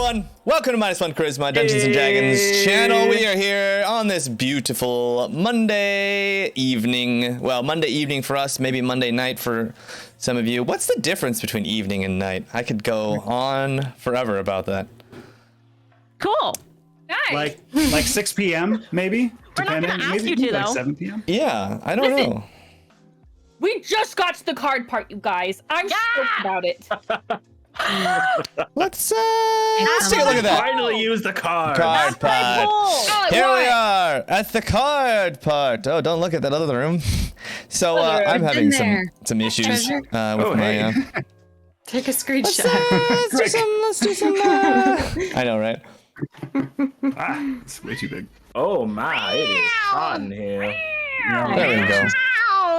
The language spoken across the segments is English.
everyone, welcome to MinusOneCHarisma, Dungeons and Dragons channel. We are here on this beautiful Monday evening. Well, Monday evening for us, maybe Monday night for some of you. What's the difference between evening and night? I could go on forever about that. Cool. Nice. Like 6 p.m. maybe? We're not gonna ask maybe you to, like though. 7 p.m. Yeah, I don't know. We just got to the card part, you guys. I'm stoked about it. Let's take a look at that. Finally use the card. Card part. Cool. Oh, Here why? we are at the card part. Oh, don't look at that other room. So I'm having some issues Treasure? with my. Take a screenshot. Let's do some. I know, right? It's way too big. Oh my, it is hot in here. There we go.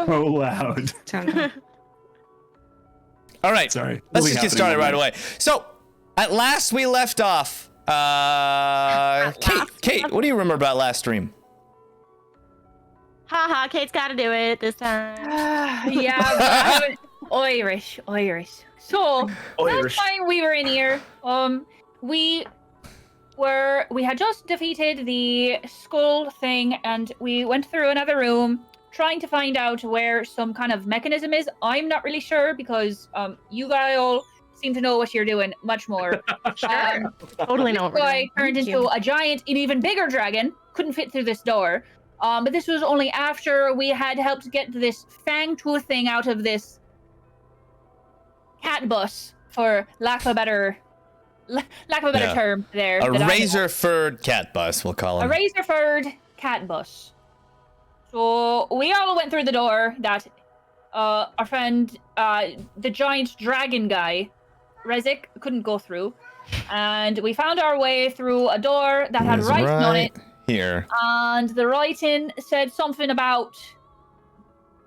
So loud. All right, Sorry. let's Really just get happening started right right away. So, at last we left off. Kate, what do you remember about last stream? Haha, Kate's gotta do it this time. Yeah, Irish. So last time we were in here, we had just defeated the skull thing, and we went through another room trying to find out where some kind of mechanism is. I'm not really sure because you guys all seem to know what you're doing much more. Totally know what So we're I doing. turned Thank into you. a giant, an even bigger dragon. Couldn't fit through this door. But this was only after we had helped get this fang tooth thing out of this cat bus, for lack of a better Yeah. term there. A that I- razor-furred cat bus, we'll call a him. razor-furred cat bus. So we all went through the door that our friend, the giant dragon guy, Rezik, couldn't go through. And we found our way through a door that had It's writing on it. here. And the writing said something about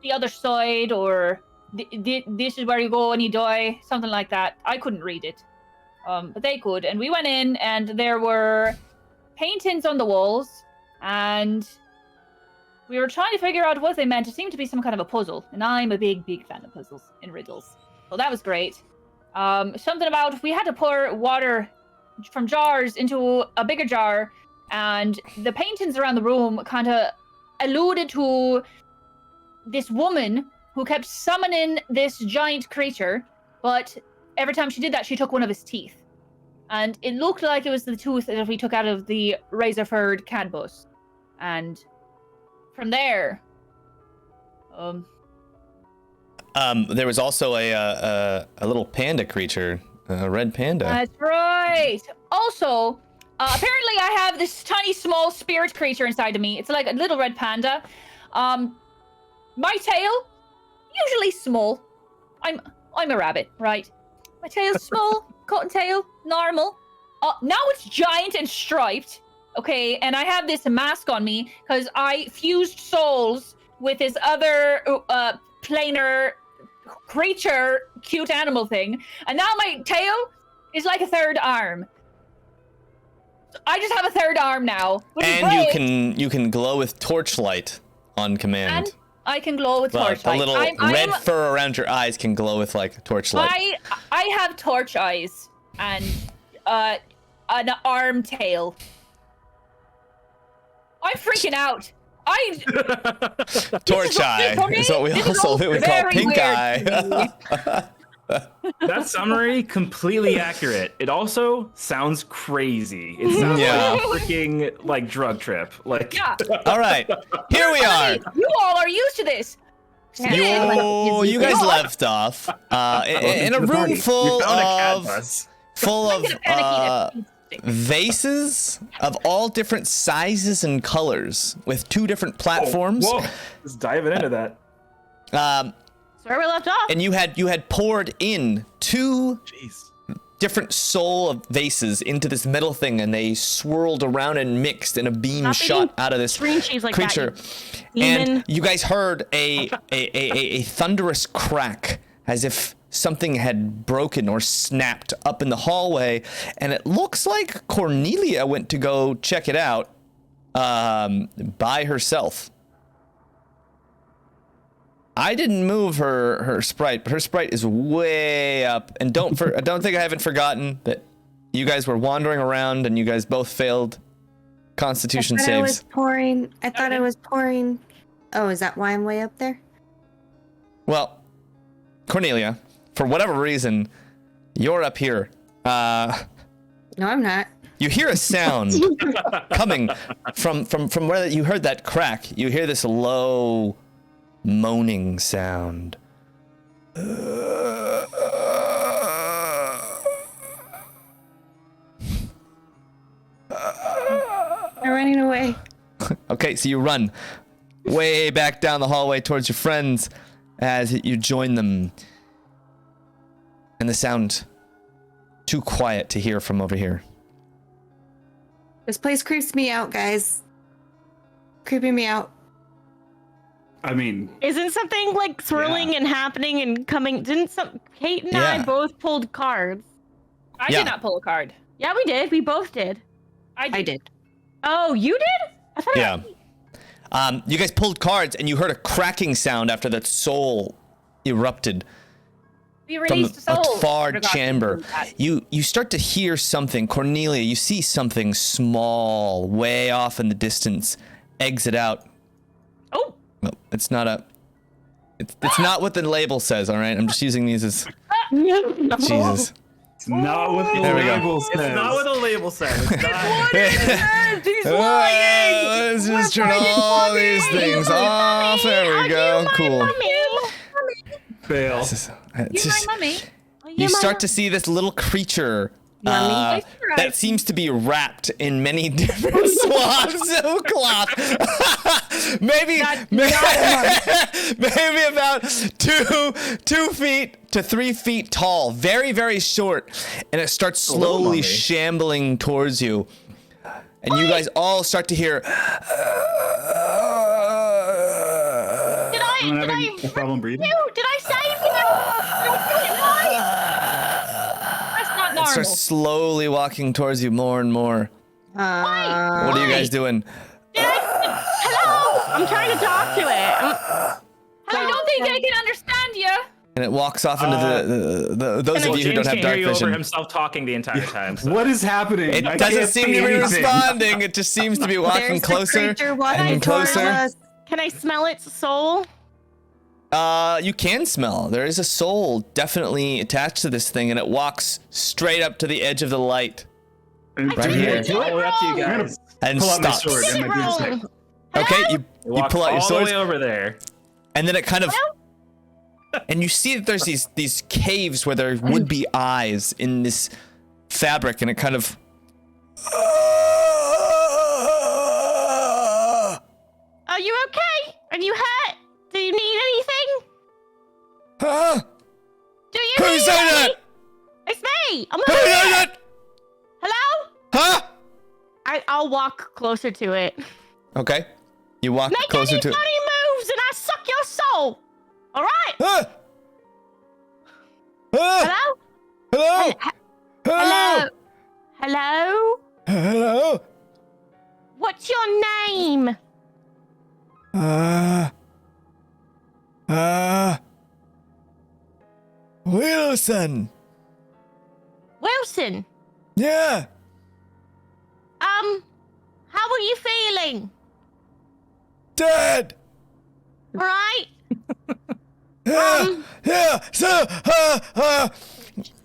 the other side, or this is where you go when you die, something like that. I couldn't read it, but they could. And we went in, and there were paintings on the walls, and we were trying to figure out what they meant. It seemed to be some kind of a puzzle, and I'm a big fan of puzzles and riddles. So that was great. Something about we had to pour water from jars into a bigger jar, and the paintings around the room kind of alluded to this woman who kept summoning this giant creature, but every time she did that, she took one of his teeth. And it looked like it was the tooth that we took out of the razor-furred cat bus. And from there, There was also a little panda creature, a red panda. That's right. Also, apparently I have this tiny small spirit creature inside of me. It's like a little red panda. My tail, usually small. I'm a rabbit, right? My tail's small, cottontail, normal. Now it's giant and striped. Okay, and I have this mask on me because I fused souls with this other planar creature, cute animal thing, and now my tail is like a third arm. I just have a third arm now. Which is And great. you can glow with torchlight on command. And I can glow with Well, torchlight. the little red fur around your eyes can glow with like torchlight. I have torch eyes and an arm tail. I'm freaking out. Torch eye is what we also would call pink eye. That summary, completely accurate. It also sounds crazy. It sounds Yeah. like a freaking like drug trip. Like Yeah. All right, here we are. You all are used to this. You guys left off in a room full we found a cat of bus. vases of all different sizes and colors with two different platforms. Whoa, just diving into that. Um, That's where we left off. and you had poured in two Jeez. different soul vases into this metal thing, and they swirled around and mixed, and a beam Stop shot eating out of this green cheese like that, creature. you demon. And you guys heard a thunderous crack, as if something had broken or snapped up in the hallway, and it looks like Cornelia went to go check it out by herself. I didn't move her sprite, but her sprite is way up. And don't think I haven't forgotten that you guys were wandering around and you guys both failed Constitution I thought I was saves. pouring. I thought I was pouring. Oh, is that why I'm way up there? Well, Cornelia, for whatever reason, you're up here. No, I'm not. You hear a sound coming from where you heard that crack. You hear this low moaning sound. I'm running away. Okay, so you run way back down the hallway towards your friends as you join them. And the sound too quiet to hear from over here. This place creeps me out, guys. Creeping me out. I mean, Isn't something like swirling and happening and coming? Didn't Kate and I Yeah. both pulled cards? I Yeah. did not pull a card. Yeah, we did. We both did. I did. Oh, you did? I thought Yeah. You guys pulled cards and you heard a cracking sound after that soul erupted We from released a souls. far Forgot to chamber. do that. You start to hear something. Cornelia, you see something small way off in the distance exit out. Oh, No, it's not a. It's not what the label says. All right, I'm just using these as Jesus. it's not what the There we go. label says. It's not what the label says. It's not. he's lying. Let's just turn all these things off. There we go. Cool. Fail. This is- it's You're just- my mummy. you start to see this little creature Mummy? that seems to be wrapped in many different swabs of cloth. maybe about 2 feet to 3 feet tall, very, very short, and it starts little slowly mummy. shambling towards you. And you guys all start to hear. I'm having a problem breathing. Did I save you? That's not It normal. starts slowly walking towards you more and more. What are you guys doing? Hello? I'm trying to talk to it. I don't think I can understand you. And it walks off into the those of you who don't have James can't dark hear you over vision. himself talking the entire time. So. What is happening? It I doesn't can't seem see to be anything. responding. It just seems to be walking There's closer the creature walking and towards closer. us. Can I smell its soul? You can smell. There is a soul definitely attached to this thing, and it walks straight up to the edge of the light right here All the way up to you guys. and Pull out my stops. sword and my Wrong. broomstick. Okay, you Walk pull out your all swords, the way over there. and then it kind of, and you see that there's these caves where there would be eyes in this fabric, and it kind of. Are you okay? Are you hurt? Do you need anything? Huh? Do you Who need said any- that? It's me. I'm Who over said here. that? Hello? Huh? I'll walk closer to it. Okay, you walk Make closer any to it. funny moves and I suck your soul. All right? Huh? Huh? Hello? Hello? Hello? Hello? Hello? What's your name? Wilson. Wilson. Yeah. How are you feeling? Dead. All right? Yeah. So,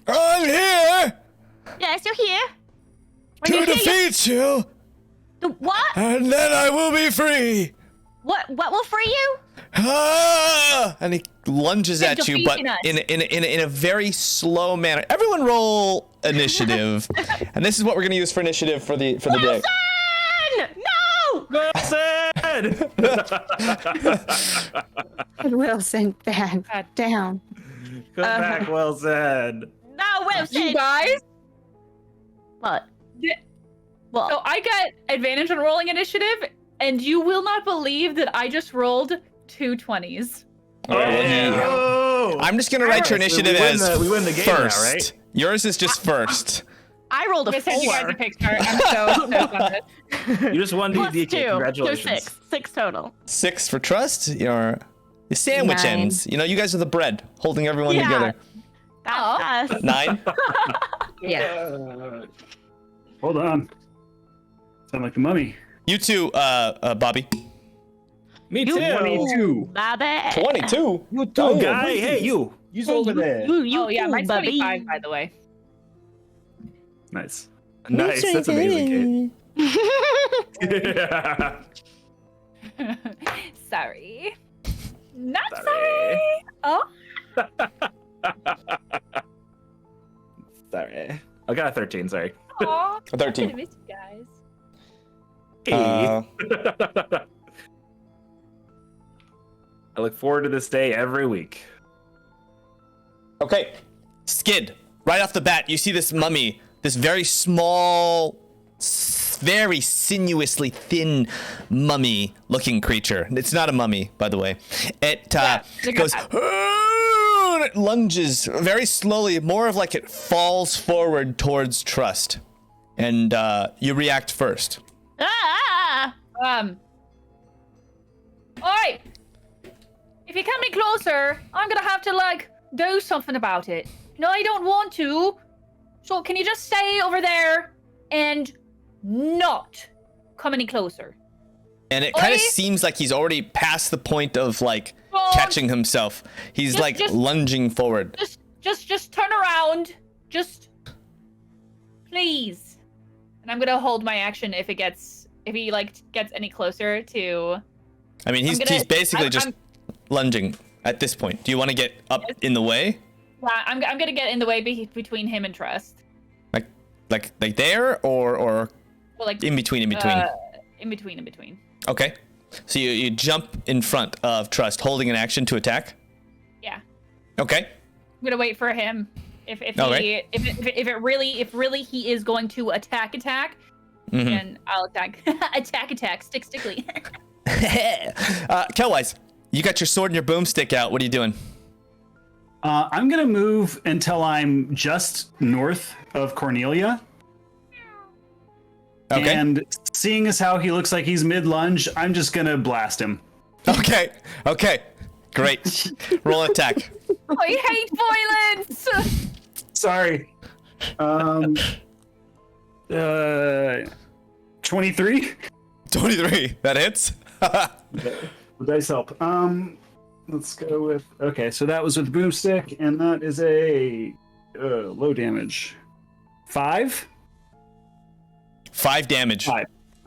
I'm here Yes, you're here. When to you hear defeat you, what? and then I will be free. What will free you? And he lunges at you, but defeating us. in a very slow manner. Everyone roll initiative, and this is what we're gonna use for initiative for the day. Wilson! No! Wilson! Wilson, bad down. Come back, Wilson. No, Wilson! You guys? What? Yeah. What? So I got advantage on rolling initiative, and you will not believe that I just rolled 2 20s. Oh! I'm just gonna write your Alright, so initiative as we win the game now, first. right? Yours is just first. I rolled a I 4. sent you guys a picture. I'm so stoked on this. You just won Plus the 2. So Congratulations. 6 total. 6 for trust. Your sandwich 9. ends. You know, you guys are the bread holding everyone Yeah. together. That's us. 9. Yeah. Hold on. Sound like the mummy. You too, Bobby. Me You- too. 22. Bobby. 22. You too, guy. Hey, you. You's over there. Oh yeah, mine's 25 by the way. Nice. Nice. That's amazing, Kate. Sorry. Not Sorry. sorry. Oh. Sorry. I got a 13, sorry. Aw. A 13. I miss you guys. I look forward to this day every week. Okay. Skid. Right off the bat, you see this mummy, this very small, very sinuously thin mummy-looking creature. It's not a mummy, by the way. It goes, and it lunges very slowly, more of like it falls forward towards Trust. And you react first. Ah! Alright. If you come any closer, I'm gonna have to like do something about it. No, I don't want to. So can you just stay over there and not come any closer? And it kind of Oi. seems like he's already past the point of like Don't. catching himself. He's Just- like just- lunging forward. Just turn around. Just please. And I'm gonna hold my action if he like gets any closer to. I mean, he's basically just lunging at this point. Do you want to get up in the way? Yeah, I'm gonna get in the way between him and Trust. Like there or Well, like in between? in between. Okay. So you jump in front of Trust, holding an action to attack? Yeah. Okay. I'm gonna wait for him. If Okay. if really he is going to attack, Mhm. then I'll attack. attack. Stickly. Kelwise, you got your sword and your boomstick out. What are you doing? I'm gonna move until I'm just north of Cornelia. Okay. And seeing as how he looks like he's mid-lunge, I'm just gonna blast him. Okay. Great. Roll an attack. I hate violence. Sorry. 23. 23. That hits. The dice help. Let's go with. Okay, so that was with boomstick, and that is a low damage. 5. 5 damage.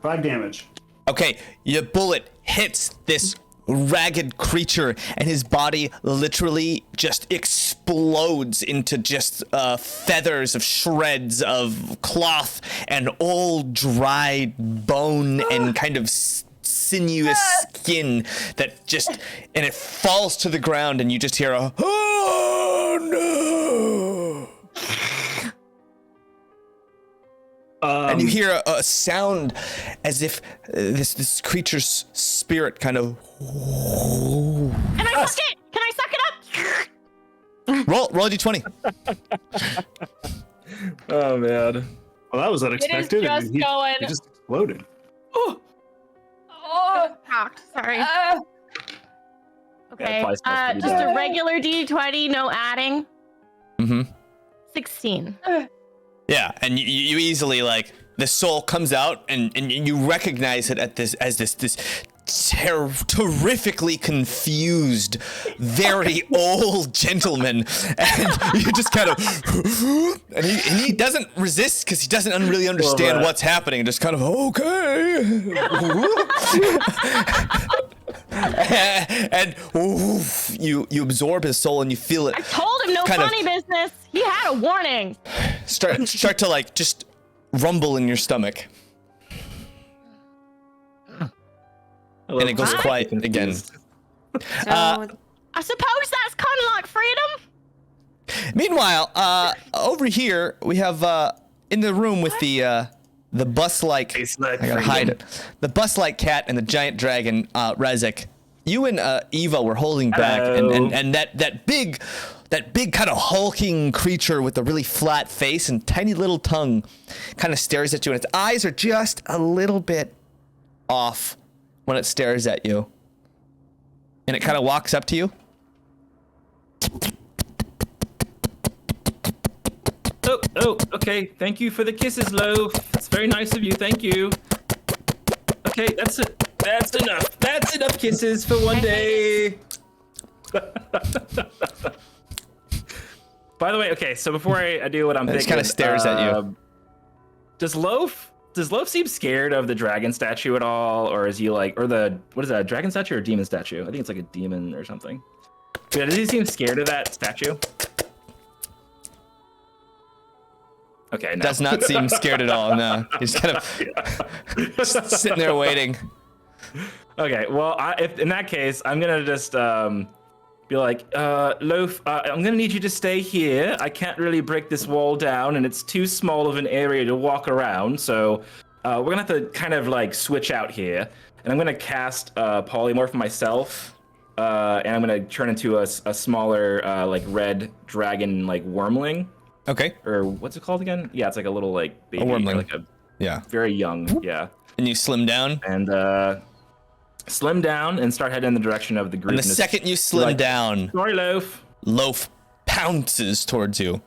5 damage. Okay, your bullet hits this ragged creature, and his body literally just explodes into just feathers of shreds of cloth and all dried bone and kind of sinuous skin that just, and it falls to the ground, and you just hear a, oh no! And you hear a sound as if this creature's spirit kind of. Can I suck it? Can I suck it up? Roll a d20. Oh, man. Well, that was unexpected. just and he going- just exploded. Oh. Sorry. Okay. probably smells pretty Just bad. a regular D20, no adding. Mm-hmm. 16. Yeah, and you easily, like, the soul comes out, and you recognize it as this terrifically confused, very old gentleman, and you just kind of, and he doesn't resist because he doesn't really understand what's happening. Just kind of okay, and oof, you absorb his soul and you feel it. I told him no kind of funny business. He had a warning. start to like just rumble in your stomach. And it goes quiet again. So I suppose that's kind of like freedom. Meanwhile, over here we have in the room with the bus-like. Tastes like I gotta freedom. hide it. The bus-like cat and the giant dragon, Rezek. You and Eva were holding back, Hello. and that big kind of hulking creature with a really flat face and tiny little tongue, kind of stares at you, and its eyes are just a little bit off when it stares at you, and it kind of walks up to you. Okay. Thank you for the kisses, Loaf. It's very nice of you. Thank you. Okay, that's it. That's enough. That's enough kisses for one day. By the way, okay, so before I do what I'm thinking, just kind of stares at you. Does Loaf seem scared of the dragon statue at all, or is he like, or what is that, a dragon statue or a demon statue? I think it's like a demon or something. Yeah, does he seem scared of that statue? Okay, no. Does not seem scared at all. No, he's kind of just sitting there waiting. Okay, well, if in that case, I'm gonna just be like, Loaf, I'm gonna need you to stay here. I can't really break this wall down, and it's too small of an area to walk around. So we're gonna have to kind of like switch out here, and I'm gonna cast polymorph myself, and I'm gonna turn into a smaller like red dragon like wormling. Okay. Or what's it called again? Yeah, it's like a little like baby, A wormling. or like a very young, yeah. And you slim down. And slim down and start heading in the direction of the group. And the second you slim down, sorry, Loaf. Loaf pounces towards you.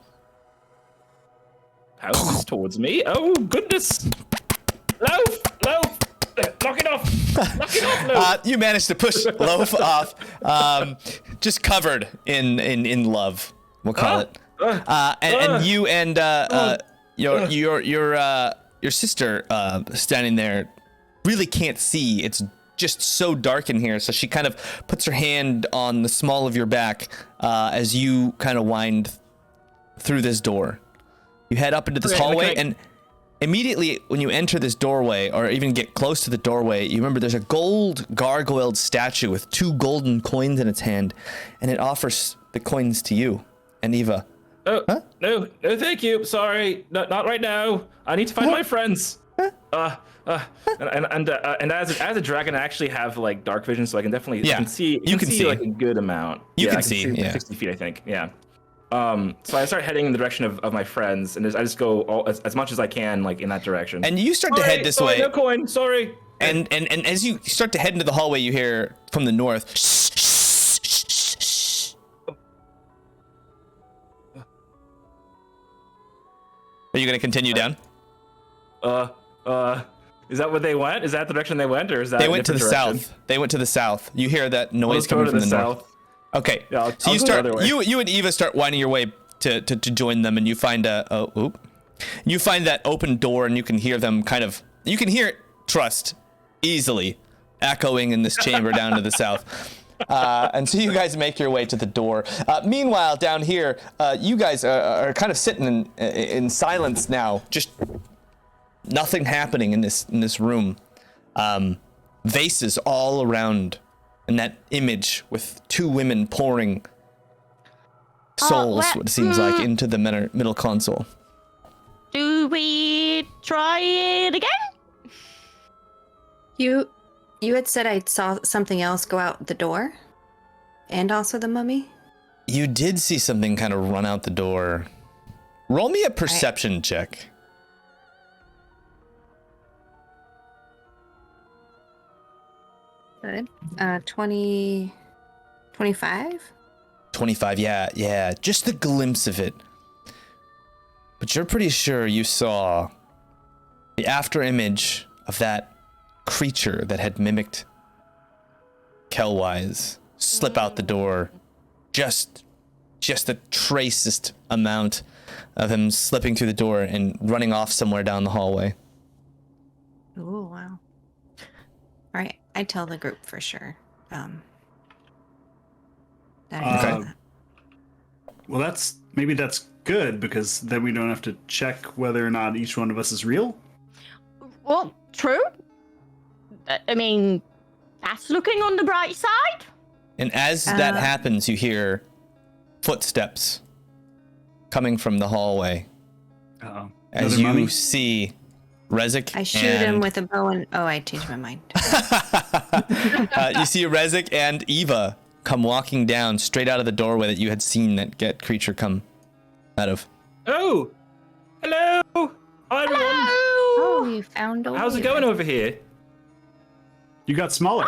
Pounces towards me? Oh, goodness. Loaf! Knock it off! Knock it off, Loaf! You managed to push Loaf off, just covered in love, we'll call it. And you and your sister standing there really can't see. It's just so dark in here, so she kind of puts her hand on the small of your back as you kind of wind through this door. You head up into this hallway, and immediately when you enter this doorway, or even get close to the doorway, you remember there's a gold gargoyled statue with 2 golden coins in its hand, and it offers the coins to you and Eva. Oh, huh? No, thank you. Sorry, not right now. I need to find my friends. And as a dragon, I actually have like dark vision, so I can definitely you can see like a good amount. You can see 60 feet, I think. Yeah. So I start heading in the direction of my friends, and I just go as much as I can, like in that direction. And you start to head this way. No coin. Sorry. And as you start to head into the hallway, you hear from the north. Are you going to continue down? Is that what they went? Is that the direction they went, or is that? They went to the south. They went to the south. You hear that noise coming from the north. Okay. Yeah, so you start. You and Eva start winding your way to join them, and you find you find that open door, and you can hear them you can hear it, trust, easily echoing in this chamber down to the south. And so you guys make your way to the door. Meanwhile, down here, you guys are kind of sitting in silence now. Just nothing happening in this room. Vases all around, and that image with 2 women pouring souls, what it seems like, into the middle console. Do we try it again? You had said I saw something else go out the door, and also the mummy. You did see something kind of run out the door. Roll me a perception check. Good. 25? 25, yeah. Just a glimpse of it. But you're pretty sure you saw the after image of that creature that had mimicked Kelwise slip out the door. Just the tracest amount of him slipping through the door and running off somewhere down the hallway. Oh, wow. All right, I tell the group for sure. Well, maybe that's good, because then we don't have to check whether or not each one of us is real. Well, true. I mean, that's looking on the bright side. And as that happens, you hear footsteps coming from the hallway. As you see Rezik. I shoot him with a bow and... Oh, I changed my mind. You see Rezik and Eva come walking down straight out of the doorway that you had seen that creature come out of. Oh! Hello! Hi, everyone! Oh, you found over. How's it going over here? You got smaller.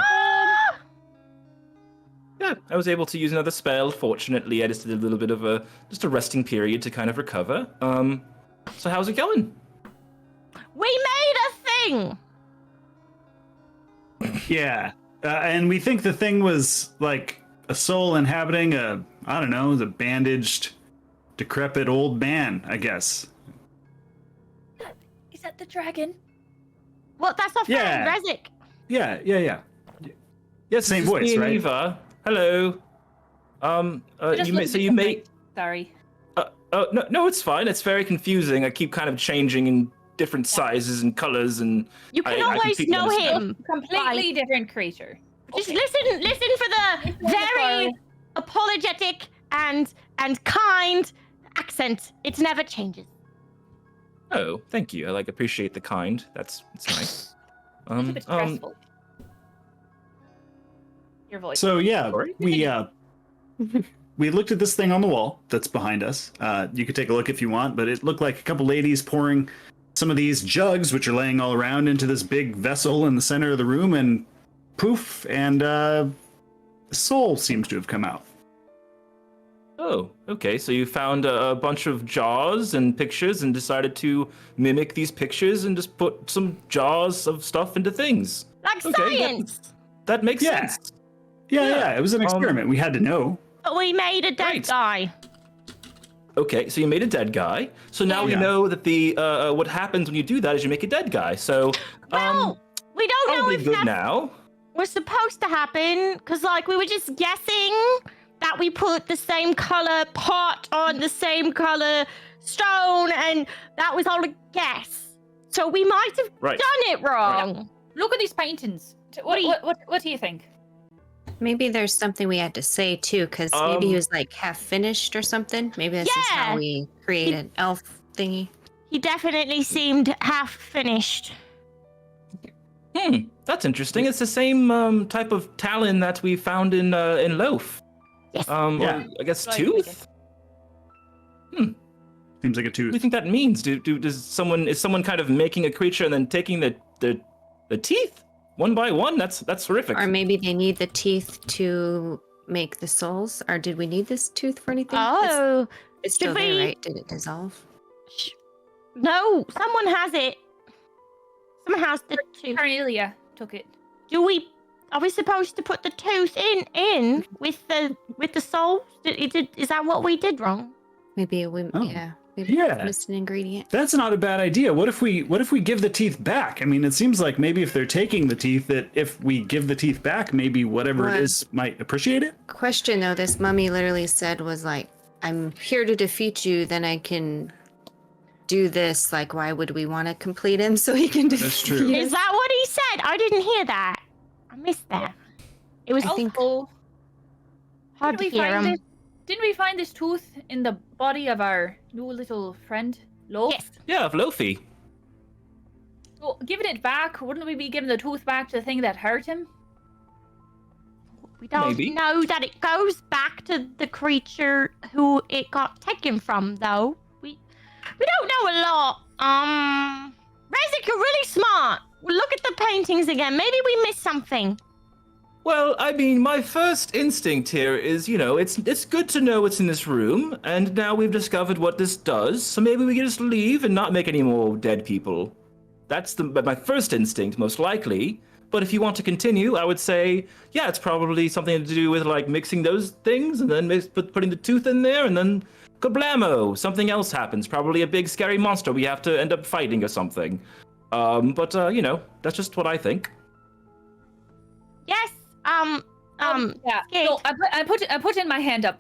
yeah, I was able to use another spell. Fortunately, I just did a little bit of a resting period to kind of recover. So how's it going? We made a thing. Yeah, and we think the thing was like a soul inhabiting a bandaged, decrepit old man, I guess. Is that the dragon? Well, that's our friend, Yeah. Rezik. Yeah. Yes, Same this is voice, me and right? Eva. Hello. You made. Sorry. Oh no, it's fine. It's very confusing. I keep kind of changing in different sizes and colors, and You can I always completely know understand. him. Completely different creature. Just Okay. listen for the very apologetic and kind accent. It never changes. Oh, thank you. I appreciate the kind. It's nice. It's a bit stressful. Your voice. So yeah, Sorry? we looked at this thing on the wall that's behind us. You could take a look if you want, but it looked like a couple ladies pouring some of these jugs, which are laying all around, into this big vessel in the center of the room, and poof, and the soul seems to have come out. Oh, okay. So you found a bunch of jars and pictures and decided to mimic these pictures and just put some jars of stuff into things. Like Okay, science. That makes Yeah. sense. Yeah, it was an experiment. We had to know. But we made a dead Right. guy. Okay, so you made a dead guy. So now we Yeah. know that the what happens when you do that is you make a dead guy. So Well, we don't know probably if good that now. was supposed to happen, because we were just guessing that we put the same color pot on the same color stone, and that was all a guess. So we might have Right. done it wrong. Look at these paintings. What do you- What do you think? Maybe there's something we had to say too, because maybe he was like half finished or something. Maybe this is Yeah. how we create an elf thingy. He definitely seemed half finished. That's interesting. It's the same type of talon that we found in Loaf. Yes. Or Yeah. I guess Right, tooth. Seems like a What do you tooth. think that means? Is someone kind of making a creature and then taking the teeth one by one? That's horrific. Or maybe they need the teeth to make the souls. Or did we need this tooth for anything? Oh, It's still did there, we- right? Did it dissolve? no, someone has it. Someone has the tooth. Cornelia took it. Are we supposed to put the tooth in with the soul? Is that what we did wrong? Maybe we Oh. maybe Yeah. missed an ingredient. That's not a bad idea. What if we give the teeth back? I mean, it seems like maybe if they're taking the teeth, that if we give the teeth back, maybe whatever Right. it is might appreciate it. Question though, this mummy literally said was like, I'm here to defeat you, then I can do this. Like, why would we want to complete him so he can defeat That's true. us? Is that what he said? I didn't hear that. I missed that. It was Also, hard to hear him. Didn't we find this tooth in the body of our new little friend, Loaf? Yes. Yeah, of Lofi. So, giving it back, wouldn't we be giving the tooth back to the thing that hurt him? We don't Maybe. know that it goes back to the creature who it got taken from, though. We don't know a lot. Rezik, you're really smart. Look at the paintings again. Maybe we missed something. Well, I mean, my first instinct here is, it's good to know what's in this room, and now we've discovered what this does, so maybe we can just leave and not make any more dead people. That's my first instinct, most likely. But if you want to continue, I would say, yeah, it's probably something to do with, mixing those things, and then putting the tooth in there, and then kablamo, something else happens. Probably a big, scary monster we have to end up fighting or something. But that's just what I think. Yes. Yeah. Skate. So I put in my hand up,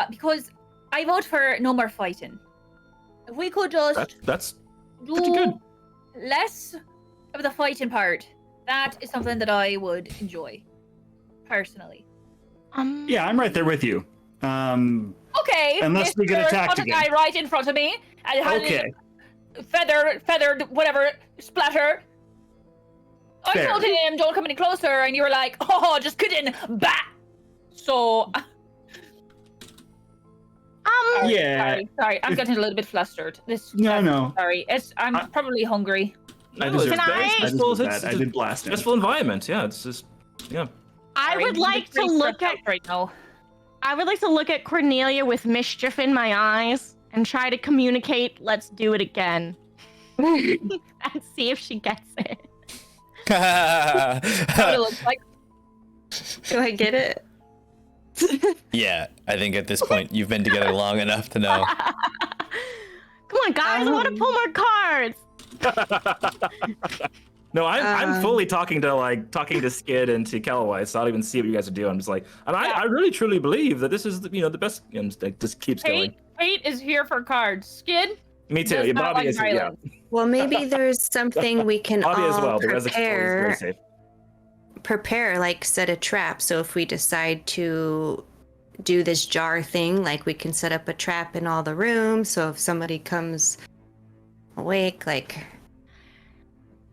because I vote for no more fighting. If we could just That's do pretty good. less of the fighting part, that is something that I would enjoy, personally. Yeah, I'm right there with you. Okay. Unless we get Mr. attacked Hot again. guy right in front of me, and it has Okay. feathered, whatever, splatter. I Fair. told him, don't come any closer, and you were like, oh, just kidding, bah! So, Yeah. sorry, I'm If- getting a little bit flustered. No. Sorry, I'm I- probably hungry. I No, it's deserve Can very I- that. stressful. I It's did blast him. stressful environment. Yeah, it's just, yeah. I would like to look at right now. I would like to look at Cornelia with mischief in my eyes and try to communicate, let's do it again. And see if she gets it. That's what it looks like. Do I get it? Yeah, I think at this point you've been together long enough to know. Come on, guys, I want to pull more cards. No, I'm fully talking to Skid and to Callaway, so I don't even see what you guys are doing. I'm just like, and I really truly believe that this is the best. It just keeps going. Fate is here for cards. Skid. Me too. does Yeah, not Bobby like is violence. Well, maybe there's something we can Bobby all as well. The Rezzik's is very prepare. safe. Prepare, like set a trap. So if we decide to do this jar thing, like we can set up a trap in all the rooms. So if somebody comes awake, like.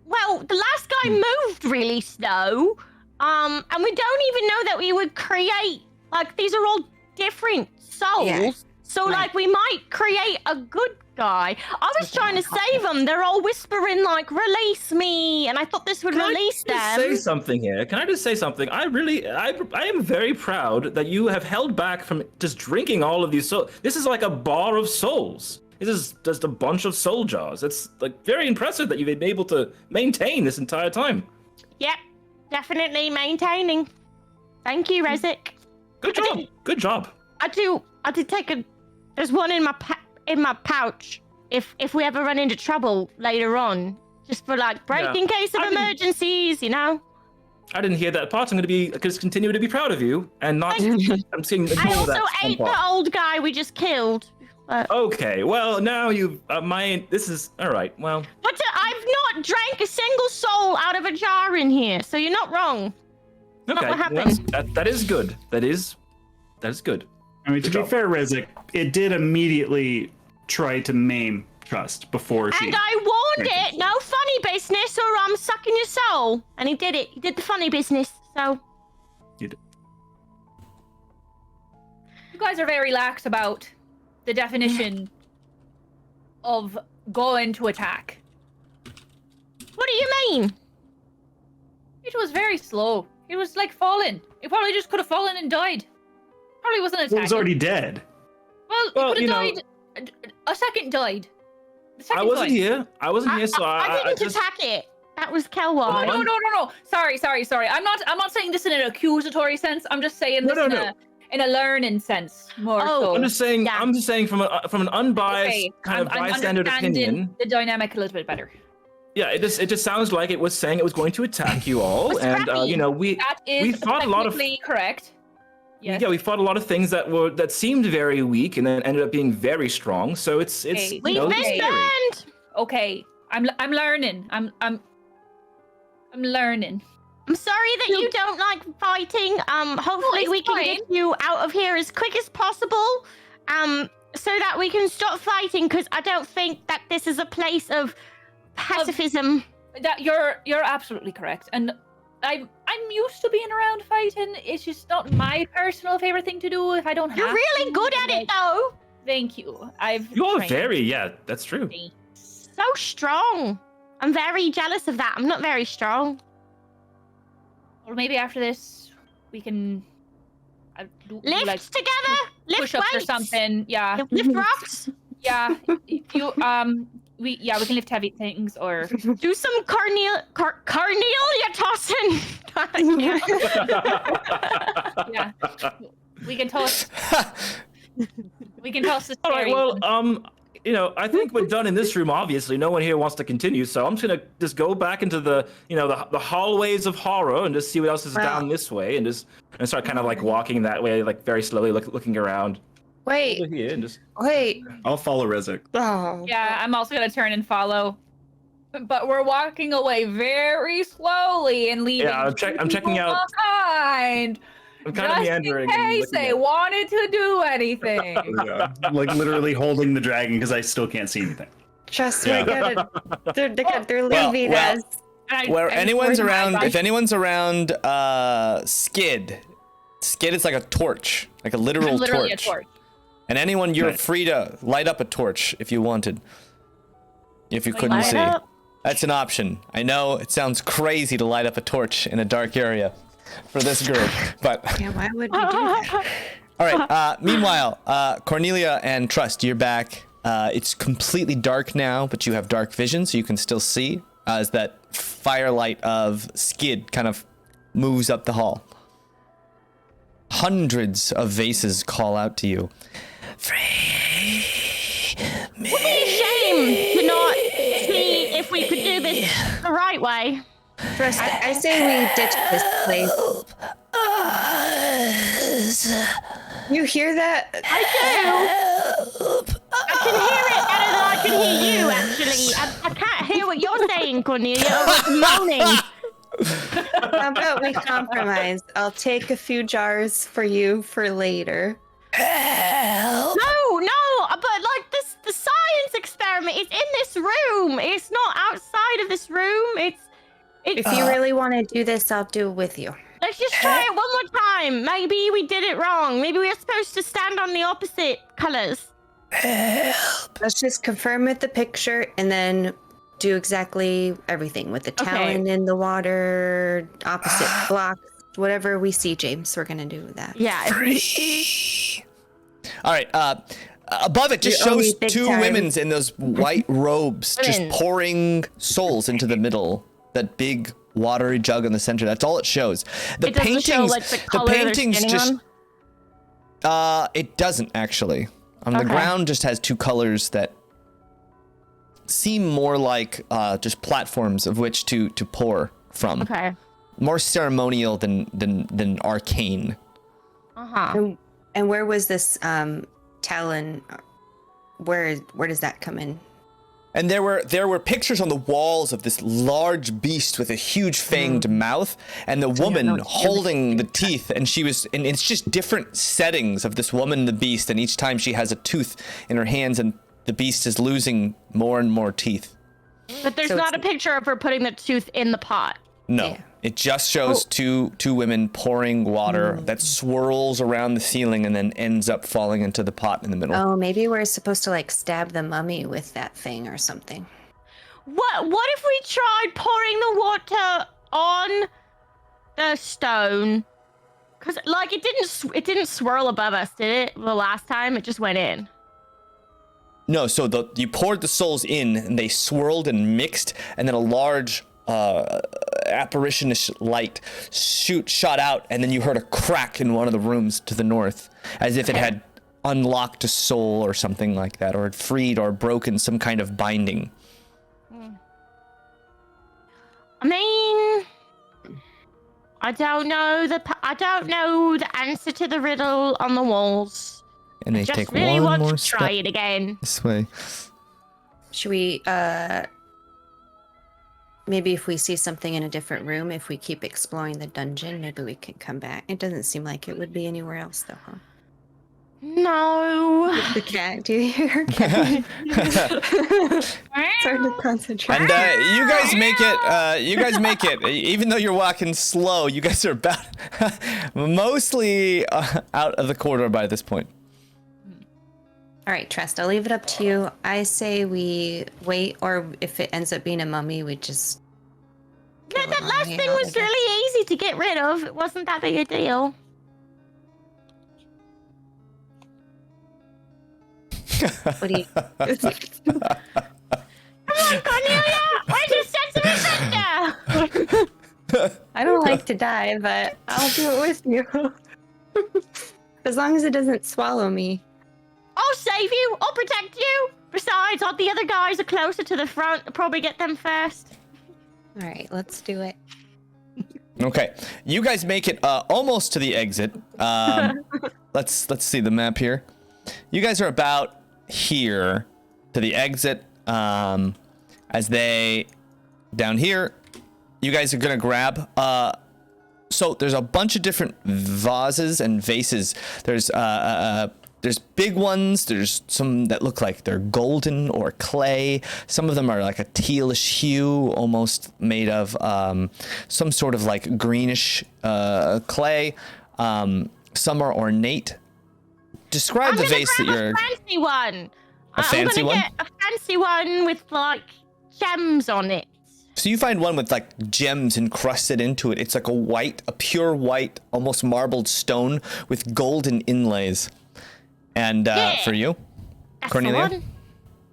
Well, the last guy moved really slow. And we don't even know that we would create, like, these are all different souls. Yeah. So, Right. like, we might create a good guy. I was trying to save them. They're all whispering, like, release me. And I thought this would release Can I just them. say something here? Can I just say something? I am very proud that you have held back from just drinking all of these souls. This is like a bar of souls. This is just a bunch of soul jars. It's like very impressive that you've been able to maintain this entire time. Yep, definitely maintaining. Thank you, Rezzik. Good job. Good job. I did take a. There's one in my pouch. If we ever run into trouble later on, just for like in case of emergencies, you know. I didn't hear that part. I'm going to continue to be proud of you and not. I'm seeing. I also ate the old guy we just killed. Okay, well now you this is all right. Well, But I've not drank a single soul out of a jar in here, so you're not wrong. okay, what well, happened. that is good. That is good. I mean, to be fair, Rezzik, it did immediately try to maim Trust before she. And I warned it, no funny business, or I'm sucking your soul. And he did it. He did the funny business. So You did. You guys are very lax about the definition of going to attack. what do you mean? It was very slow. It was like falling. It probably just could have fallen and died. Probably wasn't attacking. It was already dead. Well, Well, it you could know- have died. A second died. The second I wasn't died. here. I wasn't here, so I didn't just. attack it. That was Oh, Kelwar. no. Sorry. I'm not saying this in an accusatory sense. I'm just saying this in a learning sense more Oh, so. I'm just saying. Yeah. I'm just saying from an unbiased Okay, kind of I'm bystander understanding opinion. the dynamic a little bit better. Yeah, it just sounds like it was saying it was going to attack you all, Was and scrappy. That is we fought a lot of technically correct. Yes. Yeah, we fought a lot of things that seemed very weak and then ended up being very strong. So it's Okay. We've it's been scary. burned. Okay, I'm learning. I'm learning. I'm sorry that you don't like fighting. Hopefully it's we can fine. get you out of here as quick as possible. So that we can stop fighting, because I don't think that this is a place of pacifism. That you're absolutely correct, and I'm used to being around fighting. It's just not my personal favorite thing to do if I don't have. You're really to. good at it, though. Thank you. You're trained. that's true. So strong. I'm very jealous of that. I'm not very strong. Or maybe after this, we can do Lift like together. Lift push-ups or weights. something. Yeah, Lift rocks. yeah. You we can lift heavy things or Do some Carnelia tossing. yeah. We can toss. We can toss the. All right. Well, I think we're done in this room. Obviously, no one here wants to continue, so I'm just gonna go back into the the hallways of horror and just see what else is down this way, and start kind of like walking that way, like very slowly, looking around. Wait, Over here and just. wait. I'll follow Rezzik. Oh. Yeah, I'm also gonna turn and follow. But we're walking away very slowly and leaving. Yeah, I'm checking out. behind. I'm kind of meandering. Just in and case looking they at- wanted to do anything. Yeah. Like literally holding the dragon because I still can't see anything. Trust me, I gotta. They're Well, leaving well, us. And Where I'm anyone's worried around, about if anyone's around, Skid is like a torch, like a literal literally torch. a torch. And anyone, you're Right. free to light up a torch if you wanted. If you Like, couldn't light see. up? That's an option. I know it sounds crazy to light up a torch in a dark area. for this group. But Yeah, why would we do that? all right. Meanwhile, Cornelia and Trust, you're back. It's completely dark now, but you have dark vision, so you can still see as that firelight of Skid kind of moves up the hall. Hundreds of vases call out to you. Would be a shame to not see if we could do this the right way. Trust, I say we ditch this place. You hear that? I do. I can hear it better than I can hear you, actually. I can't hear what you're saying, Cornelia. It's moaning. How about we compromise? I'll take a few jars for you for later. No, but like this, the science experiment is in this room. It's not outside of this room. It's. If you really want to do this, I'll do it with you. Let's just try it one more time. Maybe we did it wrong. Maybe we were supposed to stand on the opposite colors. Let's just confirm with the picture and then do exactly everything with the talon in the water, opposite blocks, whatever we see, Jaymes. We're gonna do that. Yeah. All right. Above it just You owe me shows big two time. women's in those white robes just Women. pouring souls into the middle. That big watery jug in the center. That's all it shows. The It doesn't paintings, show, like, the color they're paintings standing just. It doesn't actually. The Okay. ground just has two colors that seem more like just platforms of which to pour from. Okay. More ceremonial than arcane. And where was this talon? Where does that come in? And there were pictures on the walls of this large beast with a huge fanged mouth, and the woman holding the teeth. And it's just different settings of this woman and the beast. And each time she has a tooth in her hands, and the beast is losing more and more teeth. But there's So not a it's- picture of her putting the tooth in the pot. No, Yeah. it just shows two women pouring water that swirls around the ceiling and then ends up falling into the pot in the middle. Oh, maybe we're supposed to like stab the mummy with that thing or something. What if we tried pouring the water on the stone? Cause like it didn't swirl above us, did it? The last time it just went in. No, so you poured the souls in, and they swirled and mixed, and then a large apparition-ish light shot out, and then you heard a crack in one of the rooms to the north, as if it had unlocked a soul or something like that, or had freed or broken some kind of binding. I mean, I don't know the answer to the riddle on the walls. And they Just take really one want more to try step it again. this way. Should we maybe if we see something in a different room, if we keep exploring the dungeon, maybe we can come back. It doesn't seem like it would be anywhere else though, huh? No. The cat, do you hear her cat? It's hard to concentrate. And you guys make it. Even though you're walking slow, you guys are about mostly out of the corridor by this point. All right, Trust, I'll leave it up to you. I say we wait, or if it ends up being a mummy, we just... Yeah, that last thing was really easy to get rid of. It wasn't that big a deal. What do you... Come on, Cornelia! Where's your sense of adventure? I don't like to die, but I'll do it with you. As long as it doesn't swallow me. I'll save you. I'll protect you. Besides, all the other guys are closer to the front. I'll probably get them first. All right, let's do it. Okay, you guys make it almost to the exit. Let's see the map here. You guys are about here to the exit. As they down here, you guys are gonna grab. So there's a bunch of different vases and vases. There's big ones. There's some that look like they're golden or clay. Some of them are like a tealish hue, almost made of some sort of like greenish clay. Some are ornate. Describe I'm the gonna vase that grab you're. a fancy one. A fancy I'm one? gonna get a fancy one with like gems on it. So you find one with like gems encrusted into it. It's like a pure white, almost marbled stone with golden inlays. And for you, That's Cornelia? the one.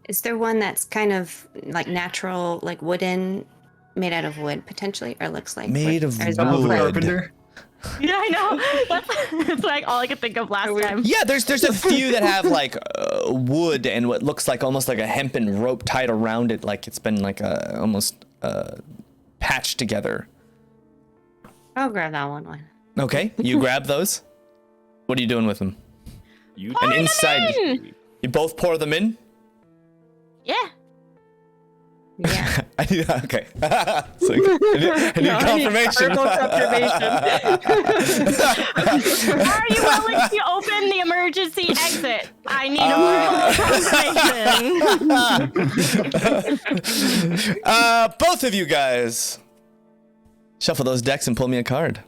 Is there one that's kind of like natural, like wooden, made out of wood potentially, or looks like Made wood? of Or is it wood. all wood? Carpenter. Yeah, I know. It's like all I could think of last time. Yeah, there's a few that have like wood and what looks like almost like a hempen rope tied around it, like it's been like almost patched together. I'll grab that one. Okay, you grab those. What are you doing with them? You And inside, in! you both pour them in. Yeah. Yeah. I need, okay. So I need confirmation. Are you willing to open the emergency exit? I need a confirmation. Both of you guys, shuffle those decks and pull me a card.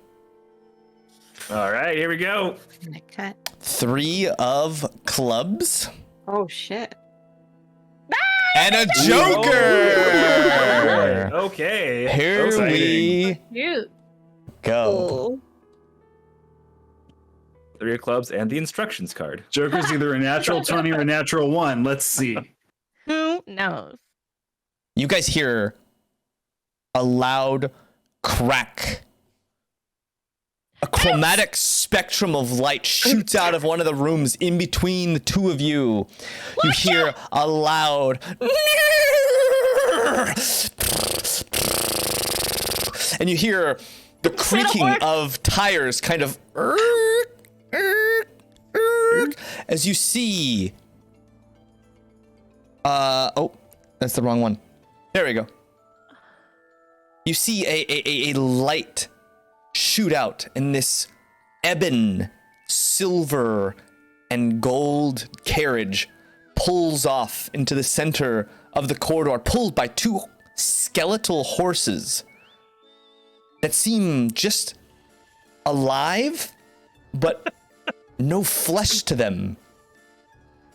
All right, here we go. I cut. 3 of clubs Oh shit. and a joker. Okay. Here Exciting. we Cute. go. 3 of clubs and the instructions card. Joker's either a natural 20 or a natural 1. Let's see. Who knows? You guys hear a loud crack. A chromatic spectrum of light shoots out of one of the rooms in between the two of you. You hear a loud and you hear the creaking of tires kind of as you see oh, that's the wrong one. There we go. You see a light shoot out, and this ebon, silver, and gold carriage pulls off into the center of the corridor, pulled by 2 skeletal horses that seem just alive, but no flesh to them.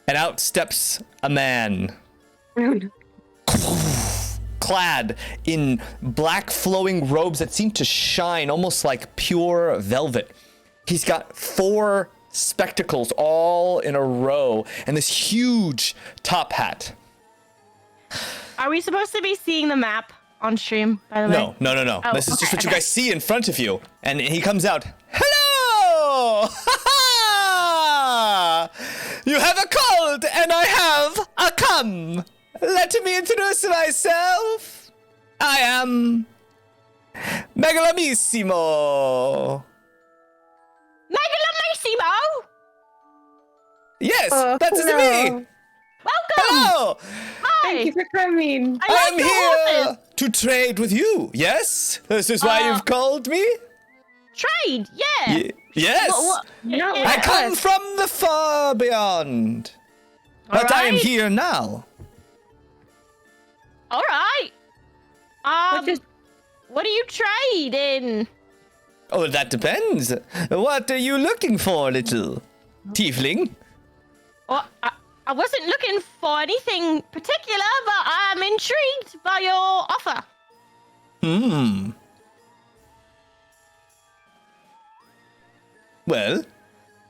And out steps a man, clad in black flowing robes that seem to shine almost like pure velvet. He's got 4 spectacles all in a row and this huge top hat. Are we supposed to be seeing the map on stream, by the way? No. Oh, This is just okay, what you okay. guys see in front of you. And he comes out. Hello! You have a cold and I have a come. Let me introduce myself. I am Megalamissimo. Megalamissimo! Yes, that's me. Welcome! Hello. Hi! Thank you for coming. I I'm like the here horses. to trade with you. Yes? This is why you've called me? Trade, yeah! Yes. No, Yeah. I come from the far beyond. But I am Alright. here now. All right. What are you trading? Oh, that depends. What are you looking for, little tiefling? Well, I wasn't looking for anything particular, but I'm intrigued by your offer. Well,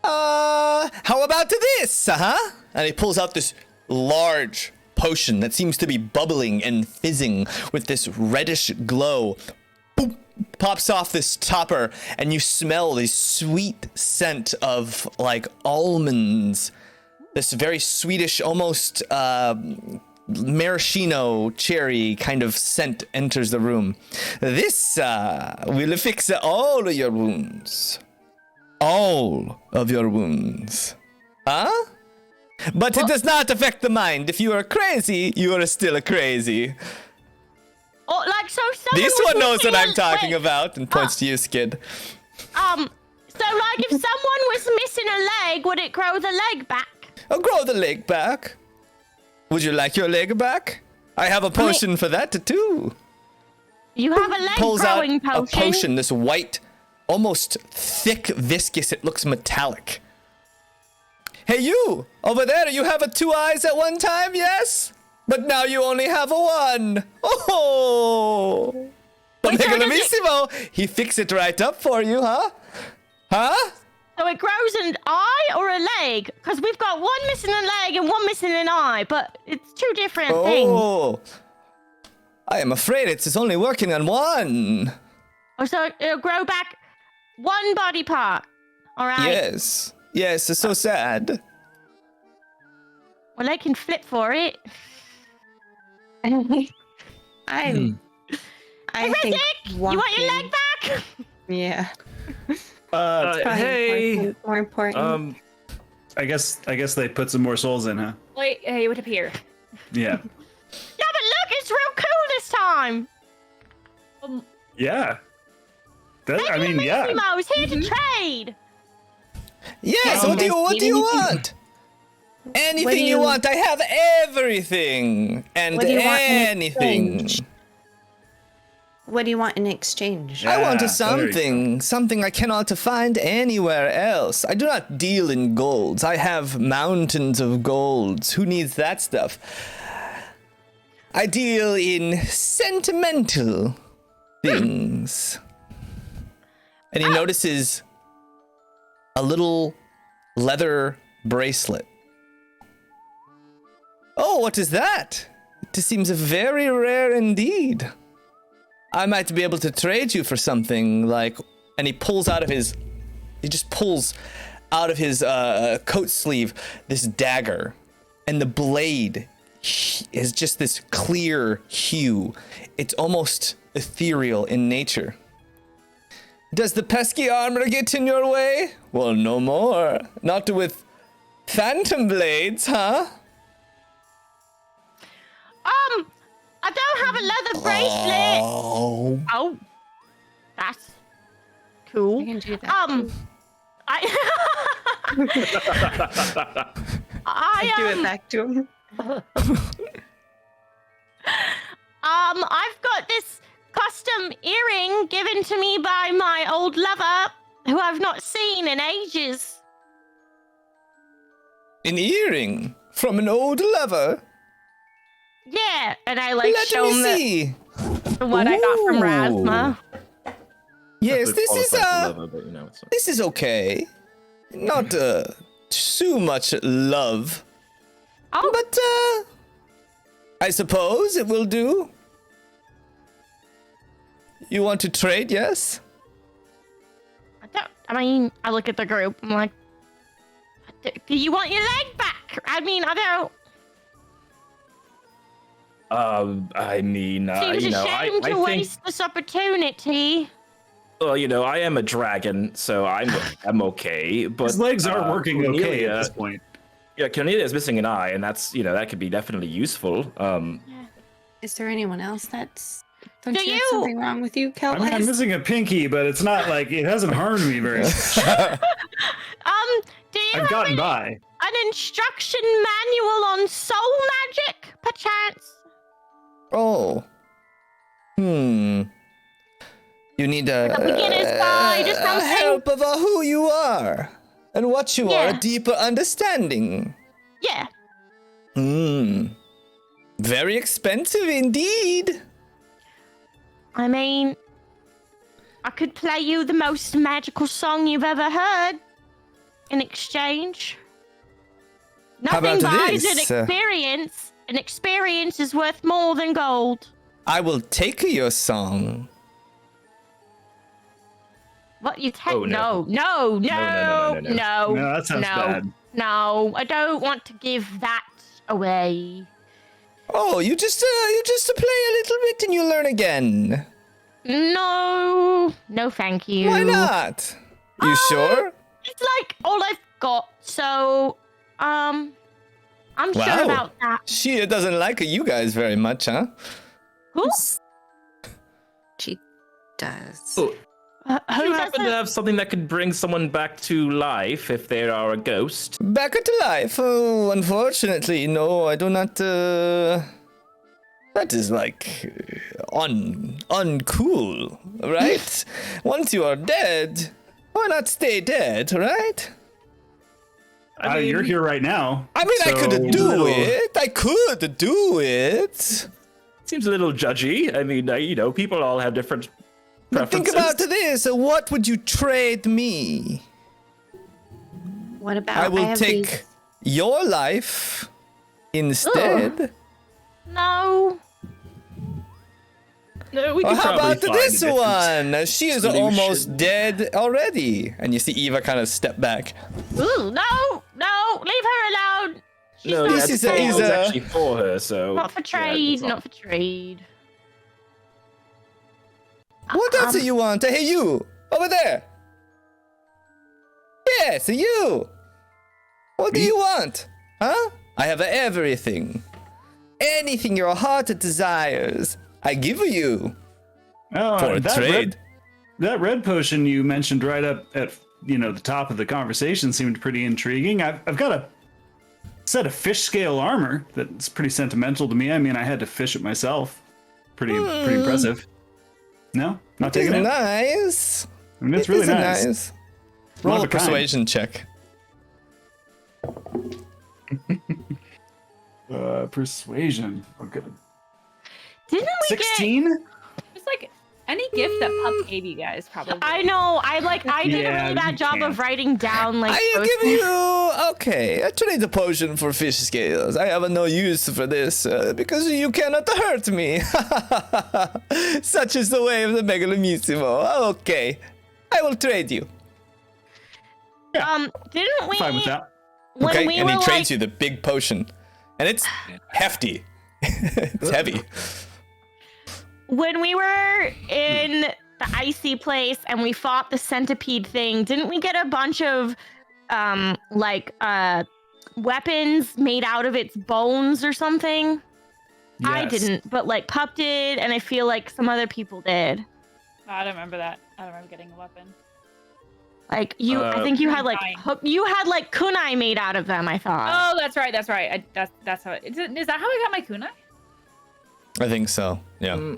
how about this, huh? And he pulls out this large potion that seems to be bubbling and fizzing with this reddish glow. Boop, pops off this topper, and you smell this sweet scent of like almonds. This very sweetish, almost maraschino cherry kind of scent enters the room. This will fix all of your wounds. All of your wounds. Huh? But it does not affect the mind. If you are crazy, you are still crazy. Oh, like so. Someone This was one knows what missing I'm a talking leg. about and points to you, Skid. So like, if someone was missing a leg, would it grow the leg back? I'll grow the leg back. Would you like your leg back? I have a potion for that too. You have a leg Pulls out growing a potion, this white, almost thick, viscous. It looks metallic. Hey, you over there! You have 2 eyes at one time, yes? But now you only have a 1. Oh! But Wait, so does Megalomissimo, he fixed it right up for you, huh? Huh? So it grows an eye or a leg? Because we've got one missing a leg and one missing an eye, but it's 2 different things. Oh! I am afraid it's only working on 1. Oh, so it'll grow back 1 body part. All right. Yes. Yes, it's so sad. Well, I can flip for it. I Hey, think Reddick, you want your leg back? Yeah. Probably Hey. More important. I guess they put some more souls in, huh? Wait, it would appear. Yeah. Yeah, but look, it's real cool this time. Yeah. I mean, yeah. Megalomissimo's here to trade. Yes, what do you want? Anything you want. I have everything. And What do you want in anything. exchange? What do you want in exchange? I want Yeah, something I cannot find anywhere else. I do not deal in golds. I have mountains of golds. Who needs that stuff? I deal in sentimental things. And he notices a little leather bracelet. Oh, what is that? It seems very rare indeed. I might be able to trade you for something like, and he pulls out of his coat sleeve this dagger, and the blade is just this clear hue. It's almost ethereal in nature. Does the pesky armor get in your way? Well, no more. Not with phantom blades, huh? I don't have a leather bracelet. Oh. Oh, that's cool. I can do that. I do it back to him. I've got this custom earring given to me by my old lover, who I've not seen in ages. An earring from an old lover? Yeah, and I Let show me him see. what I got from Ooh. Rasma. Yes, That's what qualifies as lover, but, you know, it's not. this is okay. Not too much love, Oh, but I suppose it will do. You want to trade? Yes. I look at the group. I'm like, do you want your leg back? I mean, I don't. I mean, Seems you know, a shame I to think, waste this opportunity. well, you know, I am a dragon, so I'm okay. But His legs aren't working okay Cornelia- at this point. Yeah, Cornelia is missing an eye, and that's, you know, that could be definitely useful. Is there anyone else that's... Don't Do you have you- something wrong with you, I Kel? mean, I'm missing a pinky, but it's not like it hasn't harmed me very much. Do you I've have gotten by. an instruction manual on soul magic, perchance? Oh. You need a beginner's guide or something? help of who you are and what you are, Yeah. a deeper understanding. Yeah. Very expensive indeed. I mean, I could play you the most magical song you've ever heard in exchange. How Nothing about buys this? an experience. An experience is worth more than gold. I will take your song. What you take? Oh, no. No, No. No, that sounds bad. No, I don't want to give that away. Oh, you just play a little bit and you learn again. No, thank you. Why not? You sure? It's like all I've got, so I'm sure Wow. about that. She doesn't like you guys very much, huh? Who? She does. Oh, Who do you happen to doesn't? have something that could bring someone back to life if they are a ghost? Back to life. Oh, unfortunately, no, I do not. That is like uncool, right? Once you are dead, why not stay dead, right? You're here right now. I mean, I could do little- it. I could do it. Seems a little judgy. I mean, people all have different But think preferences. about this. What would you trade me? What about I will have take these- your life instead. No. No, we Or could how probably about find this a different one? She is solution. almost dead already. And you see Eva kind of step back. Ooh, no, leave her alone. She's No, not, This yeah, is the a- poll is was a- actually for her, so not for yeah, trade, it's all- not for trade. What else do you want? Hey, you! Over there! Yes, you! What do you want? Huh? I have everything. Anything your heart desires, I give you. Oh, For a that trade. That red potion you mentioned right up at the top of the conversation seemed pretty intriguing. I've got a set of fish scale armor that's pretty sentimental to me. I mean, I had to fish it myself. Pretty impressive. No, not It's taking it. nice. I mean, it's really It's nice. Roll One a of a kind. persuasion check. Persuasion. Okay. Didn't we get? 16. It's like any gift that Pup gave you guys, probably. I know. I did a Yeah, really bad you job can. of writing down like. I those give things. you okay. I trade the potion for fish scales. I have no use for this because you cannot hurt me. Such is the way of the Megalomissimo. Okay, I will trade you. Didn't we? Fine with that. When Okay, we and he were trades like, you the big potion, and it's hefty. It's heavy. when we were in the icy place and we fought the centipede thing, didn't we get a bunch of weapons made out of its bones or something? I Yes. didn't, but like Pup did, and I feel like some other people did. I don't remember that. I don't remember getting a weapon. Like you, I think you had like Kunai. you had like kunai made out of them. I thought. Oh, that's right. That's right. That's how. Is that how I got my kunai? I think so. Yeah.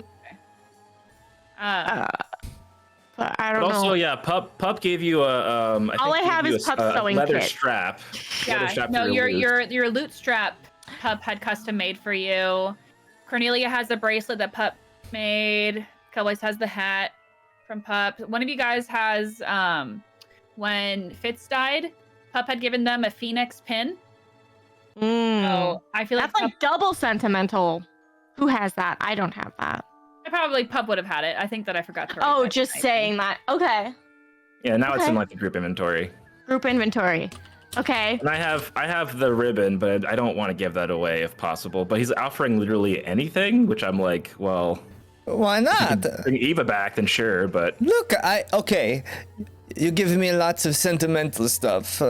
But I But don't also, know. yeah, Pup gave you a All I gave have you is a, Pup's a sewing leather kit. strap. Leather Yeah. strap No, for loot. your loot strap. Pup had custom made for you. Cornelia has the bracelet that Pup made. Cowboys has the hat from Pup. One of you guys has when Fitz died, Pup had given them a phoenix pin. So I feel like That's like double sentimental. Who has that? I don't have that. probably Pup would have had it. I think that I forgot to write Oh, that just tonight. saying that. Okay. Yeah, now it's in Okay. like the group inventory. Group inventory. Okay. And I have the ribbon, but I don't want to give that away if possible. But he's offering literally anything, which I'm like, well, Why not? bring Eva back, then sure. But Look, okay. You give me lots of sentimental stuff.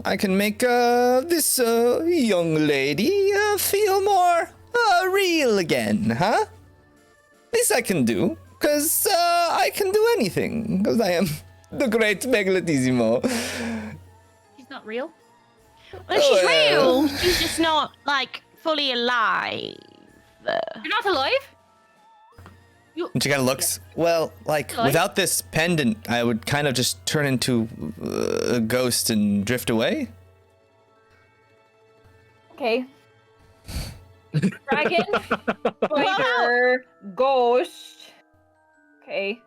I can make this young lady feel more real again, huh? This I can do, because I can do anything, because I am the great Megalodissimo. She's not real. Well, she's Well. real. She's just not like fully alive. You're not alive? And she kind of looks, well, like, Like? without this pendant, I would kind of just turn into a ghost and drift away. Okay. Dragon, spider, ghost. Okay.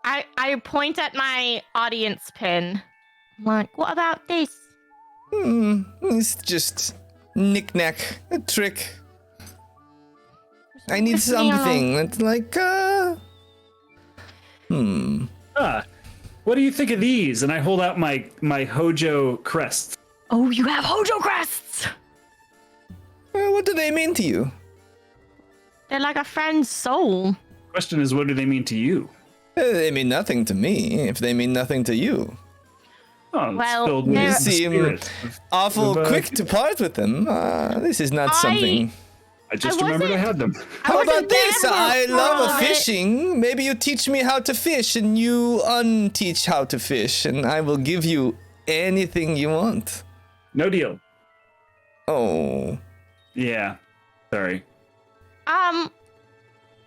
I point at my audience pin. I'm like, what about this? It's just knick-knack, a trick. I need something that's like, What do you think of these? And I hold out my Hojo crest. Oh, you have Hojo crests. What do they mean to you? They're like a friend's soul. Question is, what do they mean to you? They mean nothing to me, if they mean nothing to you. Oh, it's Well, filled with they're- the Seem spirit of- awful of, quick to part with them. This is not I- something. I just I remembered I wasn't- had them. How wasn't about this? there for I love all of it. fishing. Maybe you teach me how to fish and you unteach how to fish, and I will give you anything you want. No deal. Oh. Yeah. Sorry.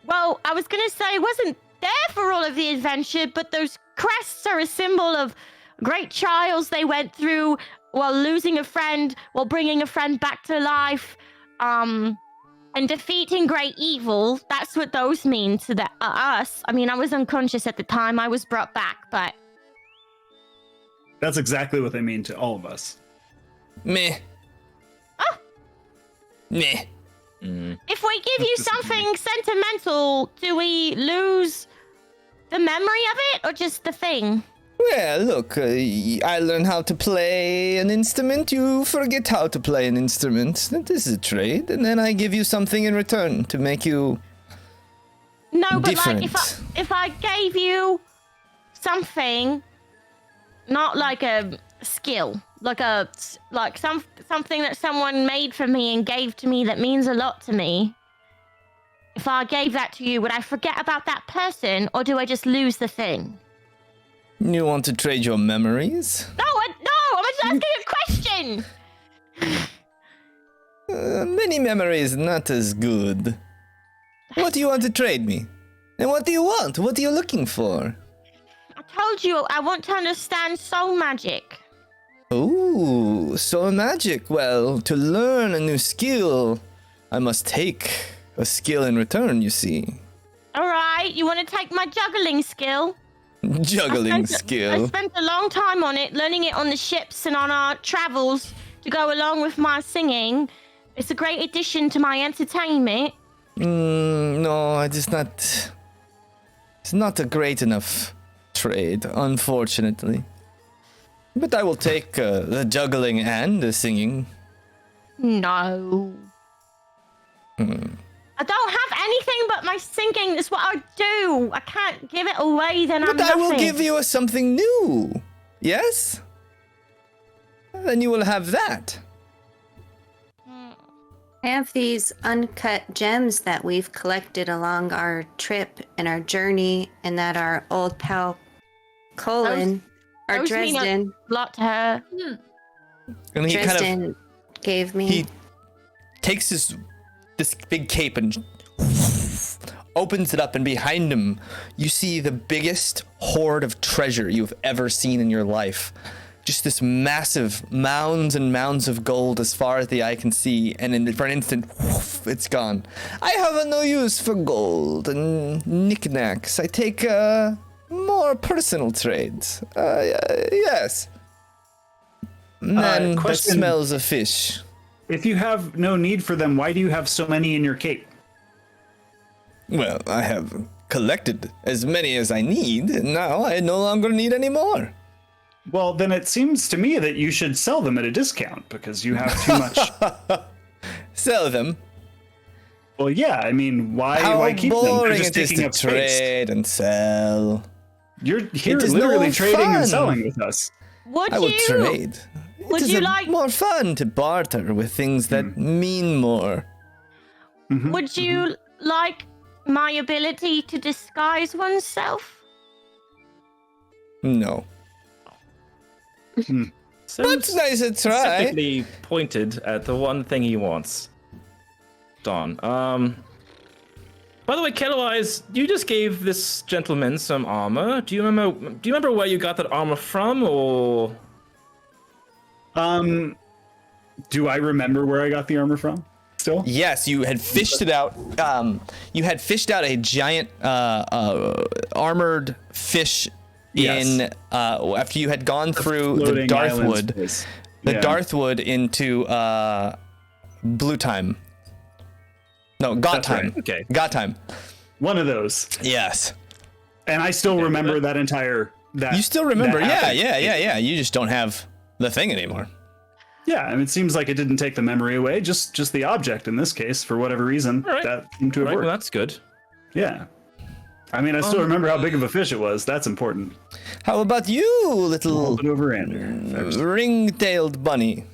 Well, I was gonna say I wasn't there for all of the adventure, but those crests are a symbol of great trials they went through while losing a friend, while bringing a friend back to life, and defeating great evil. That's what those mean to us. I mean, I was unconscious at the time I was brought back, but... That's exactly what they mean to all of us. Meh. Oh. Meh. If we give you something sentimental, do we lose the memory of it, or just the thing? Well, look, I learn how to play an instrument, you forget how to play an instrument. This is a trade, and then I give you something in return to make you No, but different. like, if I gave you something, not like a skill, like something that someone made for me and gave to me that means a lot to me. If I gave that to you, would I forget about that person, or do I just lose the thing? You want to trade your memories? No, I'm just asking a question. Many memories not as good. What do you want to trade me? And what do you want? What are you looking for? I told you I want to understand soul magic. Ooh, so magic. Well, to learn a new skill, I must take a skill in return, you see. All right, you want to take my juggling skill? Juggling I skill. spent a long time on it, learning it on the ships and on our travels to go along with my singing. It's a great addition to my entertainment. No, it's not a great enough trade, unfortunately. But I will take the juggling and the singing. No. I don't have anything but my singing. That's what I do. I can't give it away, then I'm But I will nothing. give you something new. Yes? Then you will have that. I have these uncut gems that we've collected along our trip and our journey, and that our old pal Cullen, or those mean Dresden, a lot to her. And he Dresden gave me. he takes this big cape and opens it up, and behind him you see the biggest hoard of treasure you've ever seen in your life. Just this massive mounds and mounds of gold as far as the eye can see, and for an instant, it's gone. I have no use for gold and knickknacks. I take more personal trades. Yes. Man that question. smells of fish. If you have no need for them, why do you have so many in your cape? Well, I have collected as many as I need, and now I no longer need any more. Well, then it seems to me that you should sell them at a discount because you have too much. Sell them. Well, yeah, I mean, why keep them? They're boring just it is taking to up space. trade and sell. You're here It is literally no trading fun. and selling with us. Would I will you? trade. Would it is you like? more fun to barter with things that mean more. Mhm, Would you like my ability to disguise oneself? No. Sounds But nice to try. specifically pointed at the one thing he wants. Dawn. By the way, Kettlewise, you just gave this gentleman some armor. Do you remember where you got that armor from, or? Do I remember where I got the armor from? Still? Yes, you had fished it out. You had fished out a giant armored fish in after you had gone through the Floating islands Darthwood, place. the Yeah. Darthwood into Blue Time. No, Got That's Time. right. Okay. Got Time. One of those. Yes. And I still remember that entire. You still remember? that Yeah, happened. yeah. You just don't have the thing anymore. Yeah, and it seems like it didn't take the memory away, just the object in this case, for whatever reason. All right. That seemed to have Right, worked. well, that's good. Yeah. I mean, I still remember how big of a fish it was. That's important. How about you, little Hold it over Andrew. ring-tailed bunny?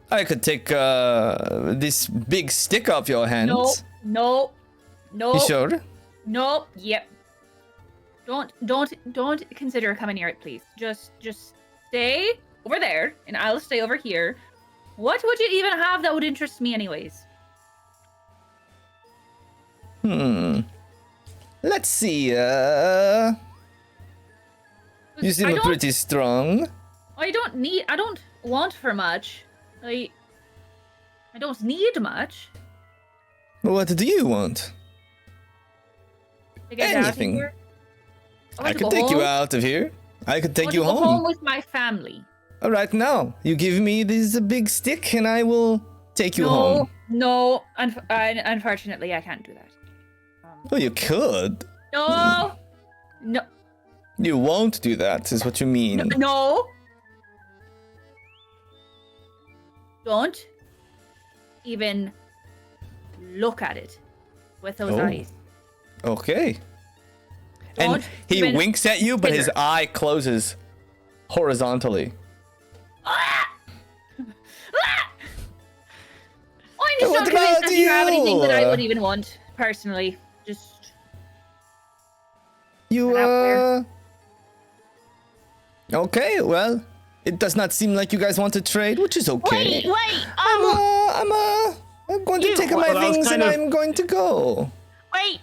I could take this big stick off your hands. No. You sure? No. Yep. Don't consider coming near it, please. Just stay over there, and I'll stay over here. What would you even have that would interest me, anyways? Let's see. You seem I don't- pretty strong. I don't want for much. I don't need much What do you want? to get out of Anything. here. I want to could go take you home. out of here. I could I take want you to go home. with my family. All right, now you give me this big stick, and I will take you home. No, unfortunately, I can't do that. Oh, you could. No, You won't do that, is what you mean. no. Don't even look at it with those Oh. eyes. Okay. And Don't he even winks at you, but his consider. eye closes horizontally. I'm just What not convinced about that you have anything that I you? would even want, personally. Just You, Get out Okay, well, it does not seem like you guys want to trade, which is okay. Wait, I'm going to You- take my Well, I was things and kind of- I'm going to go. wait.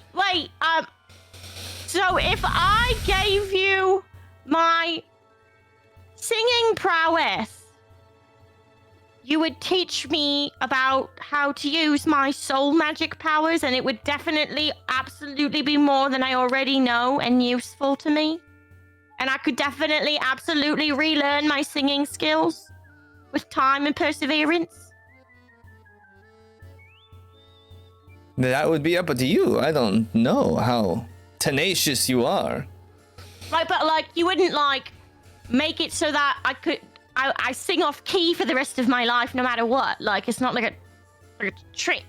So if I gave you my singing prowess, you would teach me about how to use my soul magic powers, and it would definitely, absolutely be more than I already know and useful to me. And I could definitely, absolutely relearn my singing skills with time and perseverance. That would be up to you. I don't know how tenacious you are. Right, but like, you wouldn't like make it so that I sing off key for the rest of my life no matter what. Like, it's not like a trick.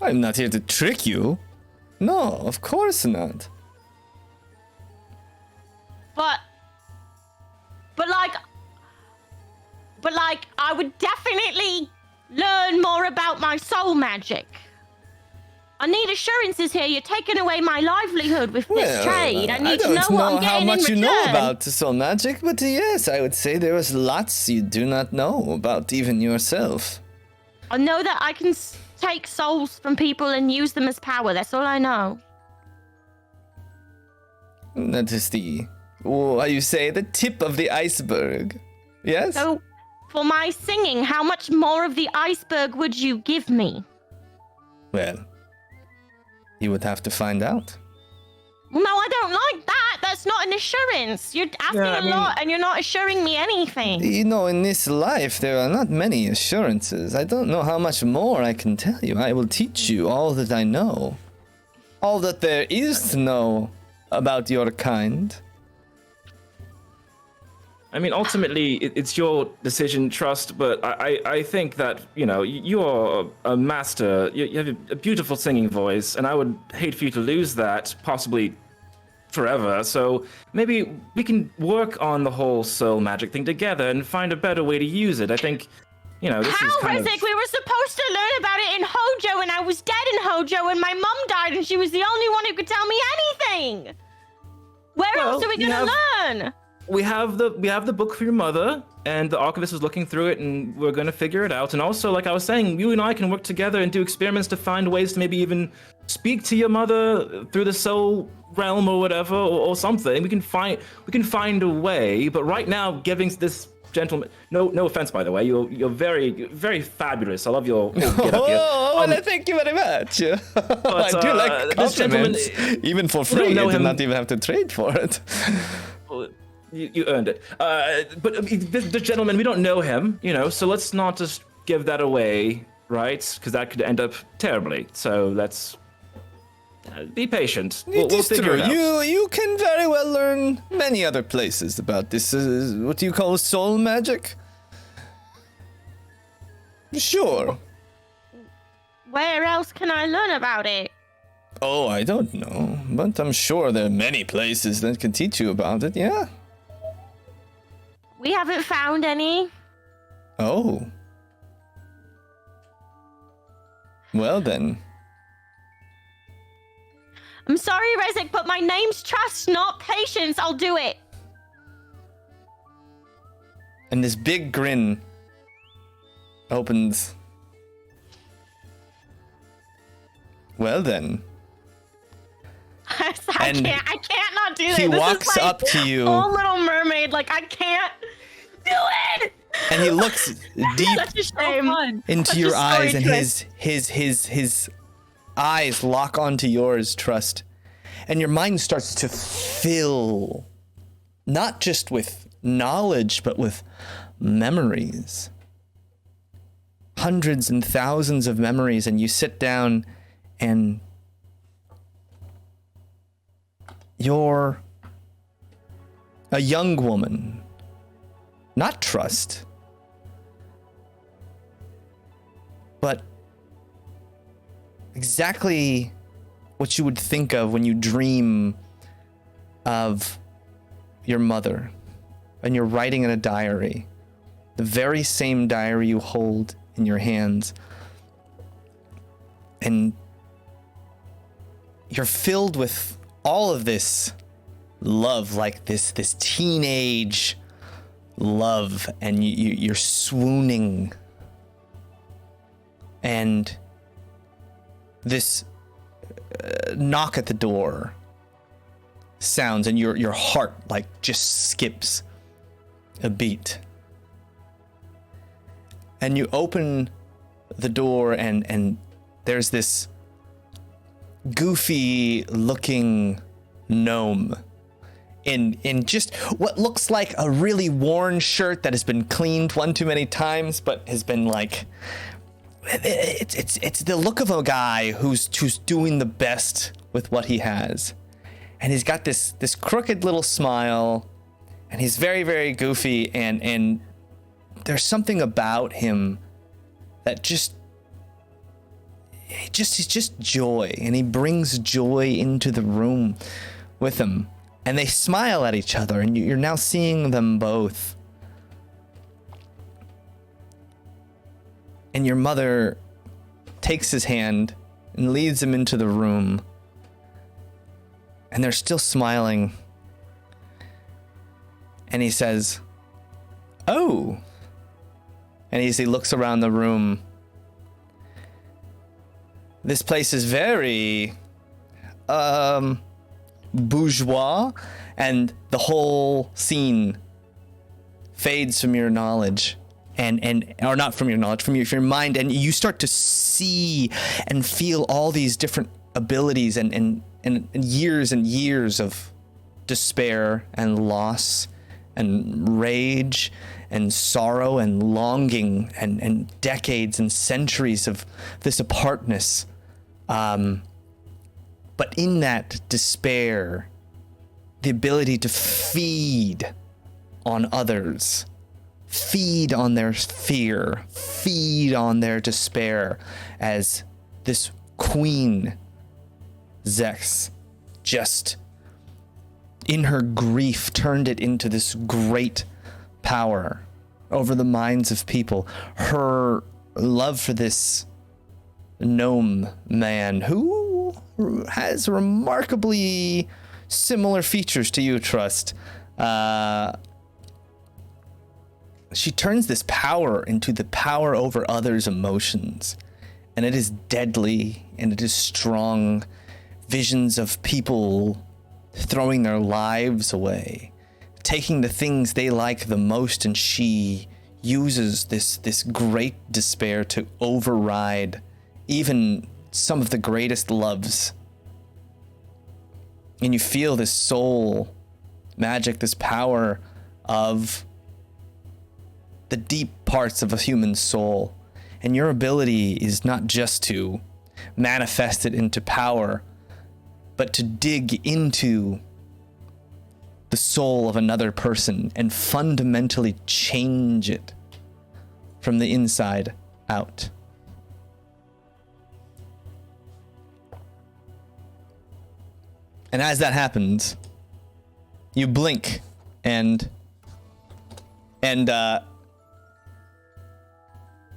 I'm not here to trick you. No, of course not. But like, I would definitely learn more about my soul magic. I need assurances here. You're taking away my livelihood with this trade. I need to know what I'm how getting much in you return. know about soul magic, but yes, I would say there is lots you do not know about even yourself. I know that I can take souls from people and use them as power. That's all I know. That is how you say, the tip of the iceberg. Yes? So, for my singing, how much more of the iceberg would you give me? Well, you would have to find out. Well, no, I don't like that. That's not an assurance. You're asking Yeah, I a mean- lot and you're not assuring me anything. You know, in this life, there are not many assurances. I don't know how much more I can tell you. I will teach you all that I know. All that there is to know about your kind. I mean, ultimately, it's your decision, Trust, but I think that, you know, you are a master. You have a beautiful singing voice, and I would hate for you to lose that, possibly forever. So maybe we can work on the whole soul magic thing together and find a better way to use it. I think, you know, this is How, kind of... Rezek? We were supposed to learn about it in Hojo, and I was dead in Hojo, and my mum died, and she was the only one who could tell me anything. Where else Well, are we gonna learn? We have the book for your mother, and the archivist is looking through it, and we're going to figure it out. And also, like I was saying, you and I can work together and do experiments to find ways to maybe even speak to your mother through the soul realm or whatever, or something. We can find a way. But right now, giving this gentleman, no offense by the way, you're very, very fabulous. I love your get up here. Well, thank you very much. I do like this gentleman- compliments, even for don't free. know I did him. not even have to trade for it. You earned it. But the gentleman, we don't know him, you know, so let's not just give that away, right? Because that could end up terribly. So let's be patient. We'll It is figure true. it out. You can very well learn many other places about this. What do you call soul magic? Sure. Where else can I learn about it? Oh, I don't know, but I'm sure there are many places that can teach you about it. Yeah. We haven't found any. Oh. Well then. I'm sorry, Rezek, but my name's Trust, not Patience. I'll do it. And this big grin opens. Well then. I And- can't not cannot do this. He This walks is like up to you. Oh, Little Mermaid. Like, I can't do it. And he looks deep Such a shame. Fun. into Such a your story eyes, and twist. his eyes lock onto yours, Trust. And your mind starts to fill, not just with knowledge, but with memories. Hundreds and thousands of memories, and you sit down and you're a young woman, not Trust, but exactly what you would think of when you dream of your mother and you're writing in a diary, the very same diary you hold in your hands, and you're filled with all of this love, like this teenage love, and you're swooning, and this knock at the door sounds, and your heart like just skips a beat, and you open the door, and there's this goofy looking gnome in just what looks like a really worn shirt that has been cleaned one too many times, but has been like, it's the look of a guy who's doing the best with what he has. And he's got this crooked little smile, and he's very, very goofy, and there's something about him that he's just joy, and he brings joy into the room with him. And they smile at each other, and you're now seeing them both. And your mother takes his hand and leads him into the room. And they're still smiling. And he says, "Oh." And as he looks around the room, this place is very bourgeois, and the whole scene fades from your knowledge, and or not from your knowledge, from your mind, and you start to see and feel all these different abilities and years and years of despair and loss and rage and sorrow and longing and decades and centuries of this apartness. But in that despair, the ability to feed on others, feed on their fear, feed on their despair, as this Queen Zex just, in her grief, turned it into this great power over the minds of people. Her love for this gnome man, who has remarkably similar features to you, Trust. She turns this power into the power over others' emotions, and it is deadly, and it is strong. Visions of people throwing their lives away, taking the things they like the most, and she uses this great despair to override even some of the greatest loves. And you feel this soul magic, this power of the deep parts of a human soul. And your ability is not just to manifest it into power, but to dig into the soul of another person and fundamentally change it from the inside out. And as that happens, you blink, and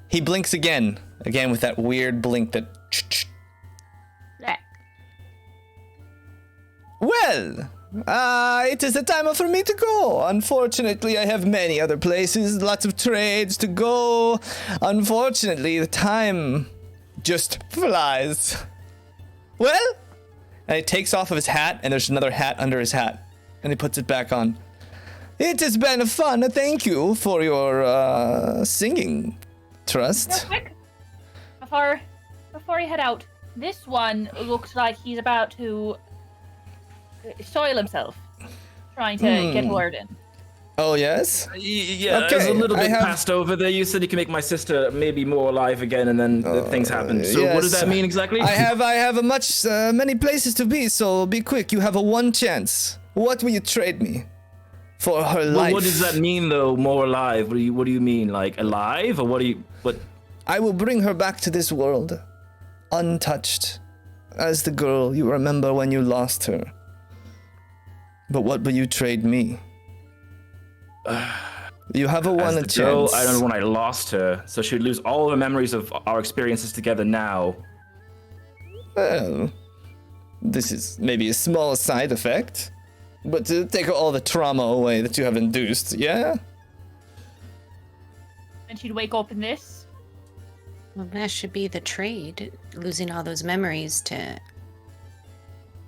he blinks again with that weird blink that. Yeah. Well, it is the time for me to go. Unfortunately, I have many other places, lots of trades to go. Unfortunately, the time just flies. Well, and he takes off of his hat, and there's another hat under his hat. And he puts it back on. It has been fun. Thank you for your singing, Trust. Real quick, before you head out, this one looks like he's about to soil himself, trying to get a word in. Oh, yes? Yeah, Okay, I was a little I bit have- passed over there. You said you can make my sister maybe more alive again, and then things happen. So what does yes. that mean exactly? I have many places to be, so be quick. You have a one chance. What will you trade me for her Well, life? what does that mean, though? More alive? What do you mean? Like alive, or what? I will bring her back to this world, untouched, as the girl you remember when you lost her. But what will you trade me? You have a one As the chance. girl, I don't know when I lost her, so she'd lose all the memories of our experiences together now. Well, this is maybe a small side effect, but to take all the trauma away that you have induced, yeah? And she'd wake up in this. Well, that should be the trade. Losing all those memories to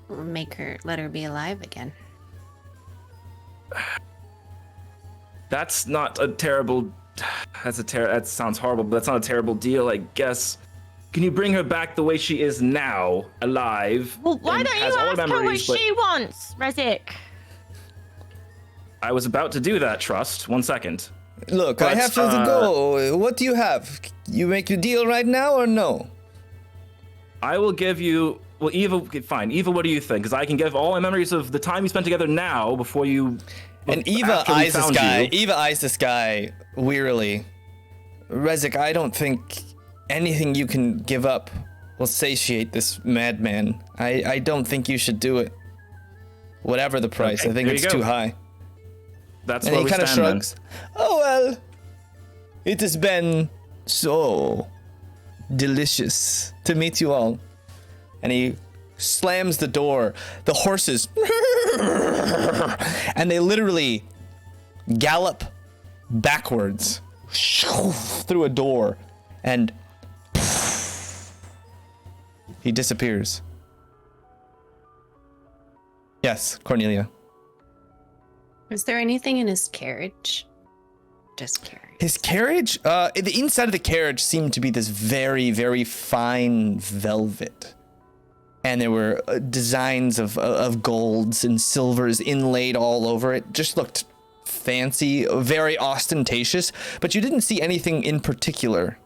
let her be alive again. That's not a terrible. That sounds horrible, but that's not a terrible deal, I guess. Can you bring her back the way she is now, alive? Well, why and don't has you all ask her what memories, but she wants, Rezik? I was about to do that, Trust. 1 second. Look, I But, have to go. What do you have? You make your deal right now or no? I will give you. Well, Eva, fine. Eva, what do you think? Because I can give all my memories of the time we spent together now before you. And Eva after we eyes this found guy. you. Eva eyes this guy wearily. Rezik, I don't think anything you can give up will satiate this madman. I don't think you should do it. Whatever the price, Okay, I think there it's you go. too high. That's And where he we kind of stand then. shrugs. Oh well, it has been so delicious to meet you all. And he slams the door. The horses, and they literally gallop backwards through a door, and he disappears. Yes, Cornelia. Is there anything in his carriage? Just curious. His carriage, the inside of the carriage seemed to be this very, very fine velvet. And there were designs of golds and silvers inlaid all over it. Just looked fancy, very ostentatious, but you didn't see anything in particular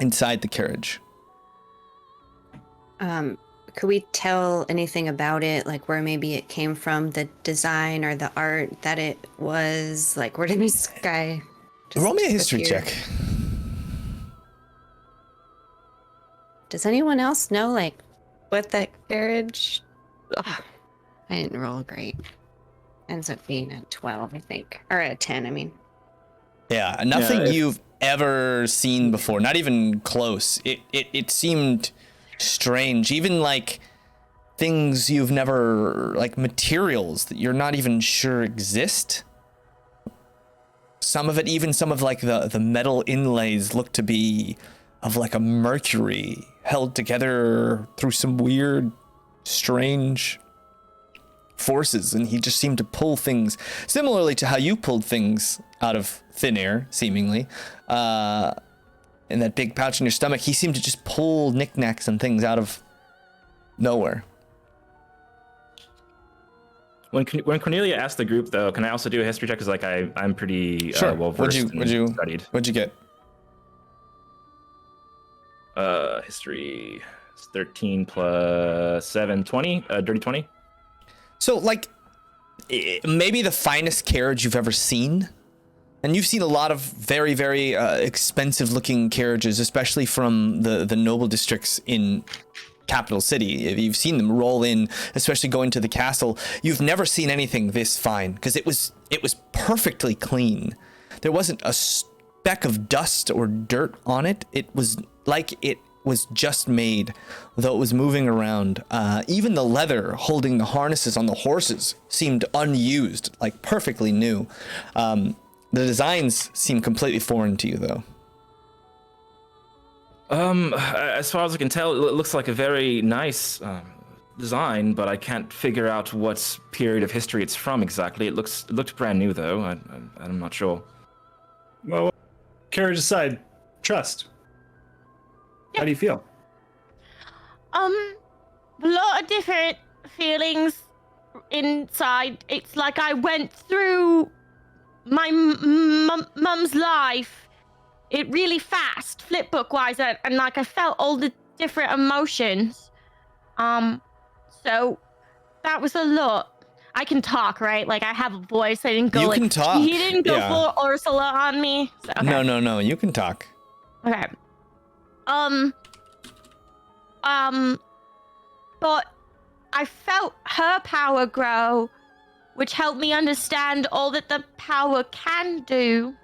inside the carriage. Could we tell anything about it? Like where maybe it came from, the design or the art that it was? Like where did this guy just Roll me a history disappear? check. Does anyone else know like what that carriage? Ugh, I didn't roll great. Ends up being a 12, I think, or a 10. I mean, Yeah, nothing if- you've ever seen before, not even close. It seemed strange, even like things you've never, like materials that you're not even sure exist. Some of it, even some of like the metal inlays look to be of like a mercury held together through some weird, strange forces, and he just seemed to pull things similarly to how you pulled things out of thin air, seemingly. In that big pouch in your stomach, he seemed to just pull knickknacks and things out of nowhere. When Cornelia asked the group, though, can I also do a history check? Because like I'm pretty Sure. well versed What'd you and studied. What'd you get? History is 13 plus 7, 20. Dirty 20. So, like, maybe the finest carriage you've ever seen. And you've seen a lot of very, very expensive-looking carriages, especially from the noble districts in Capital City. If you've seen them roll in, especially going to the castle, you've never seen anything this fine, because it was perfectly clean. There wasn't a speck of dust or dirt on it. It was like it was just made, though it was moving around. Even the leather holding the harnesses on the horses seemed unused, like perfectly new. The designs seem completely foreign to you, though. As far as I can tell, it looks like a very nice design, but I can't figure out what period of history it's from exactly. It looked brand new though. I'm not sure. Well, carriage aside, trust. How do you feel? A lot of different feelings inside. It's like I went through my mum's life it really fast, flip book wise, and like I felt all the different emotions. So that was a lot. I can talk, right? Like I have a voice. I didn't go You like can talk, he didn't go yeah. full Ursula on me. So, okay. No, you can talk. Okay. But I felt her power grow, which helped me understand all that the power can do.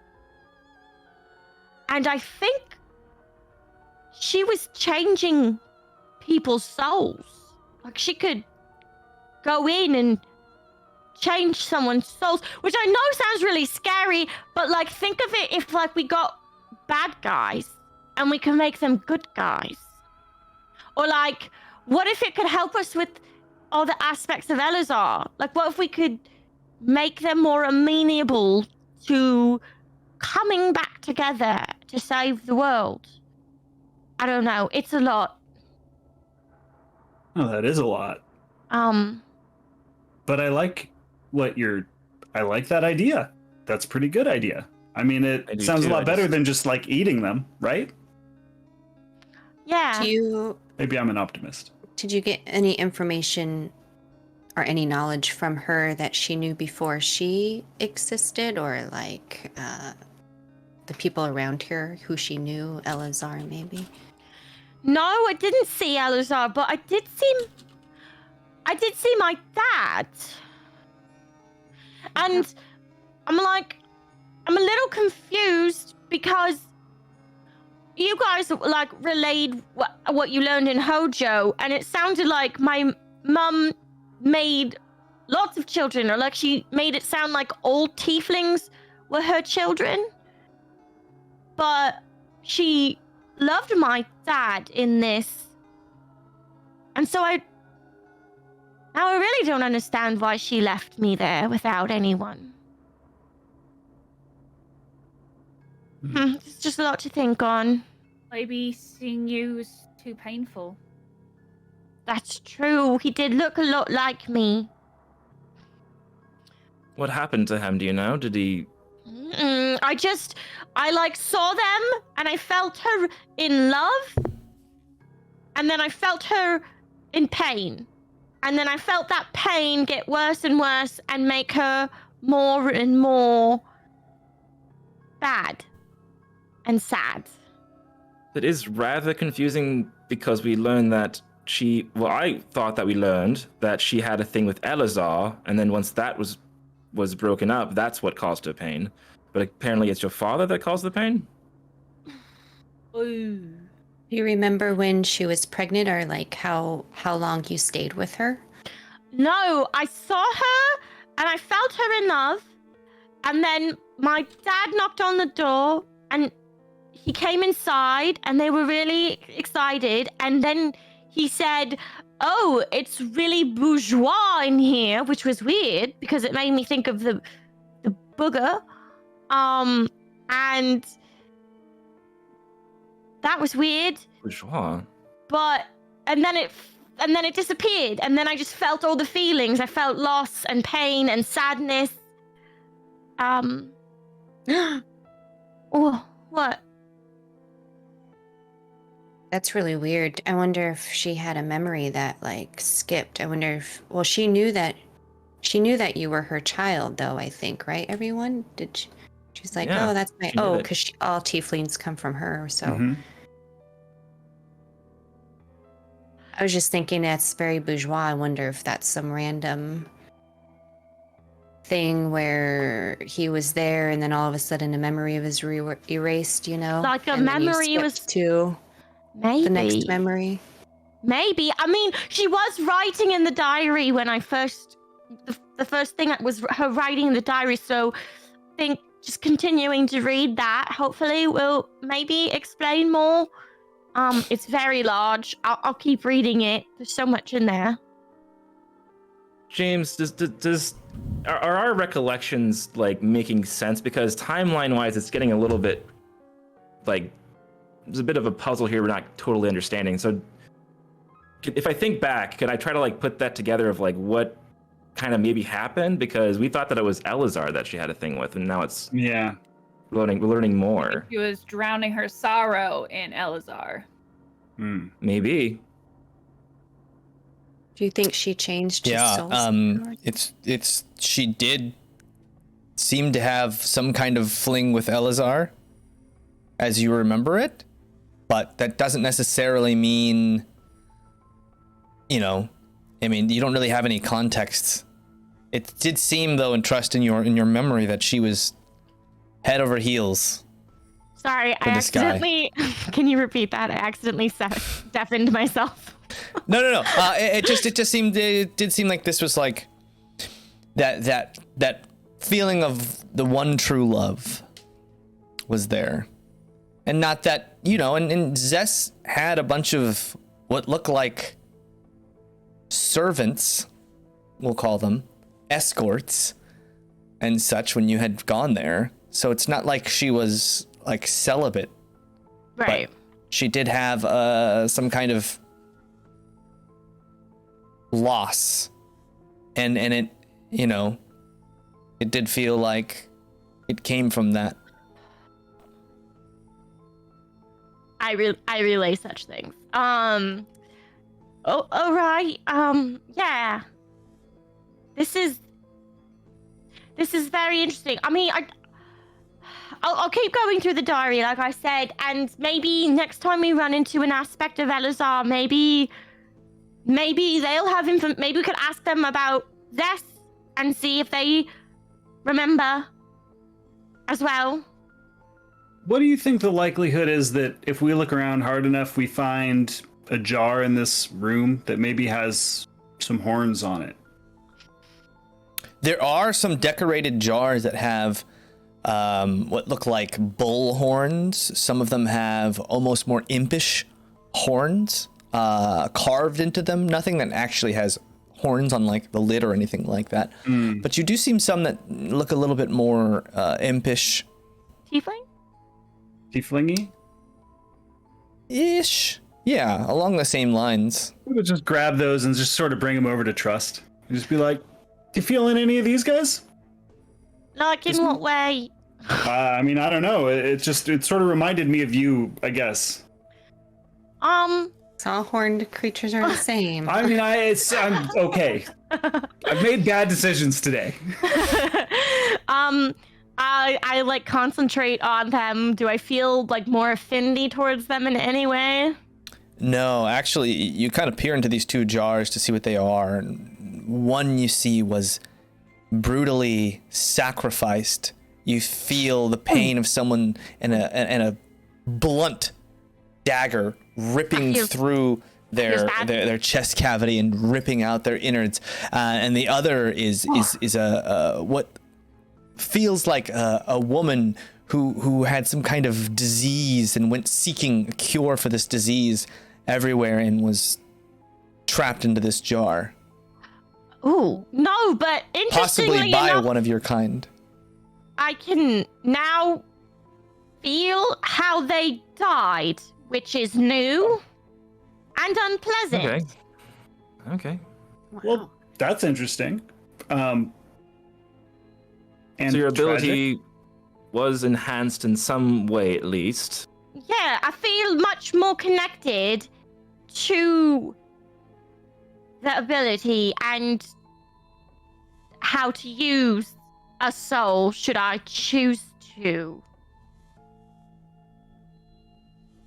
And I think she was changing people's souls. Like she could go in and change someone's souls, which I know sounds really scary, but like think of it if like we got bad guys and we can make them good guys. Or like, what if it could help us with all the aspects of Ellazar? Like what if we could make them more amenable to coming back together to save the world? I don't know. It's a lot. Oh, that is a lot. But I like I like that idea. That's a pretty good idea. I mean, it sounds a lot better than just like eating them, right? Yeah. Maybe I'm an optimist. Did you get any information or any knowledge from her that she knew before she existed, or like the people around her who she knew, Ellazar maybe? No, I didn't see Ellazar, but I did see my dad. And I'm a little confused because you guys like relayed what you learned in Hojo, and it sounded like my mum made lots of children, or like she made it sound like all tieflings were her children. But she loved my dad in this. And so I really don't understand why she left me there without anyone. It's just a lot to think on. Maybe seeing you is too painful. That's true. He did look a lot like me. What happened to him? Do you know? Did he? I like saw them and I felt her in love, and then I felt her in pain, and then I felt that pain get worse and worse and make her more and more bad and sad. It is rather confusing because we learned that I thought that we learned that she had a thing with Ellazar, and then once that was broken up, that's what caused her pain. But apparently it's your father that caused the pain? Ooh. Do you remember when she was pregnant, or like how long you stayed with her? No, I saw her and I felt her in love, and then my dad knocked on the door and he came inside and they were really excited, and then he said, "Oh, it's really bourgeois in here," which was weird because it made me think of the booger. And that was weird. Bourgeois. And then it disappeared, and then I just felt all the feelings. I felt loss and pain and sadness. Oh, what? That's really weird. I wonder if she had a memory that like skipped. I wonder if she knew that you were her child, though, I think, right? Everyone did. She's like, Yeah, "Oh, that's my because all tieflings come from her." So Mm-hmm. I was just thinking that's very bourgeois. I wonder if that's some random thing where he was there and then all of a sudden a memory of his erased, you know? Like a and then you memory was skipped to maybe the next memory. Maybe. I mean, she was writing in the diary when I first. The first thing was her writing in the diary. So I think just continuing to read that hopefully will maybe explain more. It's very large. I'll keep reading it. There's so much in there. Jaymes, are our recollections like making sense? Because timeline-wise, it's getting a little bit like there's a bit of a puzzle here we're not totally understanding. So if I think back, can I try to like put that together of like what kind of maybe happened? Because we thought that it was Ellazar that she had a thing with, and now it's Yeah. we're learning more. She was drowning her sorrow in Ellazar. Maybe. Do you think she changed his Yeah, soul? it's she did seem to have some kind of fling with Ellazar, as you remember it, but that doesn't necessarily mean, you know, I mean, you don't really have any context. It did seem, though, and trust in your memory, that she was head over heels. Sorry, I For this guy. accidentally. Can you repeat that? I accidentally deafened myself. No. It did seem like this was like that feeling of the one true love was there, and not that, you know. And Zess had a bunch of what looked like servants, we'll call them escorts and such, when you had gone there. So it's not like she was like celibate. Right. But she did have some kind of loss, and it, you know, it did feel like it came from that. I relay such things. Oh, all right. Yeah. This is very interesting. I mean, I'll keep going through the diary, like I said, and maybe next time we run into an aspect of Ellazar, maybe they'll have maybe we could ask them about Zess and see if they remember as well. What do you think the likelihood is that if we look around hard enough, we find a jar in this room that maybe has some horns on it? There are some decorated jars that have what look like bull horns. Some of them have almost more impish horns carved into them. Nothing that actually has horns on like the lid or anything like that. But you do see some that look a little bit more impish. Tiefling? Tieflingy? Ish. Yeah, along the same lines. We would just grab those and just sort of bring them over to Trust. And just be like, do you feel in any of these guys? Like in what way? I mean, I don't know. It sort of reminded me of you, I guess. All horned creatures are the same. I mean, I'm okay. I've made bad decisions today. I like concentrate on them. Do I feel like more affinity towards them in any way? No, actually, you kind of peer into these two jars to see what they are. And one you see was brutally sacrificed. You feel the pain of someone and a blunt dagger ripping through their chest cavity and ripping out their innards. And the other is a what feels like a woman who had some kind of disease and went seeking a cure for this disease everywhere and was trapped into this jar. Ooh, no, but interestingly Possibly by enough, one of your kind. I can now feel how they died, which is new and unpleasant. Okay. Well, that's interesting. And So your ability was enhanced in some way, at least. Yeah, I feel much more connected to the ability and how to use a soul should I choose to.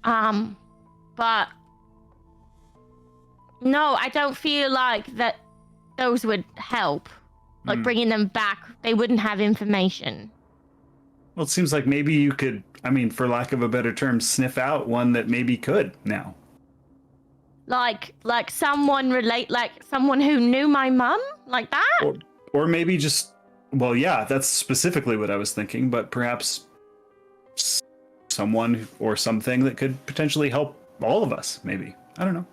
But no, I don't feel like that those would help. Like bringing them back, they wouldn't have information. Well, it seems like maybe you could, I mean, for lack of a better term, sniff out one that maybe could now. Like someone someone who knew my mum, like that? Or maybe just, well, yeah, that's specifically what I was thinking, but perhaps someone or something that could potentially help all of us, maybe. I don't know.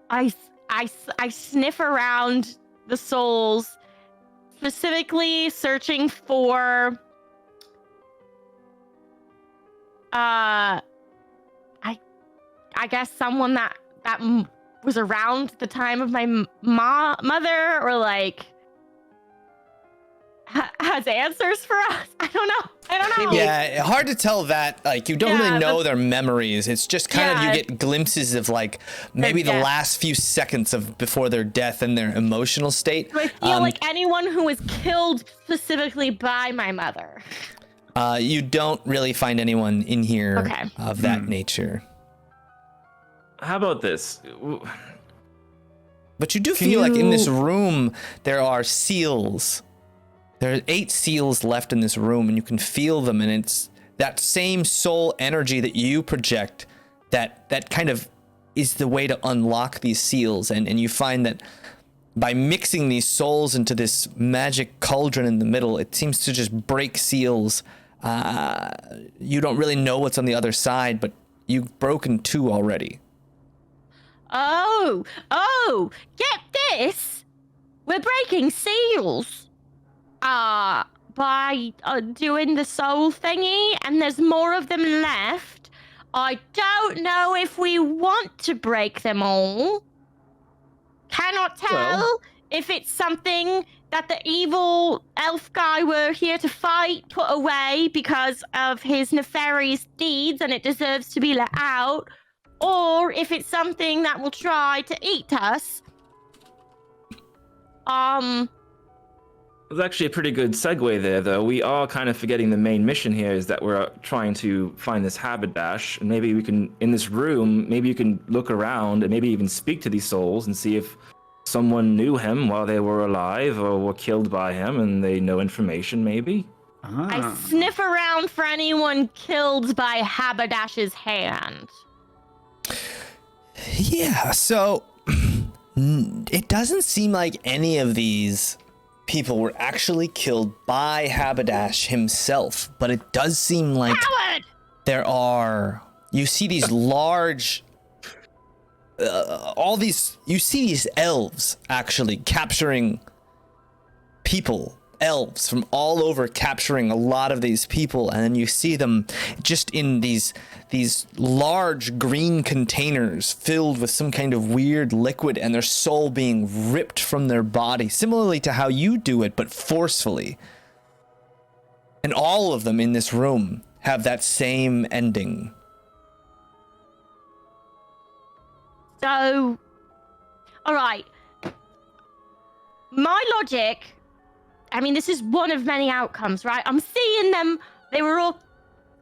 I I sniff around the souls, specifically searching for I guess someone that was around the time of my mother, or like has answers for us. I don't know. Yeah, hard to tell that. Like, you don't really know their memories. It's just kind of, you get glimpses of like maybe the last few seconds of before their death and their emotional state. Do I feel like anyone who was killed specifically by my mother? You don't really find anyone in here of that nature. How about this? But you do feel like in this room there are seals. There are 8 seals left in this room, and you can feel them, and it's that same soul energy that you project that kind of is the way to unlock these seals. And you find that by mixing these souls into this magic cauldron in the middle, it seems to just break seals. You don't really know what's on the other side, but you've broken 2 already. Oh, get this. We're breaking seals. By doing the soul thingy, and there's more of them left. I don't know if we want to break them all. Cannot tell if it's something that the evil elf guy we're here to fight put away because of his nefarious deeds and it deserves to be let out, or if it's something that will try to eat us. It's actually a pretty good segue there, though. We are kind of forgetting the main mission here is that we're trying to find this Haberdash. And maybe we can, in this room, maybe you can look around and maybe even speak to these souls and see if someone knew him while they were alive or were killed by him and they know information, maybe. I sniff around for anyone killed by Haberdash's hand. Yeah, so it doesn't seem like any of these people were actually killed by Haberdash himself, but it does seem like there are, you see these large, you see these elves actually capturing people, elves from all over capturing a lot of these people, and then you see them just in these large green containers filled with some kind of weird liquid, and their soul being ripped from their body, similarly to how you do it, but forcefully. And all of them in this room have that same ending. So, all right. My logic, I mean, this is one of many outcomes, right? I'm seeing them, they were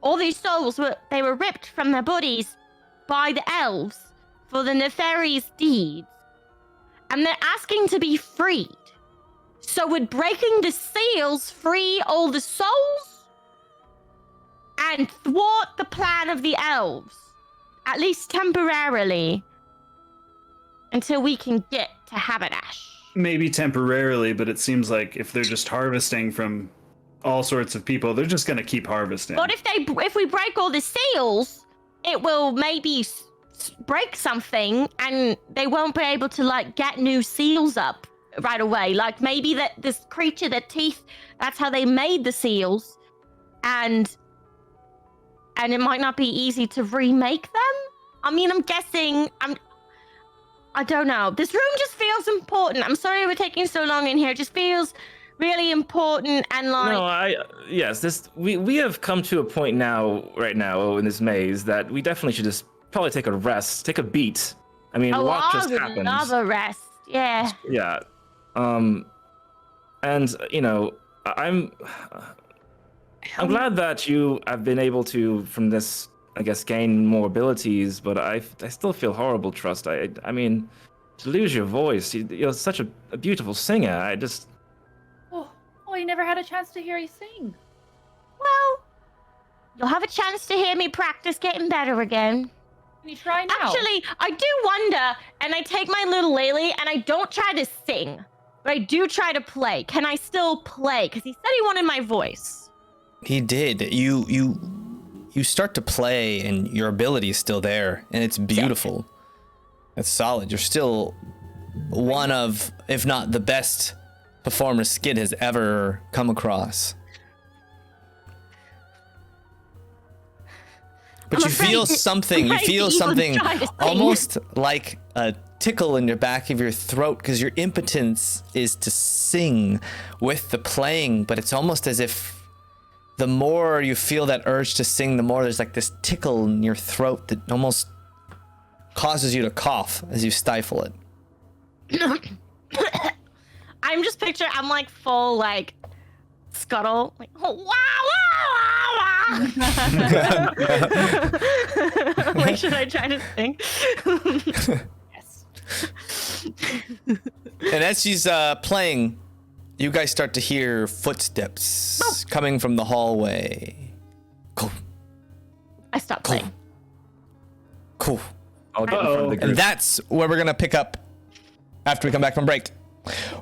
all these souls, they were ripped from their bodies by the elves for the nefarious deeds. And they're asking to be freed. So would breaking the seals free all the souls? And thwart the plan of the elves? At least temporarily. Until we can get to Haberdash. Maybe temporarily, but it seems like if they're just harvesting from all sorts of people, they're just going to keep harvesting. But if we break all the seals, it will maybe break something, and they won't be able to like get new seals up right away. Like maybe that this creature, their teeth, that's how they made the seals, and it might not be easy to remake them. I mean, I'm guessing. I don't know. This room just feels important. I'm sorry we're taking so long in here. It just feels really important and like... No, we have come to a point right now in this maze that we definitely should just probably take a rest, take a beat. I mean, what just happened? I would love a rest. Yeah. Yeah. And you know, I'm glad that you have been able to, from this, I guess, gain more abilities, but I still feel horrible, Trust. I mean, to lose your voice, you're such a beautiful singer. I just... Oh, you never had a chance to hear you sing. Well, you'll have a chance to hear me practice getting better again. Can you try now? Actually, I do wonder, and I take my little ukulele and I don't try to sing, but I do try to play. Can I still play? Because he said he wanted my voice. He did. You start to play, and your ability is still there, and it's beautiful. That's solid. You're still one of, if not the best performer Skid has ever come across. But I'm you feel afraid- something. You afraid feel to even something try to sing. almost like a tickle in your back of your throat because your impotence is to sing with the playing, but it's almost as if the more you feel that urge to sing, the more there's like this tickle in your throat that almost causes you to cough as you stifle it. I'm just picturing, I'm like full like scuttle, like oh, wow, wow, wow, wow. Like, should I try to sing? Yes. And as she's playing, you guys start to hear footsteps coming from the hallway. Cool, I stopped cool, playing. cool. I'll get in front of the And group. that's where we're gonna pick up after we come back from break.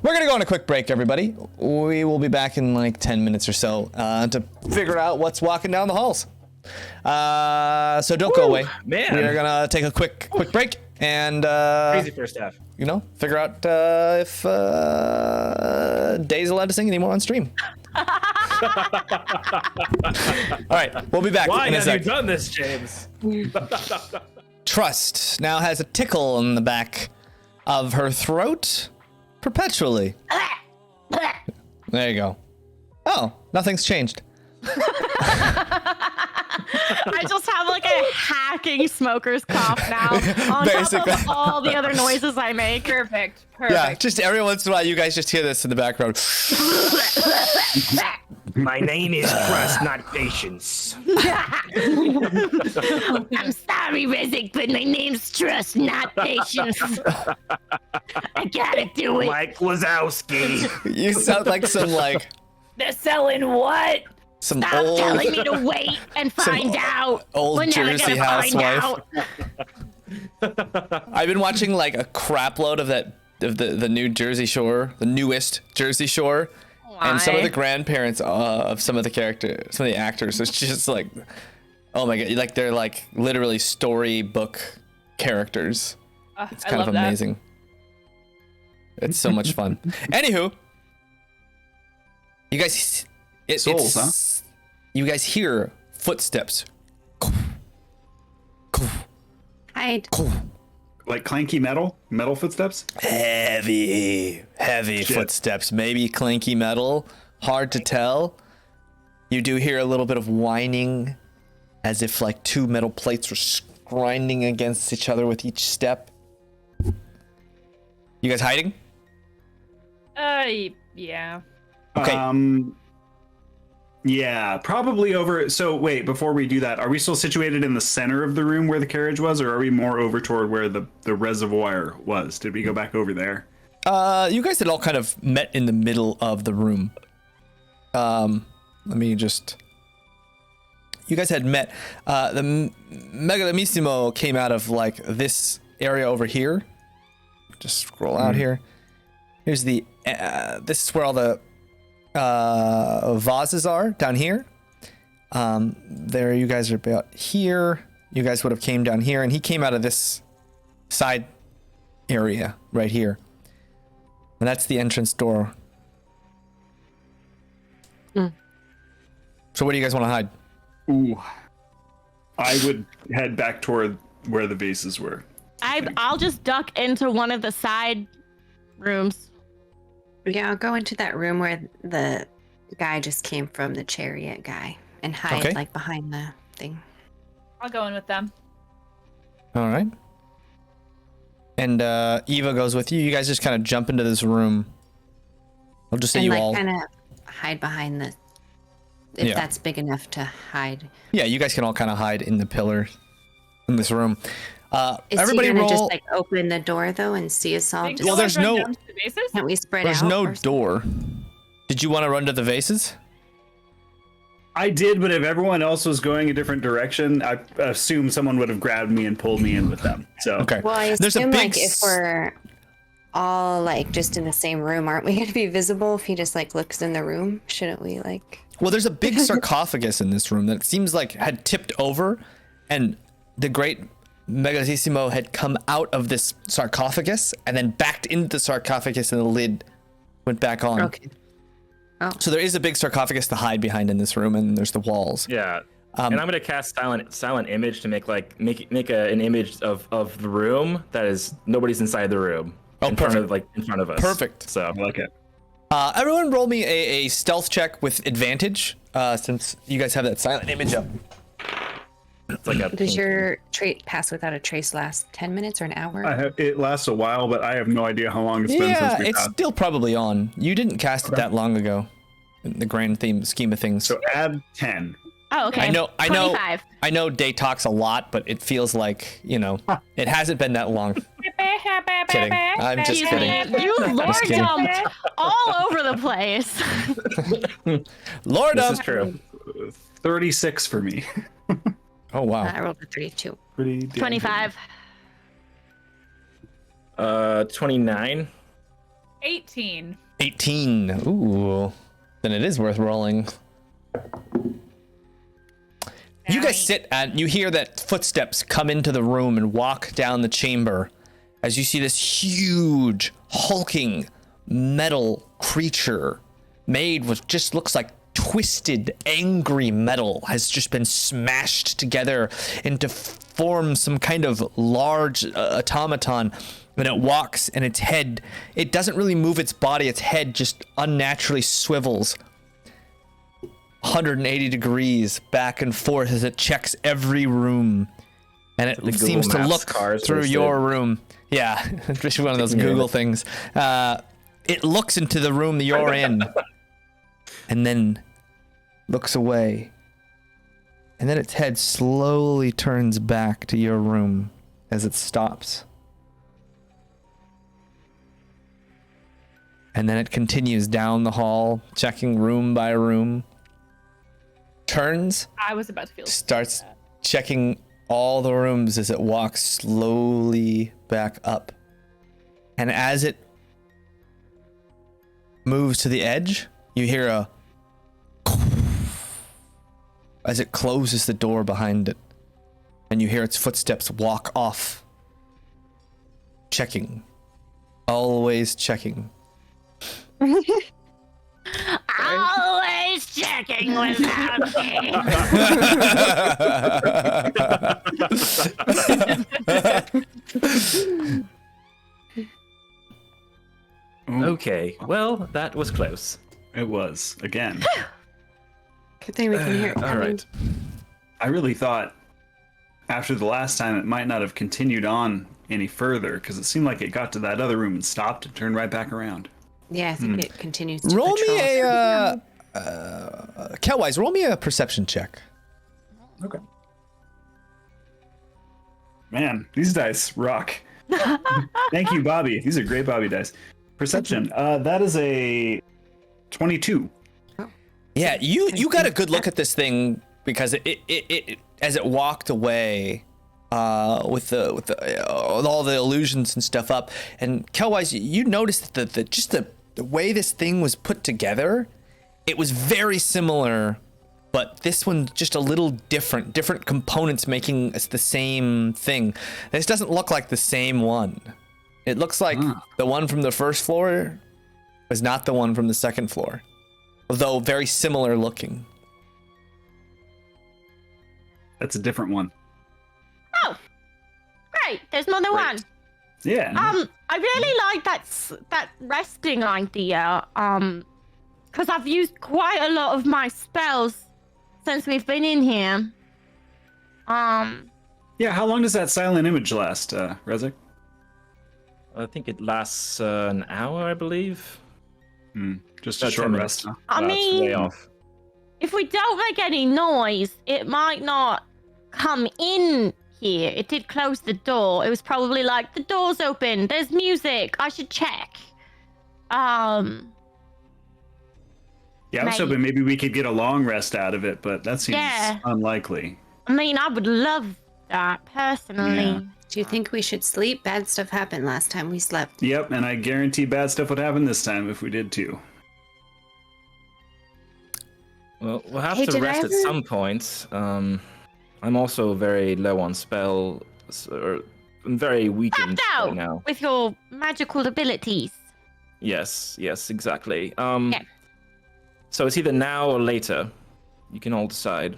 We're gonna go on a quick break, everybody. We will be back in like 10 minutes or so to figure out what's walking down the halls. So don't go away. man. We are gonna take a quick break and Crazy first half. figure out if Daye's allowed to sing anymore on stream. All right, we'll be back Why in a have you sec. done this, James? Trust now has a tickle in the back of her throat perpetually. There you go. Oh, nothing's changed. I just have like a hacking smoker's cough now on Basically. top of all the other noises I make. Perfect. Yeah, just every once in a while, you guys just hear this in the background. My name is trust, not patience. I'm sorry, Rizik, but my name's Trust, not Patience. I gotta do it. Mike Wazowski. You sound like some They're selling what? some Stop old telling me to wait and find out. old We're never Jersey gonna find housewife. out. I've been watching like a crap load of the new Jersey Shore, the newest Jersey Shore. And some of the Why? grandparents of some of the actors, it's just like, oh my god, like they're like literally storybook characters. It's I kind love of that. amazing. It's so much fun. Anywho, you guys, Souls, huh? You guys hear footsteps. Hide. Like clanky metal footsteps. Heavy Shit. footsteps. Maybe clanky metal. Hard to tell. You do hear a little bit of whining, as if like two metal plates were grinding against each other with each step. You guys hiding? Yeah. Okay. Yeah, probably over. So wait, before we do that, are we still situated in the center of the room where the carriage was, or are we more over toward where the reservoir was? Did we go back over there? You guys had all kind of met in the middle of the room. Let me just. You guys had met. The Megalamissimo came out of like this area over here. Just scroll out here. Here's the. This is where all the vases are down here. There, you guys are about here. You guys would have came down here, and he came out of this side area right here. And that's the entrance door. So where do you guys want to hide? Ooh, I would head back toward where the vases were. I'll just duck into one of the side rooms. Yeah, I'll go into that room where the guy just came from, the chariot guy, and hide Okay. like behind the thing. I'll go in with them. All right. And Eva goes with you. You guys just kind of jump into this room. I'll just say And you like all. kind of hide behind the, if Yeah. that's big enough to hide. Yeah, you guys can all kind of hide in the pillar in this room. Is Everybody he gonna roll. just like open the door though and see us all? Think Just, Well, we'll there's run no- down to the bases? can't we spread There's out? no or something? door. Did you want to run to the vases? I did, but if everyone else was going a different direction, I assume someone would have grabbed me and pulled me in with them. So Okay. Well, I There's a assume big like if we're all like just in the same room, aren't we going to be visible if he just like looks in the room? Shouldn't we like? Well, there's a big sarcophagus in this room that seems like had tipped over, and the great Megasissimo had come out of this sarcophagus and then backed into the sarcophagus, and the lid went back on. Okay. Oh. So there is a big sarcophagus to hide behind in this room, and there's the walls. Yeah. And I'm gonna cast silent image to make an image of the room that is nobody's inside the room. Oh, in front of us. Perfect. So I like it. Everyone roll me a stealth check with advantage, since you guys have that silent image up. it's like a Does your trait pass without a trace last 10 minutes or an hour? It lasts a while, but I have no idea how long it's been since Yeah, we it's passed. still probably on. You didn't cast it that long ago, in the grand scheme of things. So add 10. Oh, okay. I know. 25. I know Daye talks a lot, but it feels like, it hasn't been that long. Kidding. I'm just Excuse kidding. me. You lord kidding. dumped all over the place. Lord This up. is true. 36 for me. Oh, wow. I rolled a 32. Pretty damn 25. 29. 18. 18. Ooh. Then it is worth rolling. You guys sit and you hear that footsteps come into the room and walk down the chamber as you see this huge, hulking metal creature made with just looks like twisted, angry metal has just been smashed together into form some kind of large automaton. And it walks, and its head, it doesn't really move its body, its head just unnaturally swivels 180 degrees back and forth as it checks every room. And it Google seems to Maps look cars through listed. your room. Yeah, just one of those Google things. It looks into the room that you're in and then looks away. And then its head slowly turns back to your room as it stops. And then it continues down the hall, checking room by room. Turns, I was about to feel starts checking all the rooms as it walks slowly back up. And as it moves to the edge, you hear a as it closes the door behind it. And you hear its footsteps walk off. Checking. Always checking. Always checking without me. Okay, well, that was close. It was, again. Good thing we can hear it All coming. right. I really thought after the last time it might not have continued on any further because it seemed like it got to that other room and stopped and turned right back around. Yeah, I think it continues to Roll patrol. me a Kelwise, roll me a perception check. Okay. Man, these dice rock. Thank you, Bobby. These are great Bobby dice. Perception. That is a 22. Yeah, you got a good look at this thing because it as it walked away with all the illusions and stuff up, and Kelwise, you noticed that the way this thing was put together, it was very similar, but this one's just a little different components making it the same thing. This doesn't look like the same one. It looks like the one from the first floor was not the one from the second floor, although very similar looking. That's a different one. Oh, great! There's more than one. Yeah. I really like that resting idea. Because I've used quite a lot of my spells since we've been in here. Yeah, how long does that silent image last, Rezik? I think it lasts an hour, I believe. Just a About short 10 rest, huh? I That's way mean, off. if we don't make any noise, it might not come in here. It did close the door. It was probably like, the door's open. There's music. I should check. Yeah, I was Maybe. hoping maybe we could get a long rest out of it, but that seems Yeah. unlikely. I mean, I would love that personally. Yeah. Do you think we should sleep? Bad stuff happened last time we slept. Yep, and I guarantee bad stuff would happen this time if we did too. Well, we'll have Hey, to did I rest at ever- some point. I'm also very low on spell I'm very weakened Tapped out right now. with your magical abilities. Yes, exactly. Yeah. So it's either now or later. You can all decide.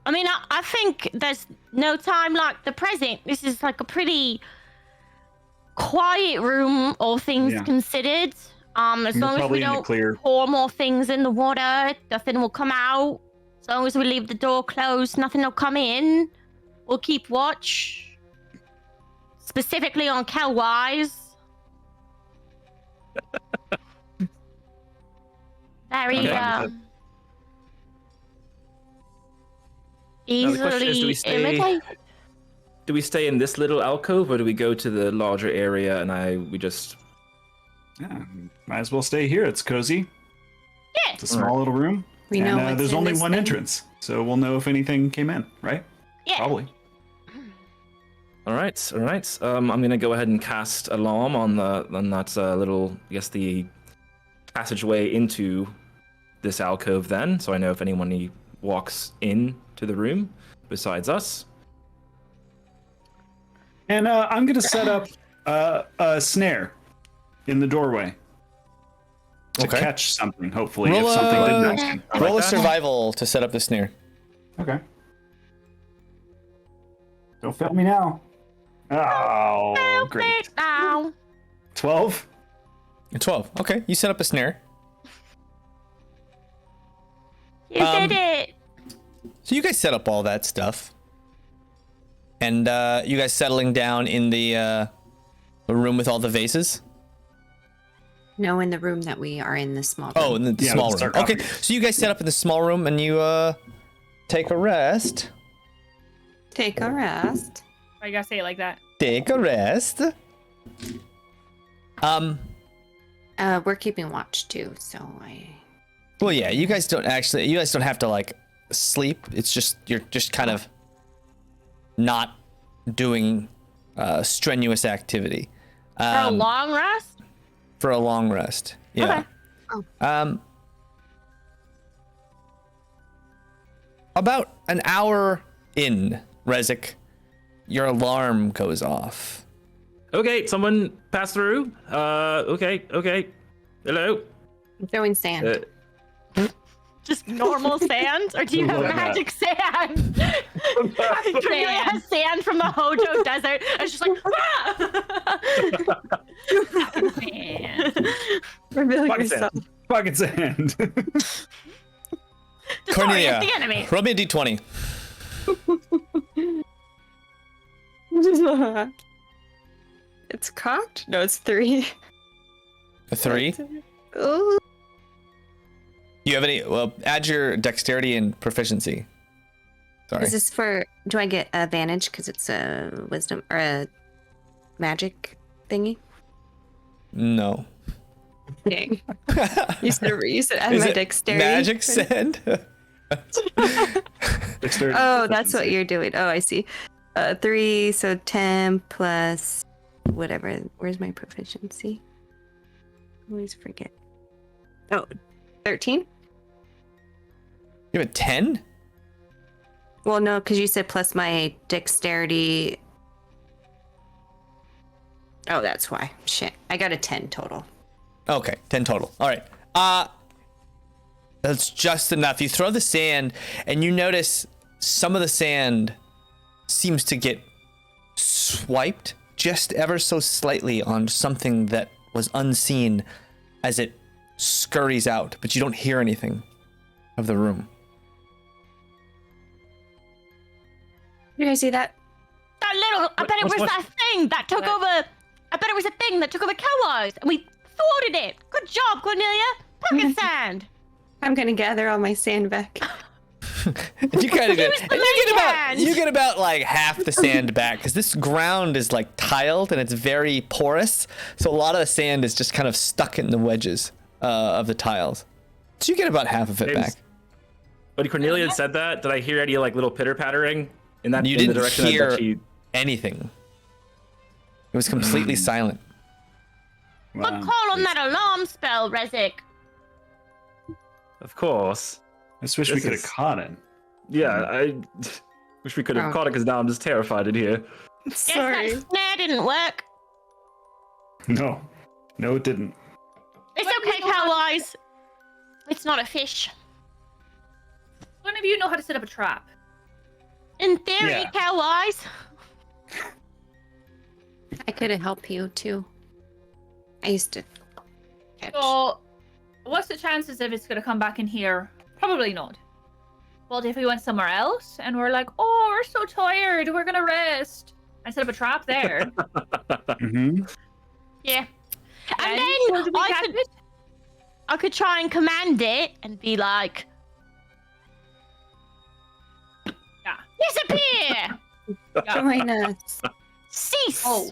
I mean, I think there's no time like the present. This is like a pretty quiet room, all things Yeah. considered. As We're long as probably we in the don't clear. pour more things in the water, nothing will come out. As long as we leave the door closed, nothing will come in. We'll keep watch. Specifically on Kelwise. Very, Okay. Now the question is, easily imitated. Do we stay in this little alcove, or do we go to the larger area and we just... Yeah, might as well stay here. It's cozy. Yeah. It's a small little room. We know and what's there's in only this one thing. entrance, so we'll know if anything came in, right? Yeah. Probably. All right. I'm gonna go ahead and cast alarm on that little, I guess, the passageway into this alcove then, so I know if anyone walks in to the room besides us. And I'm gonna set up a snare in the doorway to Okay. catch something. Hopefully, Roll if something a- did knock in. I Roll a like that. survival to set up the snare. Okay. Don't fail me now. Oh, great. Now. 12. 12. Okay, you set up a snare. You did it. So you guys set up all that stuff, and you guys settling down in the room with all the vases. No, in the room that we are in, the small room. Oh, in the Yeah, small the room. Okay, sarcophagus. so you guys set up in the small room, and you take a rest. Take a rest. I gotta say it like that. Take a rest. We're keeping watch too, so I. Well, yeah, you guys don't have to like sleep. It's just you're just kind of not doing strenuous activity. For a long rest? For a long rest. Yeah. Okay. About an hour in, Rezik, your alarm goes off. Okay, someone pass through. Okay. Hello. I'm throwing sand. Just normal sand? Or do you have magic sand? Cornelia has sand from the Hojo Desert. And she's like, Pocket sand. Cornelia, the enemy. roll me a d20. It's cocked? No, it's 3. A 3. Ooh. You have any? Well, add your dexterity and proficiency. Sorry. Is this for? Do I get advantage because it's a wisdom or a magic thingy? No. Dang. You said add Is my it dexterity. magic sand? Dexterity Oh, that's what proficiency. you're doing. Oh, I see. 3, so 10 plus whatever. Where's my proficiency? Always forget. Oh, 13? You have a 10? Well, no, because you said plus my dexterity. Oh, that's why. Shit. I got a 10 total. Okay, 10 total. All right. That's just enough. You throw the sand, and you notice some of the sand seems to get swiped just ever so slightly on something that was unseen as it scurries out, but you don't hear anything of the room. You guys see that? That little, I bet it was what? that thing that took over, I bet it was a thing that took over Kelwise, and we thwarted it. Good job, Cornelia. Pocket sand. I'm gonna gather all my sand back. You kind of Use the you get about like half the sand back because this ground is like tiled and it's very porous, so a lot of the sand is just kind of stuck in the wedges of the tiles. So you get about half of it back. When Cornelia had said that, did I hear any like little pitter pattering in that You in the didn't direction hear that she? anything. It was completely silent. Good Wow. call on that alarm spell, Rezik. Of course. I just wish we This could have is- caught it. Yeah, Wish we could have Oh. caught it, because now I'm just terrified in here. Sorry. Yes, that snare didn't work. No, it didn't. It's Well, okay, you know how- Cow-Wise. It's not a fish. One of you know how to set up a trap. In theory, Yeah. Cow-Wise. I could have helped you too. I used to catch. So, what's the chances if it's gonna come back in here? Probably not. But if we went somewhere else and we're like, oh, we're so tired, we're gonna rest, and set up a trap there, Mm-hmm. Yeah. And then then would we catch it? I could try and command it and be like, Yeah. disappear! Join us. Cease! Oh,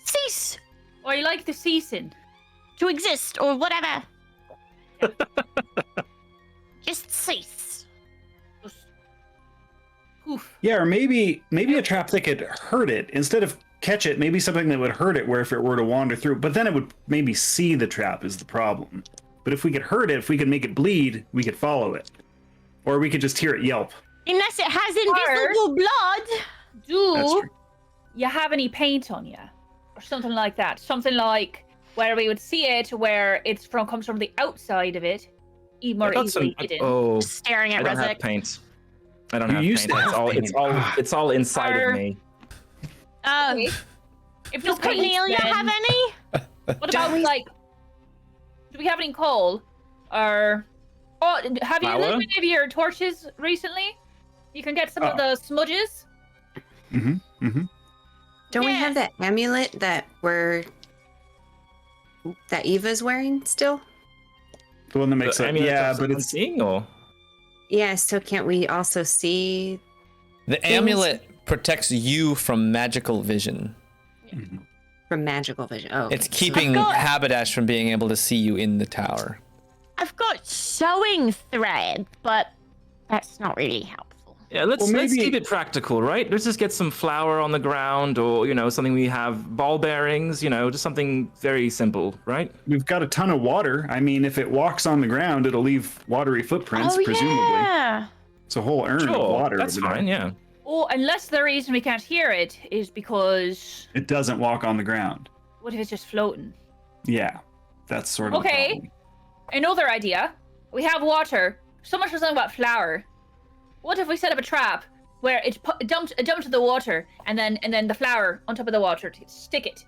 Cease or you like the season? to exist, or whatever. Just cease. Just poof. Yeah, or maybe a trap that could hurt it instead of catch it. Maybe something that would hurt it, where if it were to wander through, but then it would maybe see the trap is the problem. But if we could hurt it, if we could make it bleed, we could follow it, or we could just hear it yelp. Unless it has invisible blood. That's Do true. you have any paint on you, or something like that? Something like where we would see it, where comes from the outside of it, more easily hidden. Oh, Staring I at don't have Rezek. paint. I don't You have used paint. to have It's all inside Or- of me. Oh. Okay. If Does no paint, Cornelia then have any? what about like? Do we have any coal? Or have you lit Flour? any of your torches recently? You can get some of the smudges. Mm-hmm. Don't we Yeah. have that amulet that Eva's wearing still? The one that makes it. Yeah, but it's seeing or Yeah, so can't we also see The amulet protects you from magical vision. from magical vision? Oh, It's okay. keeping I've got- Habidash from being able to see you in the tower. I've got sewing thread, but that's not really helpful. yeah. Let's Well, let's maybe- keep it practical, right? Let's just get some flour on the ground, or something we have ball bearings. Just something very simple, right? We've got a ton of water. I mean, if it walks on the ground, it'll leave watery footprints, presumably. Yeah. It's a whole urn of Sure, water. that's over there. fine. Yeah. Oh, unless the reason we can't hear it is because It doesn't walk on the ground. what if it's just floating? Yeah, that's sort of the Okay. problem. Another idea. We have water. So much was something about flour. What if we set up a trap where it dumped to the water, and then the flour on top of the water to stick it?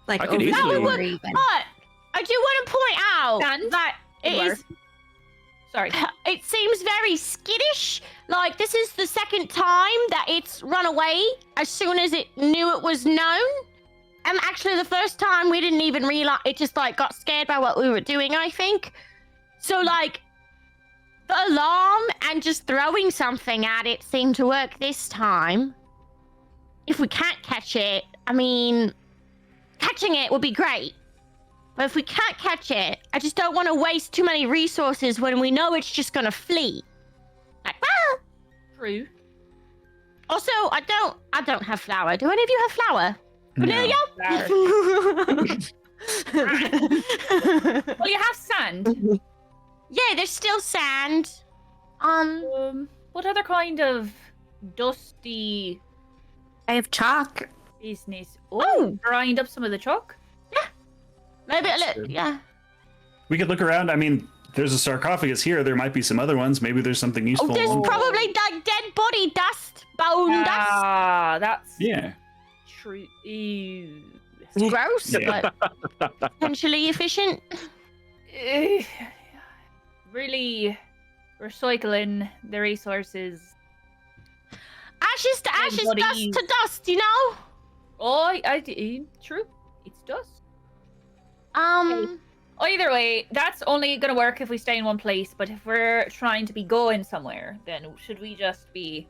like I could over easily- here That would- even. But I do want to point out And? that it Where? is. Sorry. It seems very skittish. Like this is the second time that it's run away as soon as it knew it was known. And actually, the first time we didn't even realize it. Just like got scared by what we were doing. I think. So like, the alarm and just throwing something at it seemed to work this time. If we can't catch it, I mean, catching it would be great. But if we can't catch it, I just don't want to waste too many resources when we know it's just gonna flee. Like, ah! True. Also, I don't have flour. Do any of you have flour? Cornelia? Well, you have sand. Yeah, there's still sand. What other kind of dusty I have chalk. business? Oh, grind up some of the chalk. Maybe a little. Yeah. We could look around. I mean, there's a sarcophagus here. There might be some other ones. Maybe there's something Oh, useful. there's probably like dead body dust, bone dust. Ah, that's Yeah. true. Ew. It's gross, Yeah. but potentially efficient. Eh, really recycling the resources. Ashes to ashes, dust bodies. to dust. You know. Oh, true. It's dust. Either way, that's only gonna work if we stay in one place. But if we're trying to be going somewhere, then should we just be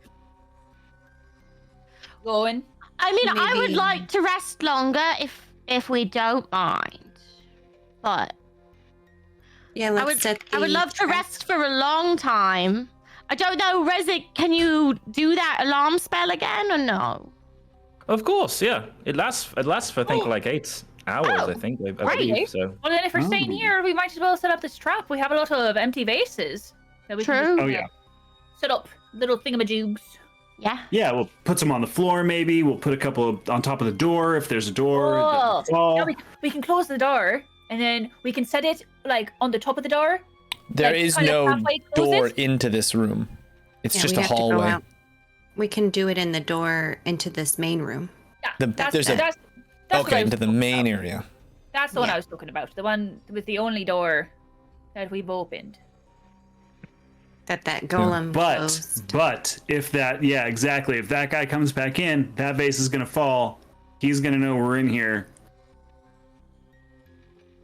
going? I mean, I would Maybe- like to rest longer if we don't mind. But Yeah, I let's would set the I would love to trap. rest for a long time. I don't know, Rezek, can you do that alarm spell again or no? Of course, yeah. It lasts for I think Oh. like 8 hours. Oh, I think I great. believe so. Well, then if we're staying Oh. here, we might as well set up this trap. We have a lot of empty vases that we can True. just, Oh, yeah. set up little thingamajoogs. Yeah. Yeah, we'll put some on the floor. Maybe we'll put a couple on top of the door if there's a door. that Oh, will fall. yeah, we can close the door, and then we can set it like on the top of the door. There Like, is kind of no halfway close door it? into this room. It's Yeah, just we a have to go hallway. out. We can do it in the door into this main room. Yeah, there's a- that's what I Okay, was into the talking main about. area. That's the one Yeah. I was talking about. The one with the only door that we've opened. That golem closed. But if that, yeah, exactly. If that guy comes back in, that vase is gonna fall. He's gonna know we're in here.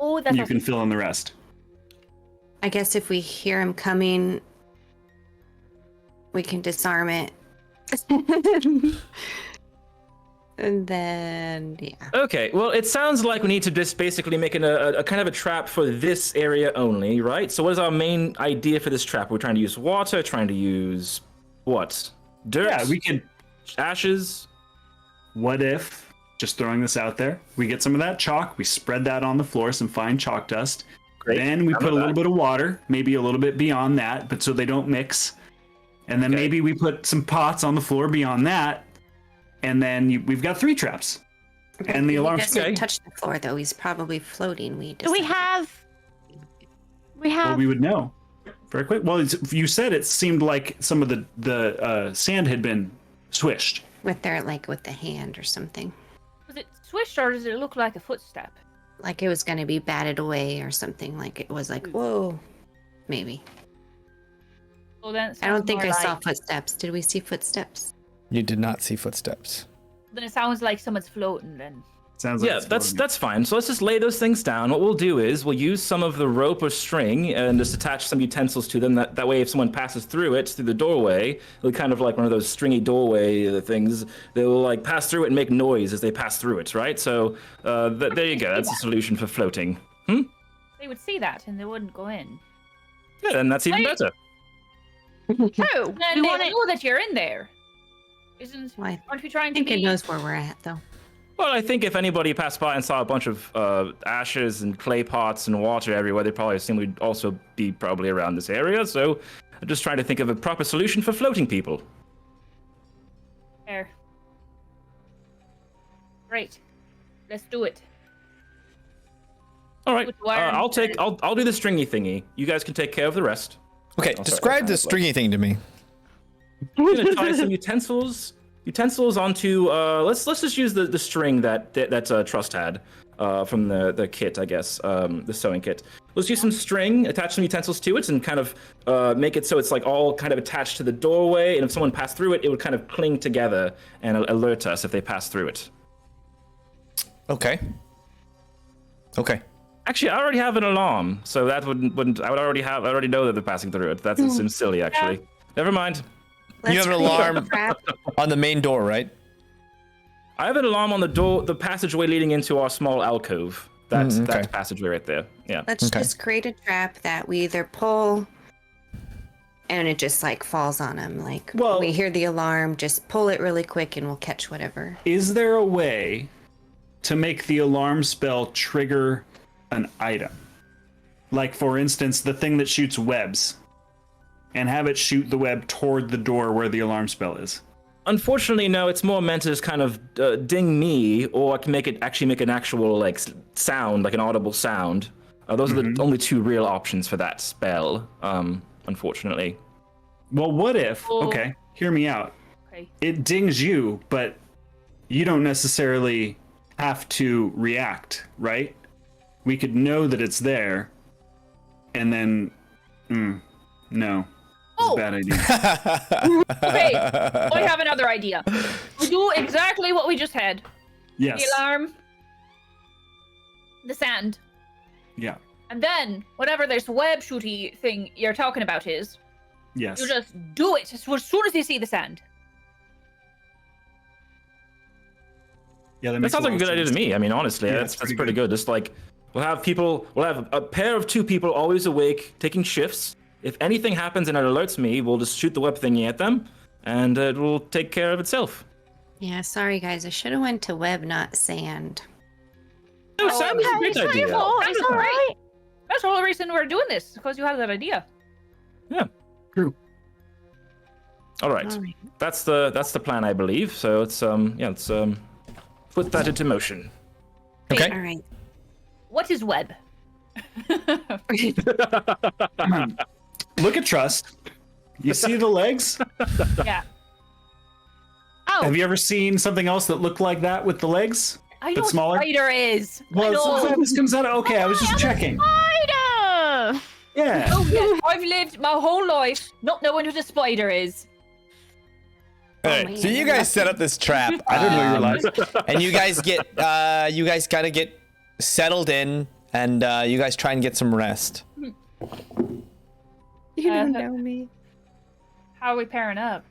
Oh, that's You can fill in the rest. I guess if we hear him coming, we can disarm it. And then, yeah. Okay, well, it sounds like we need to just basically make a kind of a trap for this area only, right? So what is our main idea for this trap? We're trying to use water, trying to use what? Dirt? Yeah, we could. Ashes? What if, just throwing this out there, we get some of that chalk, we spread that on the floor, some fine chalk dust. Great. Then we I'm put a with little that. bit of water, maybe a little bit beyond that, but so they don't mix. And then Okay. maybe we put some pots on the floor beyond that. And then we've got 3 traps. And the He alarm. doesn't Okay. touch the floor, though. He's probably floating. Do we decided. have? We Well, have. we would know very quick. Well, you said it seemed like some of the sand had been swished. with the hand or something. Was it swished or does it look like a footstep? Like it was going to be batted away or something. Like it was like, whoa. Maybe. Oh, then it I don't sounds think more I saw like- footsteps. Did we see footsteps? You did not see footsteps. Then it sounds like someone's floating. Then Sounds like Yeah, it's that's floating. that's fine. So let's just lay those things down. What we'll do is we'll use some of the rope or string and just attach some utensils to them. That way, if someone passes through it, through the doorway, it'll kind of like one of those stringy doorway things. They will like pass through it and make noise as they pass through it, right? So there you go. That's a solution for floating. they would see that and they wouldn't go in. Yeah, and that's even Wait. better. Oh, Then we they want it. know that you're in there. Well, Aren't we trying I to think be? it knows where we're at, though. Well, I think if anybody passed by and saw a bunch of ashes and clay pots and water everywhere, they'd probably assume we'd also be probably around this area. So I'm just trying to think of a proper solution for floating people. There. Great. Let's do it. All right, With wire and I'll do the stringy thingy. You guys can take care of the rest. Okay, I'll start describe that the as well. stringy thing to me. I'm gonna tie some utensils onto. Let's just use the string that Trust had from the kit, I guess, the sewing kit. Let's use some string, attach some utensils to it, and kind of make it so it's like all kind of attached to the doorway. And if someone passed through it, it would kind of cling together and alert us if they pass through it. Okay. Okay. Actually, I already have an alarm, so that wouldn't. I already know that they're passing through it. That seems silly, actually. Never mind. You have an create a alarm trap. on the main door, right? I have an alarm on the door, the passageway leading into our small alcove. That's okay. that passageway right there. Yeah. Let's Okay. just create a trap that we either pull and it just like falls on him. Like Well- we hear the alarm, just pull it really quick and we'll catch whatever. Is there a way to make the alarm spell trigger an item? Like, for instance, the thing that shoots webs, and have it shoot the web toward the door where the alarm spell is. Unfortunately, no. It's more meant to just kind of ding me, or I can make it actually make an actual like sound, like an audible sound. Those are the only 2 real options for that spell. Unfortunately. Well, what if, Oh. okay, hear me out. Okay. It dings you, but you don't necessarily have to react, right? We could know that it's there, and then, no. It's Oh. a bad idea. Okay. I have another idea. We do exactly what we just had. Yes. The alarm, the sand, Yeah. and then whatever this web shooty thing you're talking about is, Yes. you just do it as soon as you see the sand. Yeah, That makes sounds a like a lot good of idea to sense. me. I mean, honestly, Yeah, that's it's pretty pretty good. Just like we'll have a pair of 2 people always awake, taking shifts. If anything happens and it alerts me, we'll just shoot the web thingy at them, and it will take care of itself. Yeah, sorry guys. I should have went to web, not sand. No, Sam is a Okay, great it's not your idea. fault. That It's was all great. right. That's the whole reason we're doing this, because you have that idea. Yeah. True. All right. All right. That's the plan, I believe. So let's put that into motion. Okay. All right. What is web? Look at Trust. You see the legs? Yeah. Oh, Have you ever seen something else that looked like that with the legs? I know But what smaller? spider is. I Well, know. sometimes this comes out. Okay, I was just checking. spider! Yeah. Oh, yeah. I've lived my whole life not knowing what a spider is. All right. So you guys set up this trap. I didn't know you were alive. And you guys kind of get settled in, and you guys try and get some rest. You don't Uh, know me. How are we pairing up?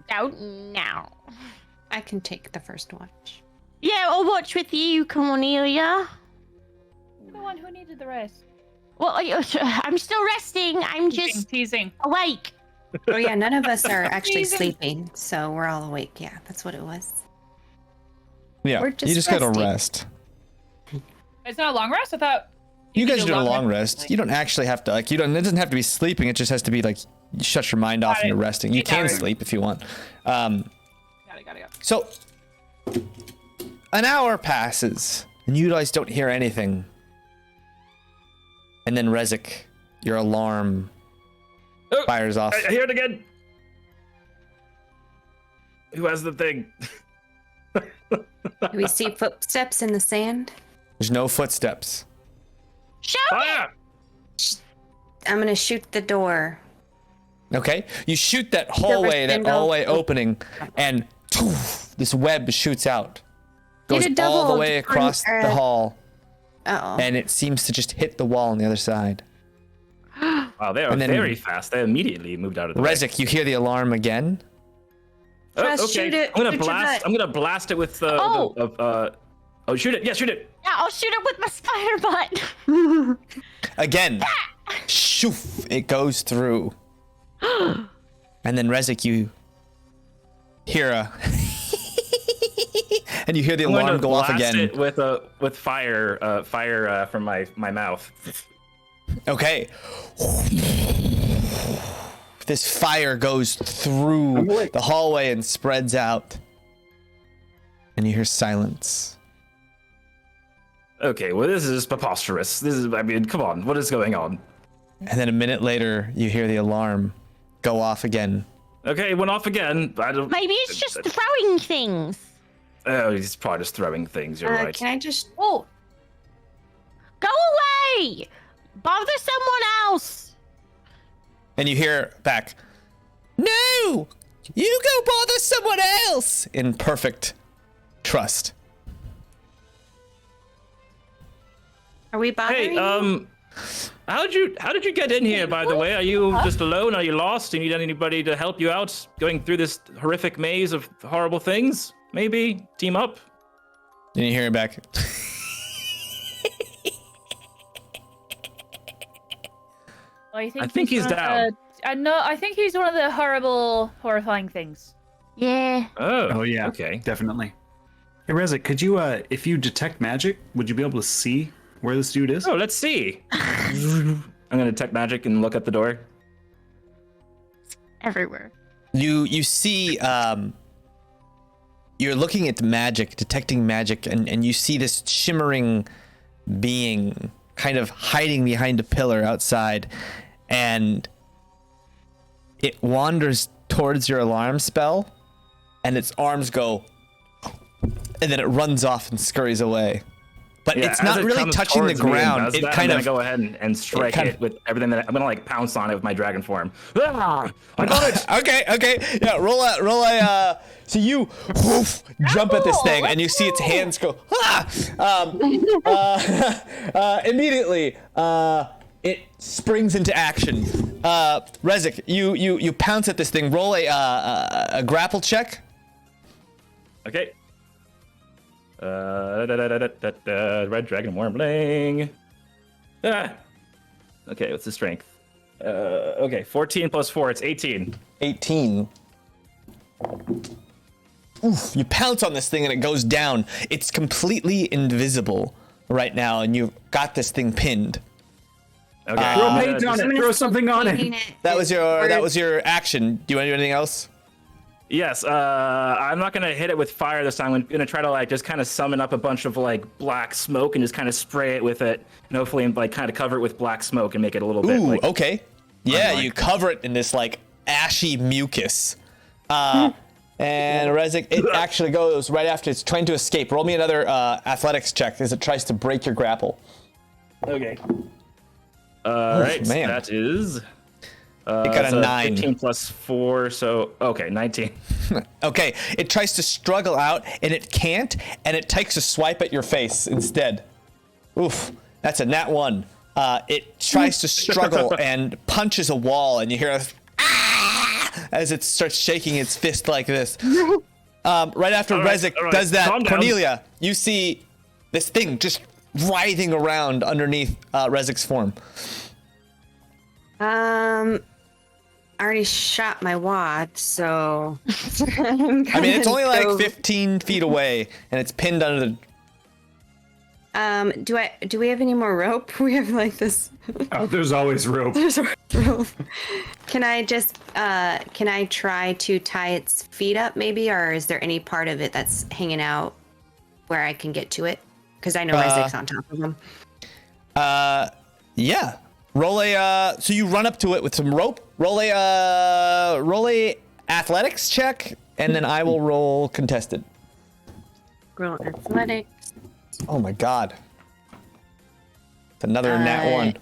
Don't know. I can take the first watch. Yeah, I'll watch with you, Cornelia. The one who needed the rest. Well, I'm still resting. I'm just Teasing. awake. Oh yeah, none of us are actually Amazing. sleeping, so we're all awake. Yeah, that's what it was. Yeah. We're You just just gotta resting. rest. It's not a long rest. I thought. You could guys do did a long rest. rest. You don't actually have to like. You don't. It doesn't have to be sleeping. It just has to be like you shut your mind off Got and you're it. resting. You Got can it. sleep if you want. Got it. So an hour passes and you guys don't hear anything. And then Rezik, your alarm Oh, fires off. I hear it again. Who has the thing? Do we see footsteps in the sand? There's no footsteps. Show Fire! I'm gonna shoot the door. Okay, you shoot that hallway, that spindle. hallway opening, and this web shoots out, goes Get a all the double way across the hall, Uh-oh. and it seems to just hit the wall on the other side. Wow, they are And then- very fast. They immediately moved out of the way. Rezik, you hear the alarm again. Oh, Just okay. shoot it. I'm gonna Shoot your blast. butt. I'm gonna blast it with Oh. Oh, shoot it! Yeah, shoot it! Yeah, I'll shoot it with my spider butt. Again, shoof, it goes through. And then Rezik, you hear a and you hear the I'm going alarm to go off blast again. it with fire from my mouth. Okay. This fire goes through I'm awake. the hallway and spreads out. And you hear silence. Okay, well this is preposterous. I mean, come on, what is going on? And then a minute later, you hear the alarm go off again. Okay, it went off again. I don't. Maybe it's just throwing things. Oh, he's probably just throwing things. You're right. Can I just? Oh, Go away! Bother someone else. And you hear back, "No! You go bother someone else!" in perfect trust. Are we bothering? Hey, you? how did you get in here? By the way, are you just alone? Are you lost? Do you need anybody to help you out going through this horrific maze of horrible things? Maybe team up. And you hear it back. I think he's one of down. no, I think he's one of the horrible, horrifying things. Yeah. Oh yeah. Okay. Definitely. Hey Rezik, could you if you detect magic, would you be able to see where this dude is? Oh, let's see. I'm gonna detect magic and look at the door. Everywhere. You see you're looking at magic, detecting magic, and you see this shimmering being kind of hiding behind a pillar outside, and it wanders towards your alarm spell, and its arms go, and then it runs off and scurries away. But Yeah, it's as not it really comes touching the towards me and ground. does It that, kind I'm of gonna go ahead and strike kind it of- with everything that I'm gonna like pounce on it with my dragon form. Ah, I got it. okay. Yeah, roll a. So you jump at this thing, and you see its hands go. Immediately, it springs into action. Rezik, you pounce at this thing. Roll a grapple check. Okay. Red dragon warbling. Ah. Okay, what's the strength? Okay, 14 plus 4, it's 18. 18. Oof, you pounce on this thing and it goes down. It's completely invisible right now, and you've got this thing pinned. Okay. Throw I'm paint gonna on just- it. Throw something on it. That was your action. Do you want to do anything else? Yes, I'm not gonna hit it with fire this time. I'm gonna try to like just kind of summon up a bunch of like black smoke and just kind of spray it with it, and hopefully like kind of cover it with black smoke and make it a little bit. Ooh, Like, okay. Yeah, unlike- you cover it in this like ashy mucus. And Rezik, it actually goes right after it's trying to escape. Roll me another athletics check as it tries to break your grapple. Okay. Right. man. That is. It got a so 9. 15 plus 4, so okay, 19. Okay, it tries to struggle out and it can't, and it takes a swipe at your face instead. Oof, that's a nat 1. It tries to struggle and punches a wall, and you hear a as it starts shaking its fist like this. Right after Rezik does that, calm down. Cornelia, you see this thing just writhing around underneath Rezik's form. I already shot my wad, so. I mean, it's only like 15 feet away, and it's pinned under the. Do we have any more rope? We have like this. Oh, there's always rope. There's a rope. Can I just can I try to tie its feet up maybe, or is there any part of it that's hanging out where I can get to it? Because I know Rezik's on top of them. Yeah. Roll a. So you run up to it with some rope. Roll a athletics check, and then I will roll contested. Roll athletics. Oh my god. It's another nat 1.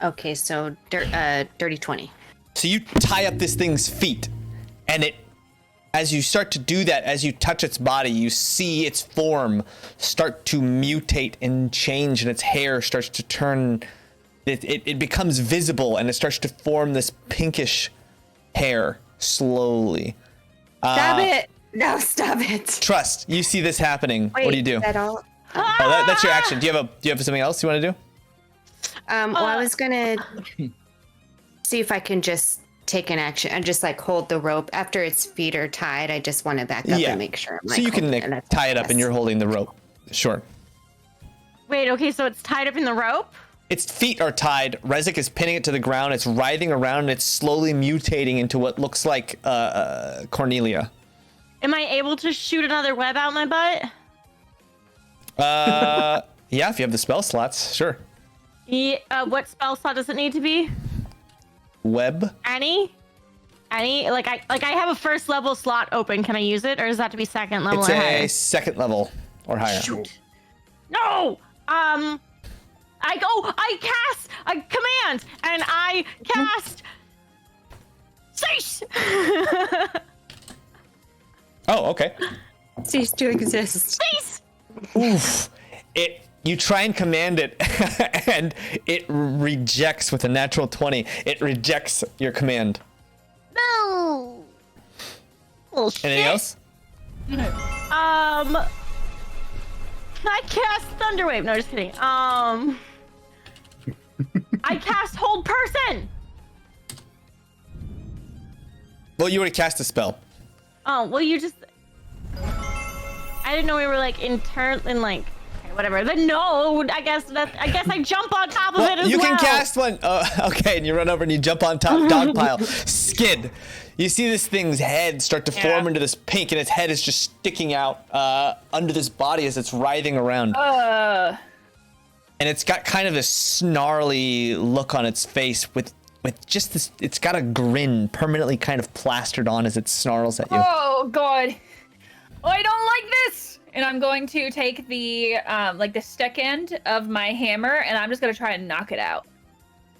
Okay, so dirty 20. So you tie up this thing's feet, and it, as you start to do that, as you touch its body, you see its form start to mutate and change, and its hair starts to turn. It becomes visible, and it starts to form this pinkish hair slowly. Stop it! No, stop it! Trust, you see this happening. Wait, What do you do? Is that all? Oh, that's your action. Do you have something else you want to do? Well, I was gonna see if I can just take an action and just like hold the rope after its feet are tied. I just want to back up and make sure. I'm, So you can holding it, and tie it up, and you're holding the rope. Sure. Wait, okay, so it's tied up in the rope? Its feet are tied. Rezik is pinning it to the ground. It's writhing around, and it's slowly mutating into what looks like Cornelia. Am I able to shoot another web out my butt? Yeah, if you have the spell slots, sure. Yeah, what spell slot does it need to be? Web. Any? Like I have a first level slot open. Can I use it, or does that have to be second level It's or a higher? second level or higher. No. I command, and I cast. Cease. Oh, okay. cease to exist. Cease. Oof. You try and command it, and it rejects with a natural 20. It rejects your command. No. Bullshit. Anything else? I cast Thunderwave. No, just kidding. I cast Hold Person. Well, you already cast a spell. Oh, well, you just. I didn't know we were like in turn and like. Okay, whatever. Then no, I guess I jump on top of it as You well. can cast one. Okay, and you run over and you jump on top. Dog pile. Skid. You see this thing's head start to form into this pink, and its head is just sticking out under this body as it's writhing around. And it's got kind of this snarly look on its face with just this. It's got a grin permanently kind of plastered on as it snarls at you. Oh god, I don't like this. And I'm going to take the like the stick end of my hammer, and I'm just gonna try and knock it out.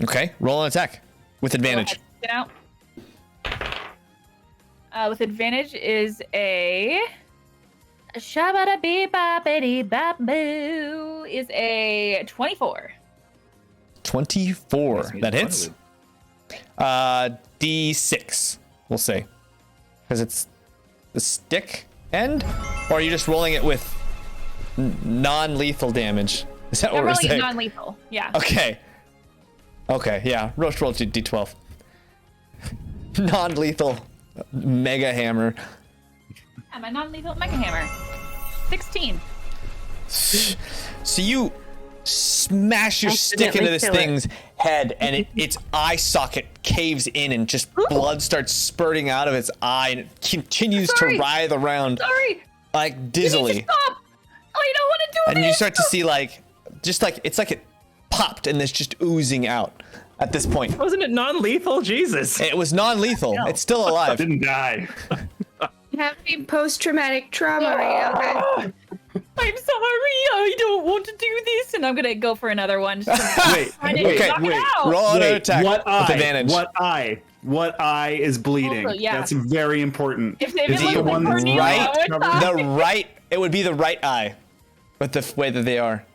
Okay, roll an attack with advantage. Get out. With advantage is a shabada bee boppity bop boo is a 24. 24. That hits. D6, we'll say, because it's the stick end, or are you just rolling it with non-lethal damage? Is that what I'm we're rolling it saying? non-lethal. Yeah. Okay. Okay, yeah. Roll D12. Non-lethal mega hammer. Yeah, my non-lethal mega hammer. 16. So you smash your stick into this Accidentally thing's head, and its eye socket caves in, and just blood starts spurting out of its eye, and it continues to writhe around Sorry. like dizzily. Stop. I don't want to do And this. you start to see it's like it popped and it's just oozing out at this point. Wasn't it non-lethal? Jesus. It was non-lethal. It's still alive. Didn't die. Having post-traumatic trauma right now, guys. I'm sorry. I don't want to do this, and I'm gonna go for another one. Wait, Okay, knock it out. Roll another Wait, attack what with eye? advantage. What eye is bleeding? Also, yeah. That's very important. If Is it it was the one that's Cornelia, right? I would die. The right, it would be the right eye, with the way that they are.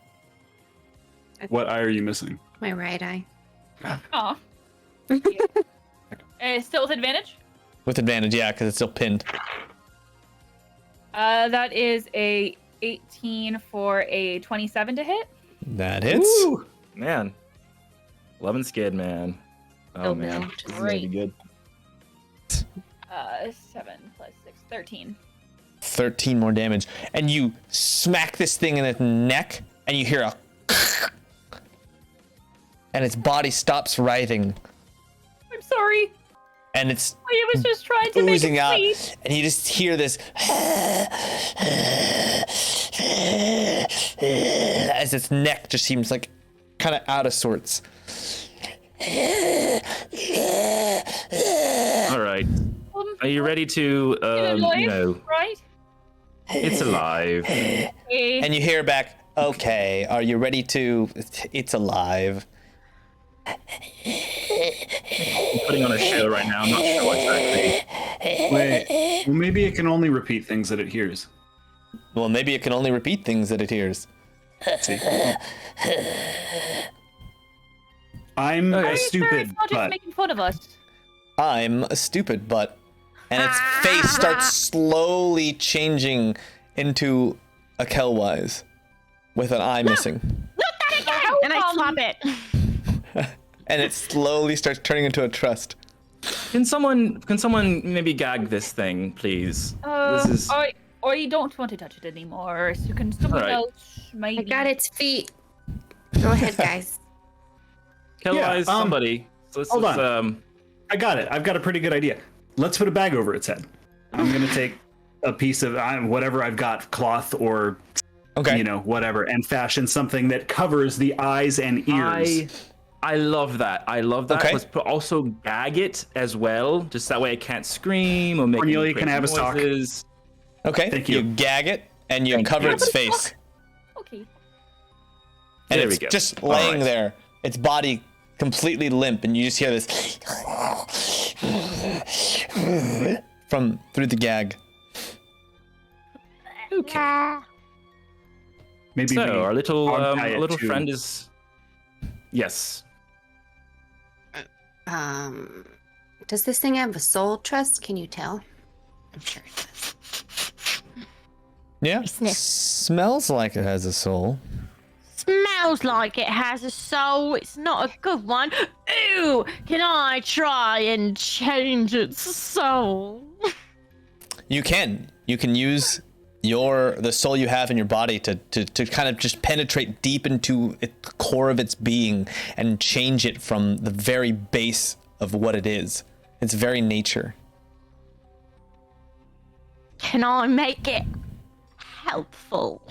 What eye are you missing? My right eye. Aw. Still with advantage? With advantage, yeah, because it's still pinned. That is a 18 for a 27 to hit. That hits. Woo! Man. 11 skid, man. Oh, Oh, man. no. This is gonna be good. 7 plus 6, 13. 13 more damage. And you smack this thing in its neck, and you hear a and its body stops writhing, I'm sorry. and it's I was just trying to make oozing it out, sweet. and you just hear this as its neck just seems like kind of out of sorts. All right. Are you ready to, alive, you know, right? it's alive. Okay. And you hear back, okay, are you ready to, it's alive. I'm putting on a show right now. I'm not sure what exactly. Wait, well, maybe it can only repeat things that it hears. Well, maybe it can only repeat things that it hears. See? I'm Are you sure stupid, it's not just but making fun of us? I'm a stupid butt. And its face starts slowly changing into a Kelwise with an eye missing. And I slap it. And it slowly starts turning into a trust. Can someone maybe gag this thing, please? This is I don't want to touch it anymore. So can someone Alright. else maybe? I got its feet. Go ahead, guys. Kelwise, Yeah, somebody. So let's, hold let's, on. I got it. I've got a pretty good idea. Let's put a bag over its head. I'm gonna take a piece of whatever I've got, cloth or Okay. whatever, and fashion something that covers the eyes and ears. I love that. I love that. Okay. Let's also gag it as well, just that way it can't scream or make any Cornelia can crazy have a sock. noises. Okay. Thank you. You gag it and you Thank cover you. its face. Okay. And There it's we go. just All laying right. there, its body completely limp, and you just hear this from through the gag. Okay. Maybe So we our little untie it to- friend is. Yes. Does this thing have a soul trust? Can you tell? I'm sure it does. Yeah. Sniff. Smells like it has a soul. Smells like it has a soul. It's not a good one. Ooh, can I try and change its soul? You can. You can use the soul you have in your body to kind of just penetrate deep into the core of its being and change it from the very base of what it is. Its very nature. Can I make it helpful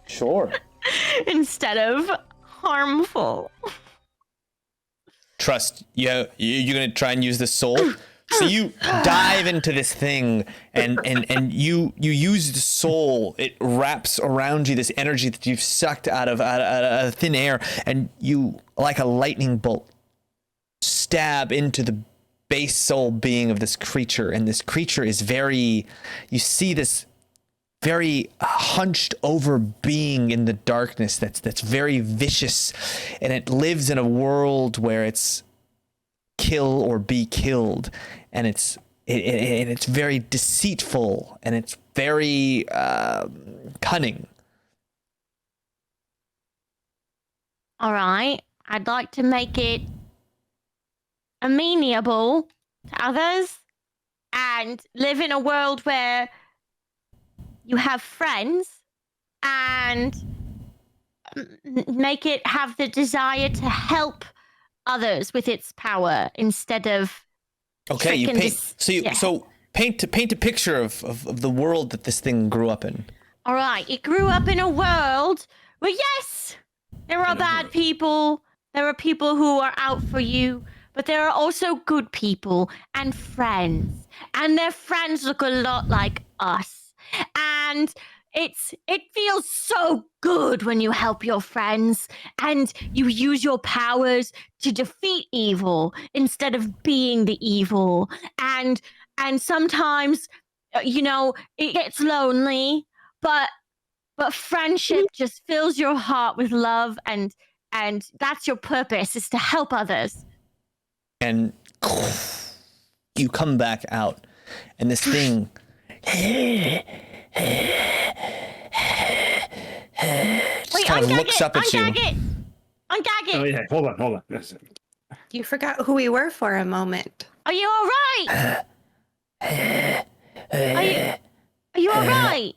Sure. instead of harmful? Trust. You're gonna try and use the soul. So you dive into this thing and you use the soul. It wraps around you, this energy that you've sucked out of thin air, and you, like a lightning bolt, stab into the base soul being of this creature. And this creature is you see this very hunched over being in the darkness that's very vicious, and it lives in a world where it's kill or be killed, and it's very deceitful, and it's very cunning. All right, I'd like to make it amenable to others and live in a world where you have friends and make it have the desire to help others with its power instead of Okay, you freaking paint. dis- So yeah. paint a picture of the world that this thing grew up in. All right, it grew up in a world where, yes, there are bad people. There are people who are out for you, but there are also good people and friends. And their friends look a lot like us. And it feels so good when you help your friends and you use your powers to defeat evil instead of being the evil. And sometimes, it gets lonely, but friendship just fills your heart with love, and that's your purpose, is to help others. And you come back out, and this thing just kind of looks up at you. Ungag it! Oh yeah, hold on. Yes. You forgot who we were for a moment. Are you all right? Are you all right?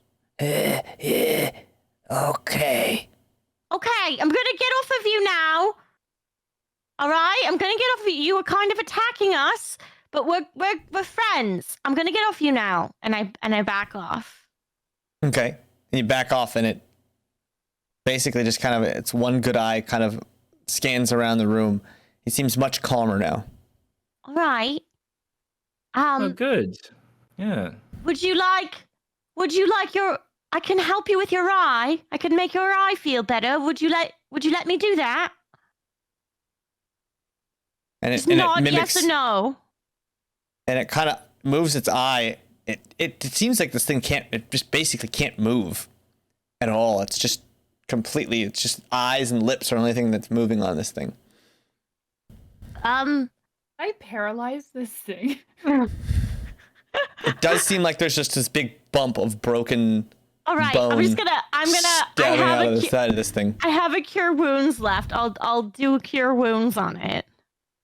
Okay. Okay, I'm gonna get off of you now. All right, I'm gonna get off of you. You were kind of attacking us, but we're friends. I'm gonna get off you now, and I back off. Okay. And you back off, and it basically just kind of, it's one good eye kind of scans around the room. He seems much calmer now. All right. Oh, good. Yeah. Would you like your? I can help you with your eye. I can make your eye feel better. Would you let me do that? And Just it nod mimics, yes or no. and it kind of moves its eye. It seems like this thing it just basically can't move at all. It's just completely, it's just eyes and lips are the only thing that's moving on this thing. I paralyze this thing. It does seem like there's just this big bump of broken All right, bone I'm gonna. I stabbing out of the have side of this thing. I have a cure wounds left. I'll do cure wounds on it.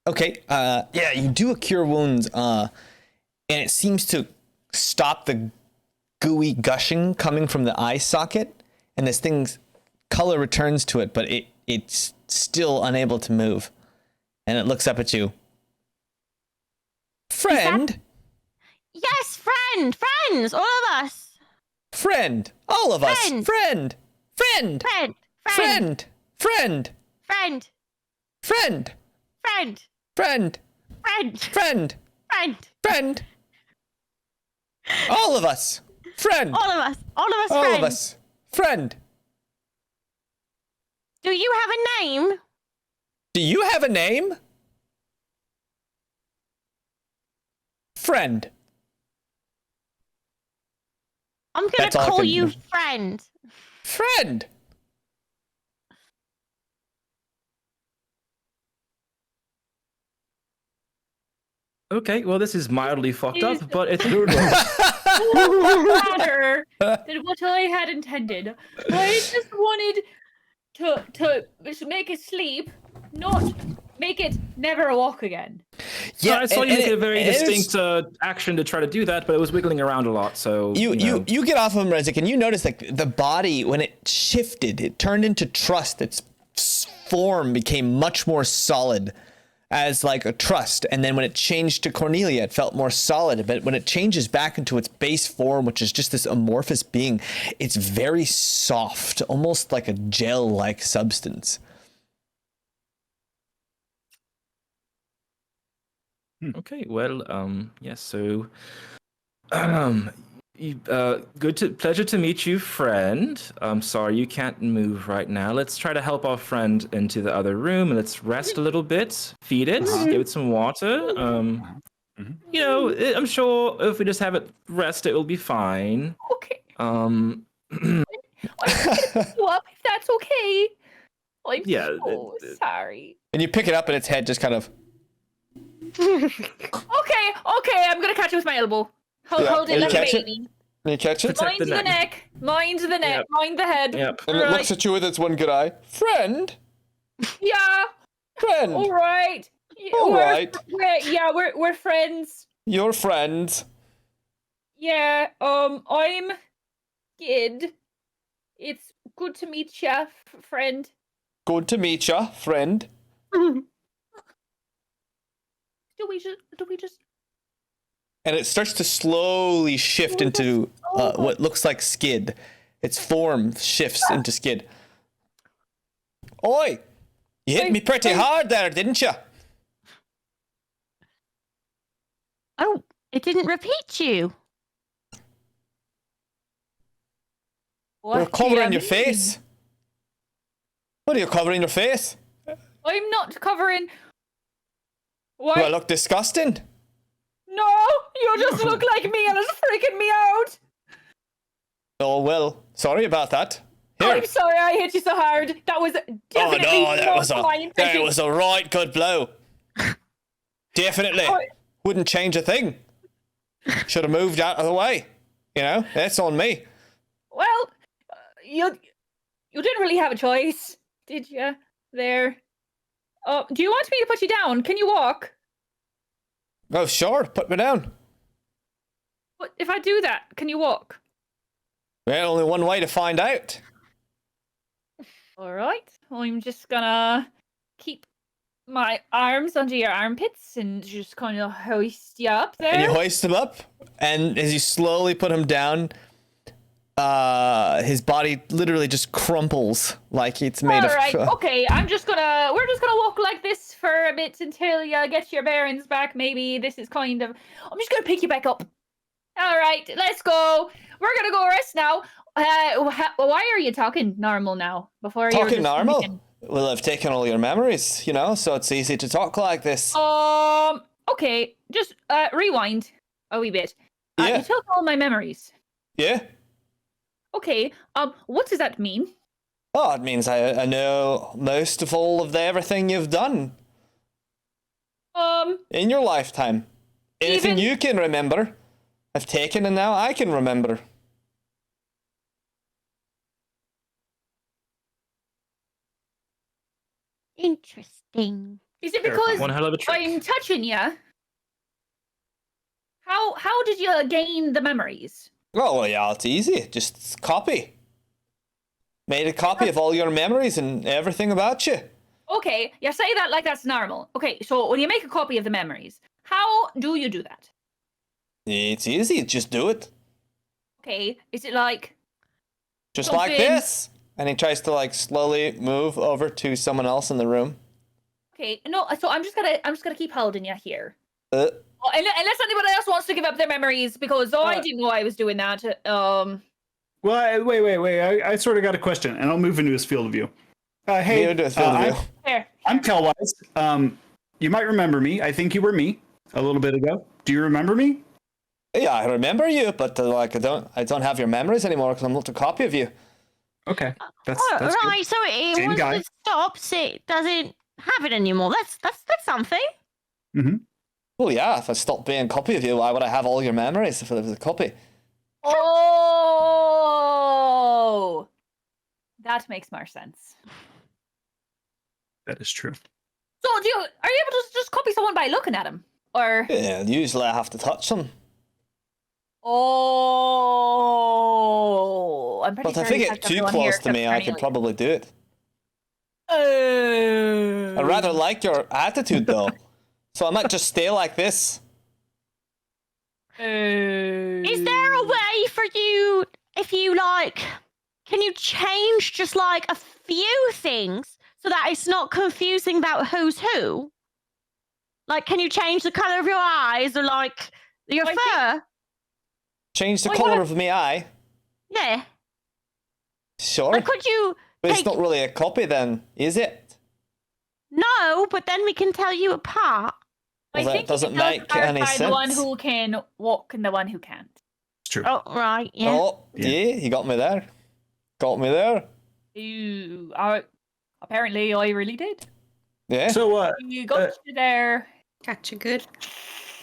Okay, yeah, you do a cure wounds, and it seems to stop the gooey gushing coming from the eye socket, and this thing's color returns to it, but it's still unable to move. And it looks up at you. Friend? Yes, friends, all of us. Friend, all of us. Friend. Friend. Friend. Friend. Friend. Friend. Friend. Friend. Friend. Friend. Friend. Friend. Friend. Friend. All of us. Friend. All of us. All of us. All friends. of us. Friend. Do you have a name? Do you have a name? Friend. I'm gonna That's all I call can you do. friend. Friend. Okay, well, this is mildly fucked up, Jesus. but it's Better than what I had intended. I just wanted to make it sleep, not make it never walk again. I saw you make a very it is- distinct action to try to do that, but it was wiggling around a lot, so... You get off of him, Rezik, and you notice like the body, when it shifted, it turned into trust. Its form became much more solid as like a trust. And then when it changed to Cornelia, it felt more solid. But when it changes back into its base form, which is just this amorphous being, it's very soft, almost like a gel-like substance. Okay, well, yes, so... pleasure to meet you, friend. I'm sorry you can't move right now. Let's try to help our friend into the other room, and let's rest a little bit, feed it, give it some water. I'm sure if we just have it rest, it will be fine. Okay. Um, I'm just gonna pick you up if that's okay. I'm Yeah, so sorry. And you pick it up, and its head just kind of... Okay, I'm gonna catch it with my elbow. Hold and it you like a catch it? baby. And you catch it? Protect Mind the the neck. neck. Mind the neck. Yep. Mind the head. Yep. And it Right. looks at you with its one good eye. Friend? Yeah. Friend. All right. All right. We're friends. You're friends. Yeah. I'm Skid. It's Good to meet you, friend. Good to meet ya, friend. Do we just? And it starts to slowly shift into what looks like Skid. Its form shifts into Skid. Oi! You hit me pretty hard there, didn't you? Oh, it didn't repeat you. You're What do covering you your mean? face. What are you covering your face? I'm not covering. Why? Do I look disgusting? No, you just look like me, and it's freaking me out. Oh, well, sorry about that. Here. I'm sorry I hit you so hard. That was definitely Oh no, not my that was a right good blow. Definitely. Wouldn't change a thing. Should have moved out of the way. You know, that's on me. Well, you didn't really have a choice, did you? There. Oh, do you want me to put you down? Can you walk? Oh, sure, put me down. What if I do that? Can you walk? Well, only one way to find out. All right. I'm just gonna keep my arms under your armpits and just kind of hoist you up there. And you hoist him up, and as you slowly put him down, his body literally just crumples like it's made All of. right. Okay. We're just gonna walk like this for a bit until you get your bearings back. Maybe this is kind of. I'm just gonna pick you back up. All right. Let's go. We're gonna go rest now. Why are you talking normal now? Before you were Talking just normal? speaking? Well, I've taken all your memories, you know, so it's easy to talk like this. Okay. Just rewind a wee bit. Yeah. You took all my memories. Yeah? Okay. What does that mean? Oh, it means I know most of all of everything you've done in your lifetime. Anything Even- you can remember, I've taken, and now I can remember. Interesting. Is it because One hell of a trick. I'm touching you? How did you gain the memories? Oh, well, yeah, it's easy. Just copy. Made a copy of all your memories and everything about you. Okay, you say that like that's normal. Okay, so when you make a copy of the memories, how do you do that? It's easy. Just do it. Okay, is it like Just like Something- this. And he tries to like slowly move over to someone else in the room. okay? No, so I'm just gonna keep holding you here. Uh, Unless anybody else wants to give up their memories, because I didn't know I was doing that. Well, wait. I sort of got a question, and I'll move into his field of view. Hey, Near to his field of view. There. I'm Kelwise. You might remember me. I think you were me a little bit ago. Do you remember me? Yeah, I remember you, but like I don't have your memories anymore because I'm not a copy of you. Okay, that's Oh, good. right, so Same once guy. it stops, it doesn't have it anymore. That's something. Well, yeah, if I stopped being a copy of you, why would I have all your memories if it was a copy? Oh, that makes more sense. That is true. So, are you able to just copy someone by looking at him, or? Yeah, usually I have to touch them. Oh, I'm pretty But sure if they you get touched too everyone here close to me, I except could Cornelia. probably do it. I Oh. rather like your attitude though. So I might just stay like this. Is there a way for you, if you like, can you change just like a few things so that it's not confusing about who's who? Like, can you change the color of your eyes or like your I fur? Change the Oh, colour yeah. of my eye. Yeah. Sure. Like, could you But it's take... not really a copy then, is it? No, but then we can tell you apart. Well, I that think doesn't it does make any clarify the one sense. who can walk and the one who can't. It's true. Oh, right, yeah. Oh, Yeah. yeah, you got me there. Got me there. Ooh, apparently I really did. Yeah. So, You got you there. Gotcha, good.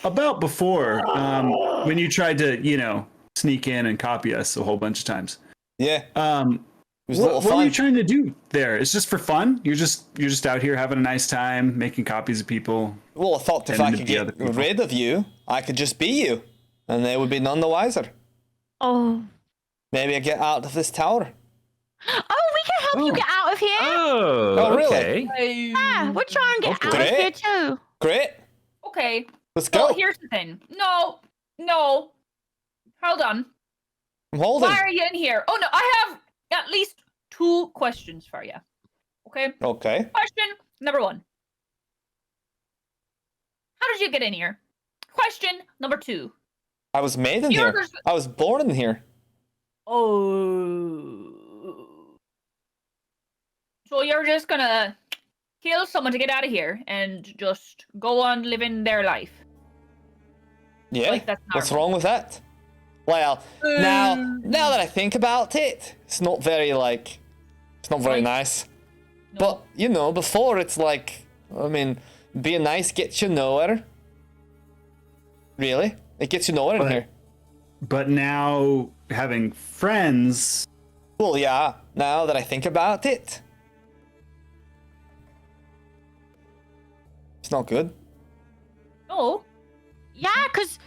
about before, when you tried to, sneak in and copy us a whole bunch of times, yeah. It was a what little were you fun. trying to do there? It's just for fun. You're just out here having a nice time, making copies of people. Well, I thought if And I the could other get people. rid of you, I could just be you. And they would be none the wiser. Oh. Maybe I get out of this tower. Oh, help you get out of here. Oh, really? okay. Yeah, we'll try and get out of Great. here too. Great. Okay. Let's So go. here's the thing. No. Hold on. I'm holding. Why are you in here? Oh no, I have at least 2 questions for you. Okay. Okay. Question number 1. How did you get in here? Question number 2. I was made in You're here. just- I was born in here. Oh. So you're just gonna kill someone to get out of here and just go on living their life? Yeah. Like, that's What's normal. wrong with that? Well, now that I think about it, it's not very it's not very Like- nice. No. But you know, before it's being nice gets you nowhere. Really, it gets you nowhere in But- here. But now having friends, Well, yeah. Now that I think about it, it's not good. No. Yeah, cause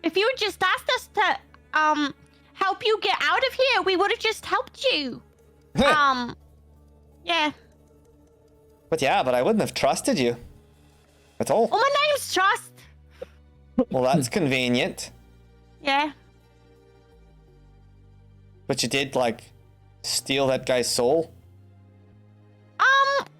if you just asked us to help you get out of here, we would have just helped you. Yeah. But I wouldn't have trusted you at all. Well, my name's Trust. Well, that's convenient. Yeah. But you did steal that guy's soul.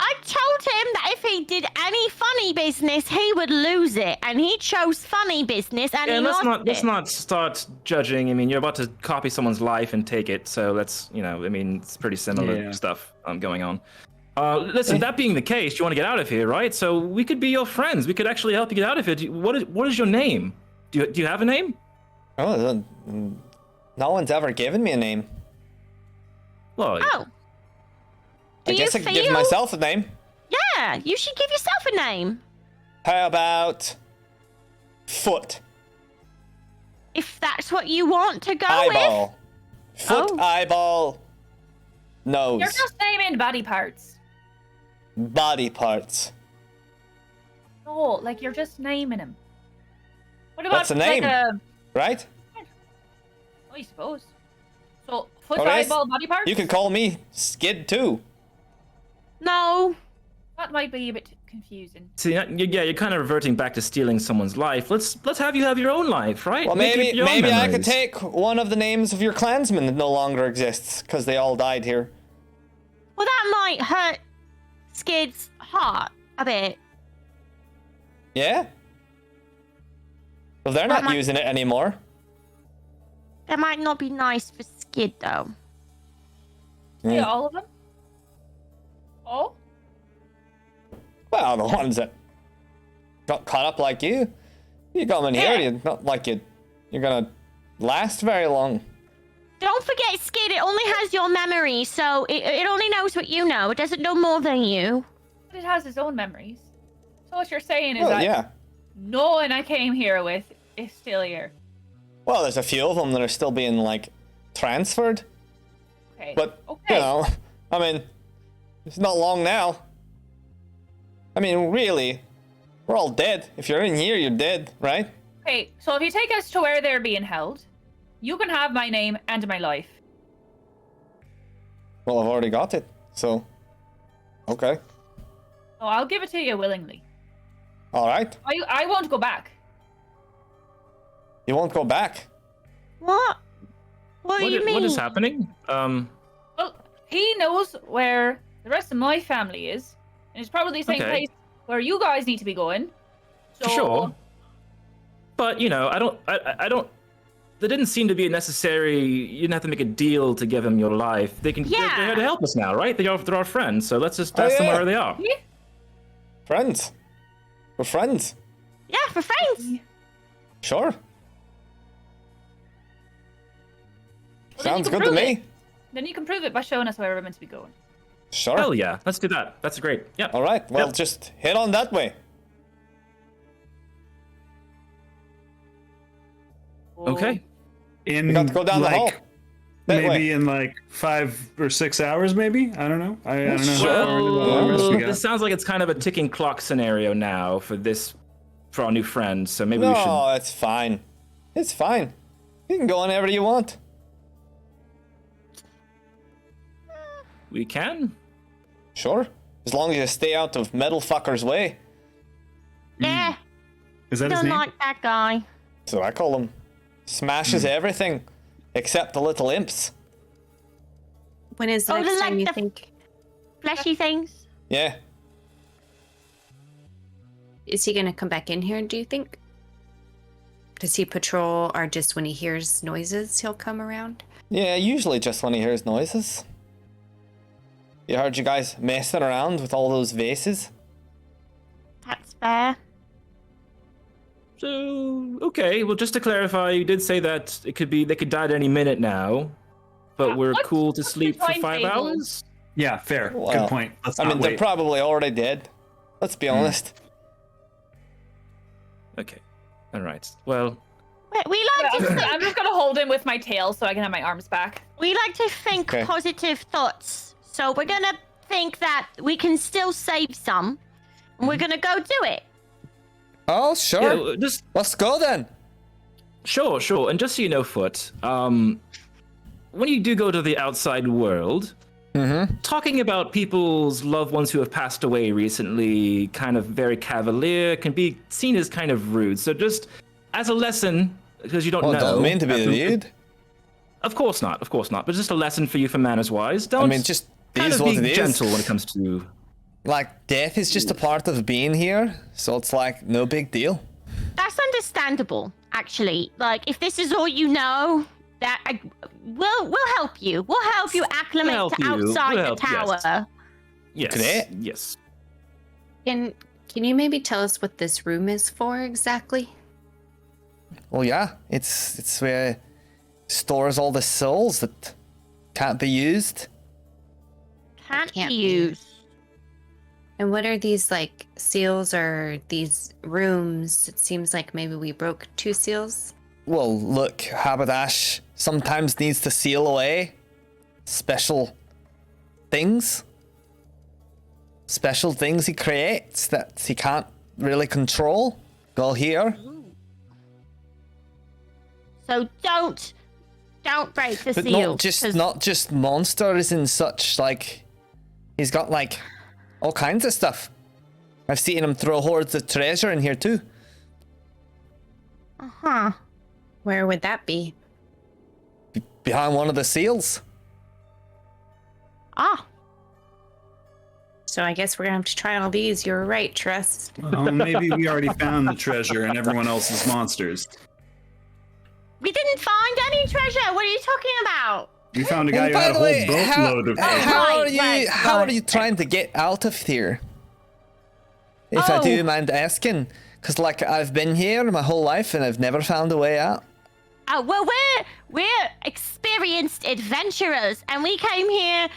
I told him that if he did any funny business, he would lose it, and he chose funny business, and Yeah, he let's lost not it. start judging. I mean, you're about to copy someone's life and take it, so that's it's pretty similar Yeah. stuff going on. Listen, that being the case, you want to get out of here, right? So we could be your friends. We could actually help you get out of here. What is your name? Do you have a name? Oh, no one's ever given me a name. Well, Oh. I Do guess you I could give feel- myself a name. Yeah, you should give yourself a name. How about Foot? If that's what you want to go Eyeball. Foot, Oh. eyeball, nose, You're just naming body parts. body parts. No, like you're just naming them. What about What's the name? like Right? I suppose. So foot, Or else eyeball, body parts. You could call me Skid too. with. No. That might be a bit confusing. see, you're kind of reverting back to stealing someone's life. Let's have you have your own life, right? Well, Make maybe your own I could memories. take one of the names of your clansmen that no longer exists because they all died here. Well, that might hurt Skid's heart a bit. Yeah? Well, they're That not might- using it anymore. That might not be nice for Skid, though. Yeah, all of them. Oh, Well, the ones that got caught up like you got them in here. You're not like you're gonna last very long. Don't forget, Skid, it only has your memory, so it only knows what you know. It doesn't know more than you. but it has its own memories. So what you're saying is Well, that yeah. no one I came here with is still here. Well, there's a few of them that are still being transferred, Okay. but okay. you know, I mean, it's not long now. I mean, really, we're all dead. If you're in here, you're dead, right? Okay, so if you take us to where they're being held, you can have my name and my life. Well, I've already got it, so okay, So I'll give it to you willingly. all right. I won't go back. You won't go back. What? What do you mean? What is happening? Well, he knows where the rest of my family is, and it's probably the same Okay. place where you guys need to be going. So, Sure. But I don't. There didn't seem to be a necessary. You didn't have to make a deal to give him your life. They're Yeah. here to help us now, right? They're our friends. So let's just ask them yeah. where they are. Yeah. Friends. We're friends. Yeah, for friends. Sure. Well, then you Sounds can good to prove me. it. Then you can prove it by showing us where we're meant to be going. Sure. Hell yeah, let's do that. That's great. Yeah. All right. Well, Yep. just head on that way. Okay. in We got to go down the hall. That maybe way. in 5 or 6 hours, maybe. I don't know. I don't know Sure. how far into the long rest we got. This sounds like it's kind of a ticking clock scenario now for our new friend. So maybe we should. No, it's fine. It's fine. You can go whenever you want. we can. Sure. As long as you stay out of metal fucker's way. Yeah, Is that his don't name? like that guy. So I call him. Smashes everything. Except the little imps. When is the Oh, next the, time like, you the- think? Fleshy things. Yeah. Is he gonna come back in here? Do you think? Does he patrol, or just when he hears noises, he'll come around? Yeah, usually just when he hears noises. You heard you guys messing around with all those vases? That's fair. So, okay, well, just to clarify, you did say that they could die at any minute now, but Yeah, we're what's- cool to what's the sleep for 5 timetable? hours? Yeah, fair. Well, Good point. Let's I not mean, they're wait. probably already dead. Let's be honest. Okay, all right. Well, We like to think. I'm just gonna hold him with my tail so I can have my arms back. We like to think Okay. positive thoughts. So we're gonna think that we can still save some, and we're gonna go do it. Oh, sure. yeah, just Let's go then. sure. And just so you know, Foot, when you do go to the outside world, talking about people's loved ones who have passed away recently, kind of very cavalier, can be seen as kind of rude. So just as a lesson, because you don't Well, know. don't mean to be rude. Of course not. But just a lesson for you for manners-wise. Don't I mean, just kind is of what be it gentle is. when it comes to. Like, death is just a part of being here, so it's like no big deal. That's understandable, actually. Like, if this is all you know, we'll help you. We'll help you acclimate help to you. outside We'll the help, yes. tower. Yes. Great. Yes. Can you maybe tell us what this room is for exactly? Well, yeah, it's where it stores all the souls that can't be used. Can't Can't be be. used. And what are these like seals or these rooms? It seems like maybe we broke 2 seals. Well, look, Haberdash sometimes needs to seal away special things. Special things he creates that he can't really control. Well, here. So don't break the But seal. not just 'cause- not just monsters and such. Like, he's got like all kinds of stuff. I've seen him throw hordes of treasure in here too. Uh-huh. Where would that be? Behind one of the seals. Ah. So I guess we're gonna have to try all these. You're right, Trust. Well, maybe we already found the treasure and everyone else is monsters. We didn't find any treasure. What are you talking about? We found a guy And who by had a the whole way, boatload of treasure. how are Right, you? right, How are right. you trying to get out of here? If I Oh. do mind asking, because like I've been here my whole life and I've never found a way out. Well, we're experienced adventurers, and we came here.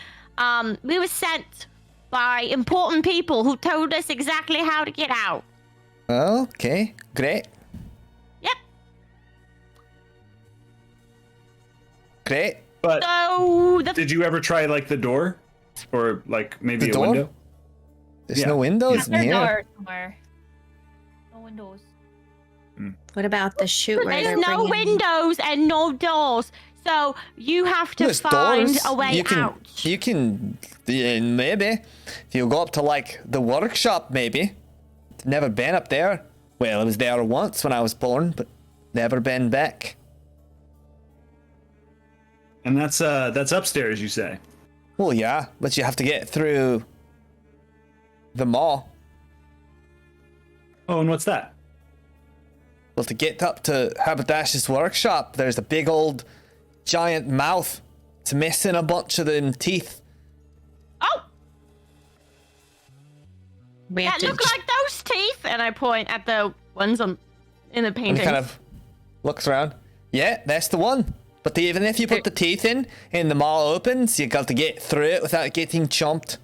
We were sent by important people who told us exactly how to get out. Okay, great, Yep. great. But So the did you ever try like the door? Or like maybe The a door? window? There's Yeah. no windows in There's a here. door somewhere. No windows. What about the chute where there's they're no bringing- windows and no doors, so you have to There's find doors. a way you can, out. You can, yeah, maybe. If you go up to like the workshop, maybe. Never been up there. Well, I was there once when I was born, but never been back. And that's upstairs, you say. Well, yeah, but you have to get through the mall. Oh, and what's that? Well, to get up to Haberdash's workshop, there's a big old giant mouth. It's missing a bunch of them teeth. Oh, We have that to look like those teeth, and I point at the ones in the And he painting. kind of looks around. Yeah, that's the one. But even if you put the teeth in and the mall opens, you got to get through it without getting chomped.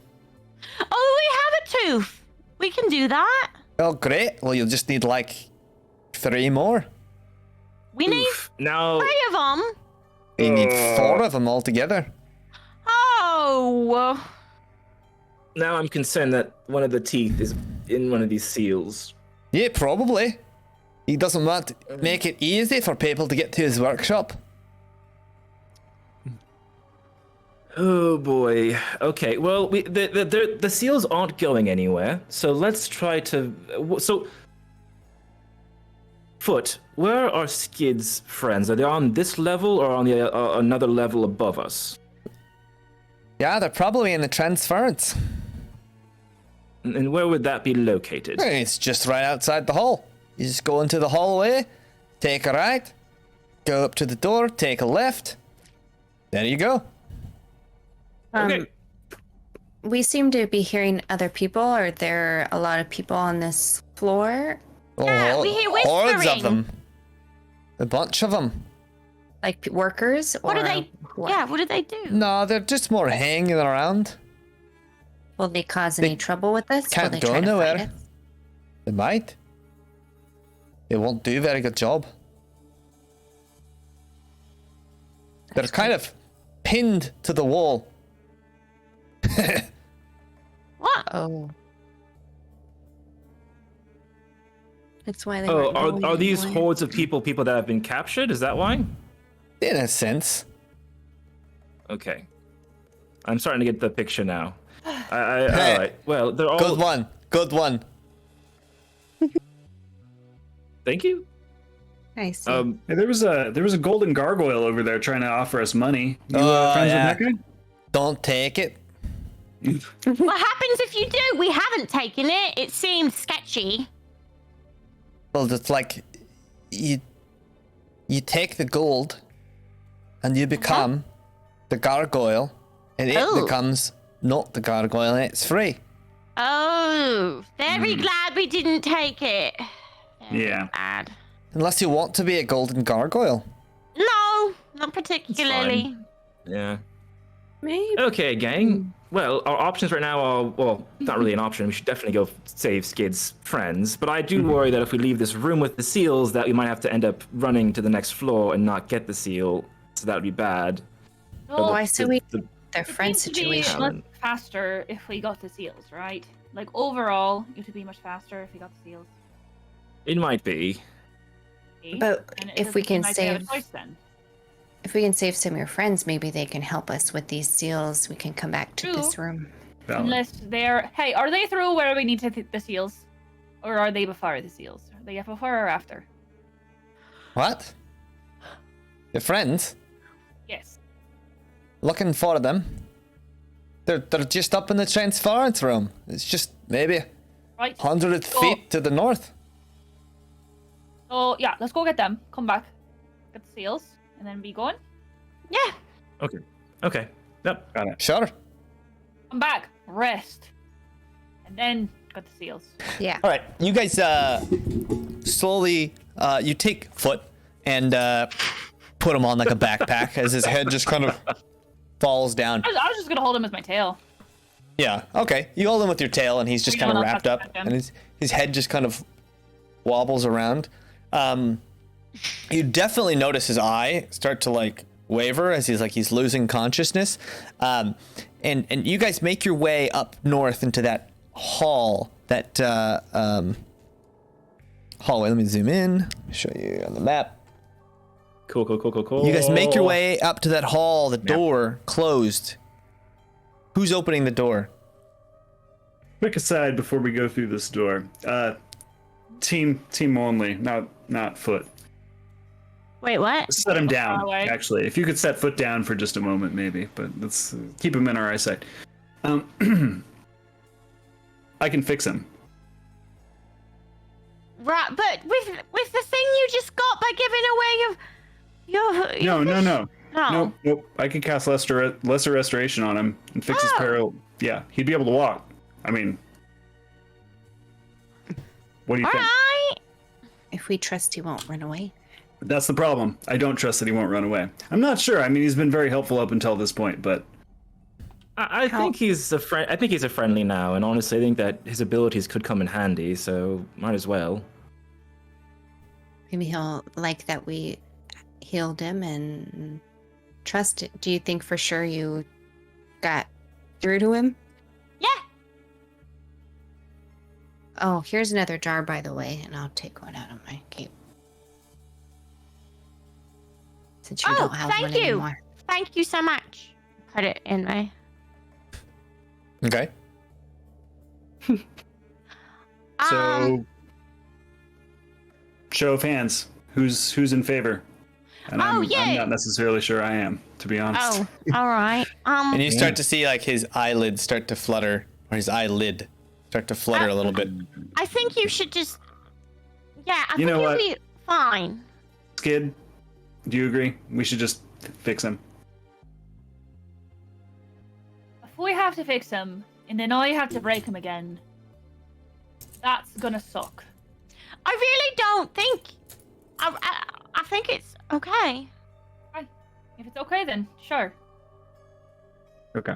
Oh, we have a tooth. We can do that. Oh, great. Well, you'll just need like 3 more. We need Now, 3 of them. You need 4 of them altogether. Oh. now I'm concerned that one of the teeth is in one of these seals. Yeah, probably. He doesn't want to make it easy for people to get to his workshop. Oh boy. Okay. Well, the seals aren't going anywhere, so let's try to. So, Foot, where are Skid's friends? Are they on this level or on the another level above us? Yeah, they're probably in the transference. And where would that be located? It's just right outside the hall. You just go into the hallway, take a right, go up to the door, take a left. There you go. Okay. We seem to be hearing other people. Are there a lot of people on this floor? Yeah, we hear Hordes of whispering. them. A bunch of them. Like workers? What do or they? what? Yeah, what do they do? No, they're just more hanging around. Will they cause any trouble with us? can't Will they go try to nowhere. fight us? They might. They won't do a very good job. They're kind of pinned to the wall. What? Oh. That's why they Oh, weren't are these going. hordes of people that have been captured? Is that why? In a sense. Okay. I'm starting to get the picture now. All Hey. right. Well, they're all. Good one. Good one. Thank you. I see. Hey, there was a golden gargoyle over there trying to offer us money. You Oh, friends yeah. with that guy? Don't take it. What happens if you do? We haven't taken it. It seems sketchy. Well, it's like you take the gold and you become the gargoyle, and it Oh. becomes not the gargoyle, and it's free. Oh, very glad we didn't take it. Very Yeah. Glad. Unless you want to be a golden gargoyle. No, not particularly. Yeah. Maybe. Okay, gang. Well, our options right now are, well, not really an option. We should definitely go save Skid's friends. But I do worry that if we leave this room with the seals, that we might have to end up running to the next floor and not get the seal. So that would be bad. Oh, I see. We the- their friend It seems to be situation. much faster if we got the seals, right? Like overall, it would be much faster if we got the seals. It might be. Okay? But And it if doesn't we seem can like we have a save, choice then. if we can save some of your friends, maybe they can help us with these seals. We can come back to True. this room. Valid. Unless they're, hey, are they through where we need to the seals, or are they before the seals? Are they before or after? What? Your friends? Yes. Looking for them. They're just up in the transference room. It's just maybe Right. 100 feet to the north. So yeah, let's go get them. Come back, get the seals, and then be going. Yeah. Okay. Yep. Sure. Come back, rest, and then get the seals. Yeah. All right, you guys slowly you take Foot and put him on like a backpack as his head just kind of falls down. I was just gonna hold him with my tail. Yeah, okay. You hold him with your tail and he's just Yeah, kind of I'll wrapped touch up him. and his head just kind of wobbles around. You definitely notice his eye start to like waver as he's losing consciousness. And you guys make your way up north into that hall, that hallway. Let me zoom in. Let me show you on the map. Cool. You guys make your way up to that hall, the door closed. Who's opening the door? Quick aside before we go through this door. Team only, not Foot. Wait, what? Set him down, far away. actually. If you could set Foot down for just a moment, maybe. But let's keep him in our eyesight. I can fix him. Right, but with the thing you just got by giving away your No. No. Nope. I can cast lesser restoration on him and fix his Oh. peril. Yeah, he'd be able to walk. I mean, what do you All think? right. If we trust he won't run away. That's the problem. I don't trust that he won't run away. I'm not sure. I mean, he's been very helpful up until this point, but I think he's a friend. I think he's a friendly now, and honestly, I think that his abilities could come in handy. So might as well. Maybe he'll like that we healed him and trust it. Do you think for sure you got through to him? Yeah. Oh, here's another jar, by the way, and I'll take one out of my cape. Since you Oh, don't have thank one you. anymore. Thank you so much. put it in me. Okay. So, show of hands. Who's in favor? And I'm not necessarily sure I am, to be honest. Oh, all right. And you start to see like his eyelids start to flutter, or his eyelid start to flutter a little bit. I think you should just. Yeah, I You think know you'll what? be fine. Skid, do you agree? We should just fix him. If we have to fix him, and then I have to break him again, that's gonna suck. I really don't think. I think it's okay. Fine. If it's okay, then sure. Okay.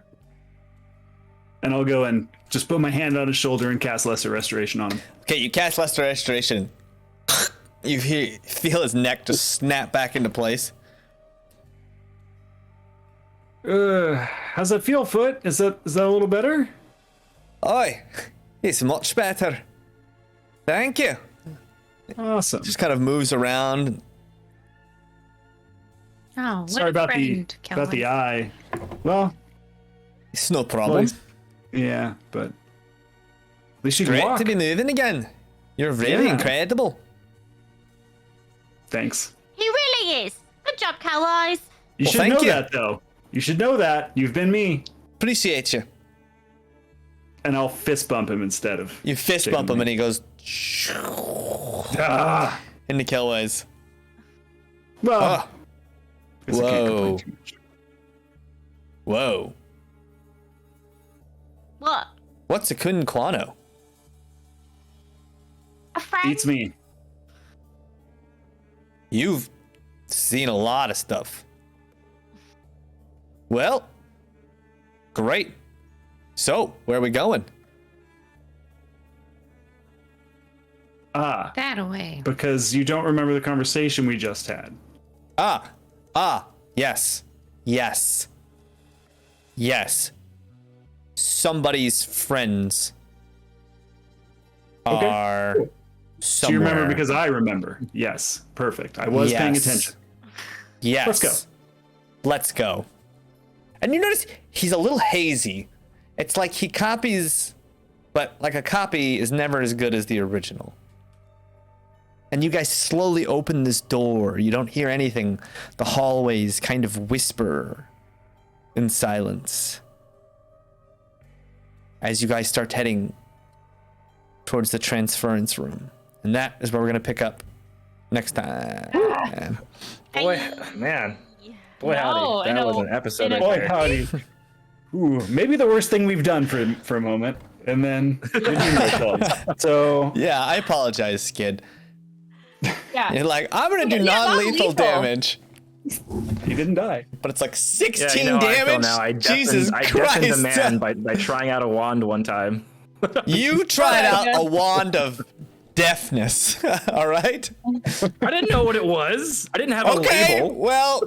And I'll go and just put my hand on his shoulder and cast Lesser Restoration on him. Okay, you cast Lesser Restoration. You feel his neck just snap back into place. How's that feel, Foot? Is that a little better? Oi, it's much better. Thank you. Awesome. Just kind of moves around. Oh, what Sorry a about friend, the eye. Well, It's no problem. yeah, but at least you can Great walk. to be moving again. You're really Yeah. incredible. Thanks. He really is. Good job, Coweyes. You Well, should thank know you. that, though. You should know that. You've been me. Appreciate you. And I'll fist bump him instead of. You fist shaking bump him me. and he goes Ah! into Killways. Well, Oh, guess I can't complain Whoa. too much. whoa. What? What's a kun quano? A friend? Eats me. You've seen a lot of stuff. Well, great. So, where are we going? Ah, That away. because you don't remember the conversation we just had. Yes. Somebody's friends Okay. are So you somewhere. remember because I remember. Yes, perfect. I was paying Yes. attention. Yes. Let's go. Let's go. And you notice he's a little hazy. It's like he copies, but like a copy is never as good as the original. And you guys slowly open this door. You don't hear anything. The hallways kind of whisper in silence as you guys start heading towards the transference room. And that is where we're going to pick up next time. Boy, man. Boy, No, howdy. I That was know. an episode In a- right Boy, there. howdy. Ooh, maybe the worst thing we've done for a moment, and then redeem ourselves. So Yeah, I apologize, Skid. Yeah. You're like, I'm going to do Yeah, non-lethal non-lethal. damage. he didn't die. But it's like 16 Yeah, you know how I feel damage? now. Jesus I deafened Christ. the man by trying out a wand one time. You tried out Yeah. a wand of deafness, all right? I didn't know what it was. I didn't have a Okay, label. well,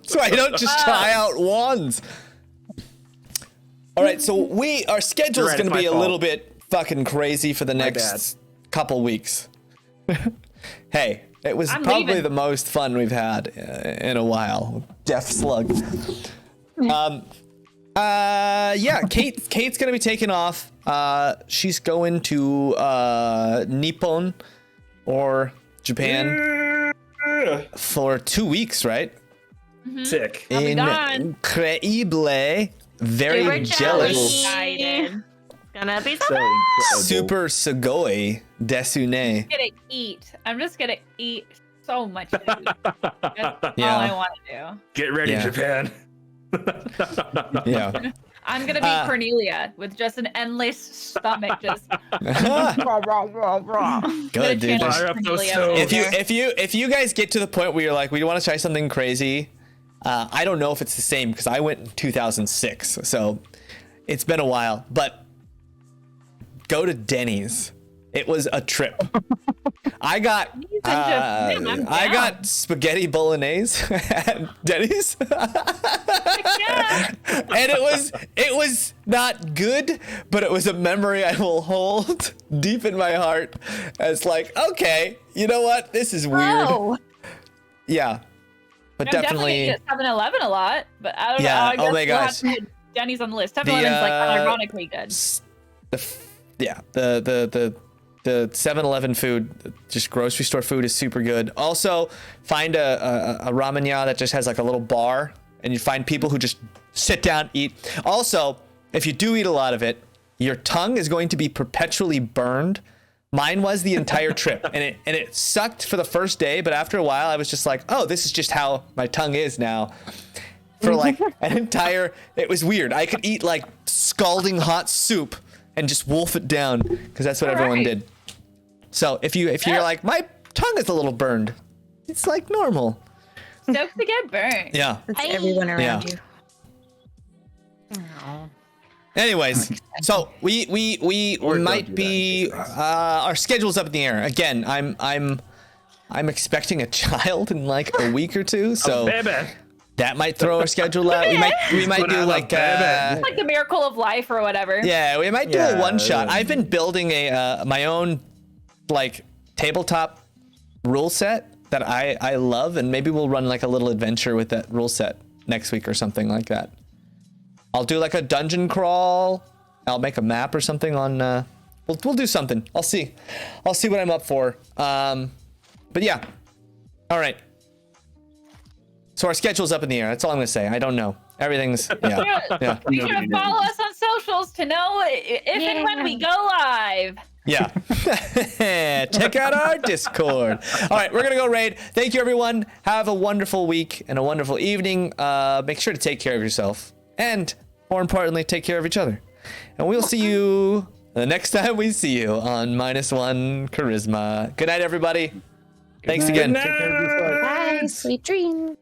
so I don't just try out wands. All right, so our schedule's You're right, going it's to be my a fault. little bit fucking crazy for the next couple weeks. Hey, it was I'm probably leaving. the most fun we've had in a while. Deaf Slug. Yeah, Kate's gonna be taking off. She's going to Nippon or Japan for 2 weeks, right? Sick. I'll be gone. Incredible. They Very were jealous. Excited. Gonna be So so incredible. Super sugoi desune. I'm gonna eat. I'm just gonna eat so much food. That's Yeah. all I want to do. Get ready, Yeah. Japan. Yeah. I'm gonna be Cornelia with just an endless stomach, just rah, rah, rah, rah. Good, dude. Channel Fire up those Cornelia stoves. over there. If you guys get to the point where you're like, we want to try something crazy, I don't know if it's the same because I went in 2006, so it's been a while. But go to Denny's. It was a trip. I got I'm I down. got spaghetti bolognese at Denny's, Yeah. and it was not good, but it was a memory I will hold deep in my heart as like, okay, you know what? This is weird. Oh, Yeah. but I'm definitely. definitely gonna get 7-Eleven a lot, but I don't Yeah, know. I guess oh my we'll have gosh. to put Denny's on the list. 7-Eleven's like ironically good. The 7-Eleven food, just grocery store food, is super good. Also, find a ramen-ya that just has like a little bar, and you find people who just sit down, eat. Also, if you do eat a lot of it, your tongue is going to be perpetually burned. Mine was the entire trip, and it sucked for the first day, but after a while, I was just like, oh, this is just how my tongue is now. For like an entire, it was weird. I could eat like scalding hot soup and just wolf it down, because that's what everyone did. So if you're like, my tongue is a little burned, it's like normal. Stoked to get burned. Yeah. That's everyone around Yeah. you. Anyways, so we Or might don't do be that. our schedule's up in the air. Again, I'm expecting a child in like a week or two, so Baby. that might throw our schedule out. We might But do I'm a like baby. Like the miracle of life or whatever. yeah, we might do Yeah, a one shot. yeah. I've been building a my own like tabletop rule set that I love, and maybe we'll run like a little adventure with that rule set next week or something like that. I'll do like a dungeon crawl. I'll make a map or something on we'll do something. I'll see what I'm up for. But yeah. All right. So our schedule's up in the air. That's all I'm gonna say. I don't know. Everything's yeah. Be sure to follow us on socials to know if and when we go live. Yeah. Check out our Discord. All right, we're going to go raid. Thank you, everyone. Have a wonderful week and a wonderful evening. Make sure to take care of yourself. And more importantly, take care of each other. And we'll see you the next time we see you on -1 Charisma. Good night, everybody. Thanks again. Take care of yourself. Bye. Sweet dreams.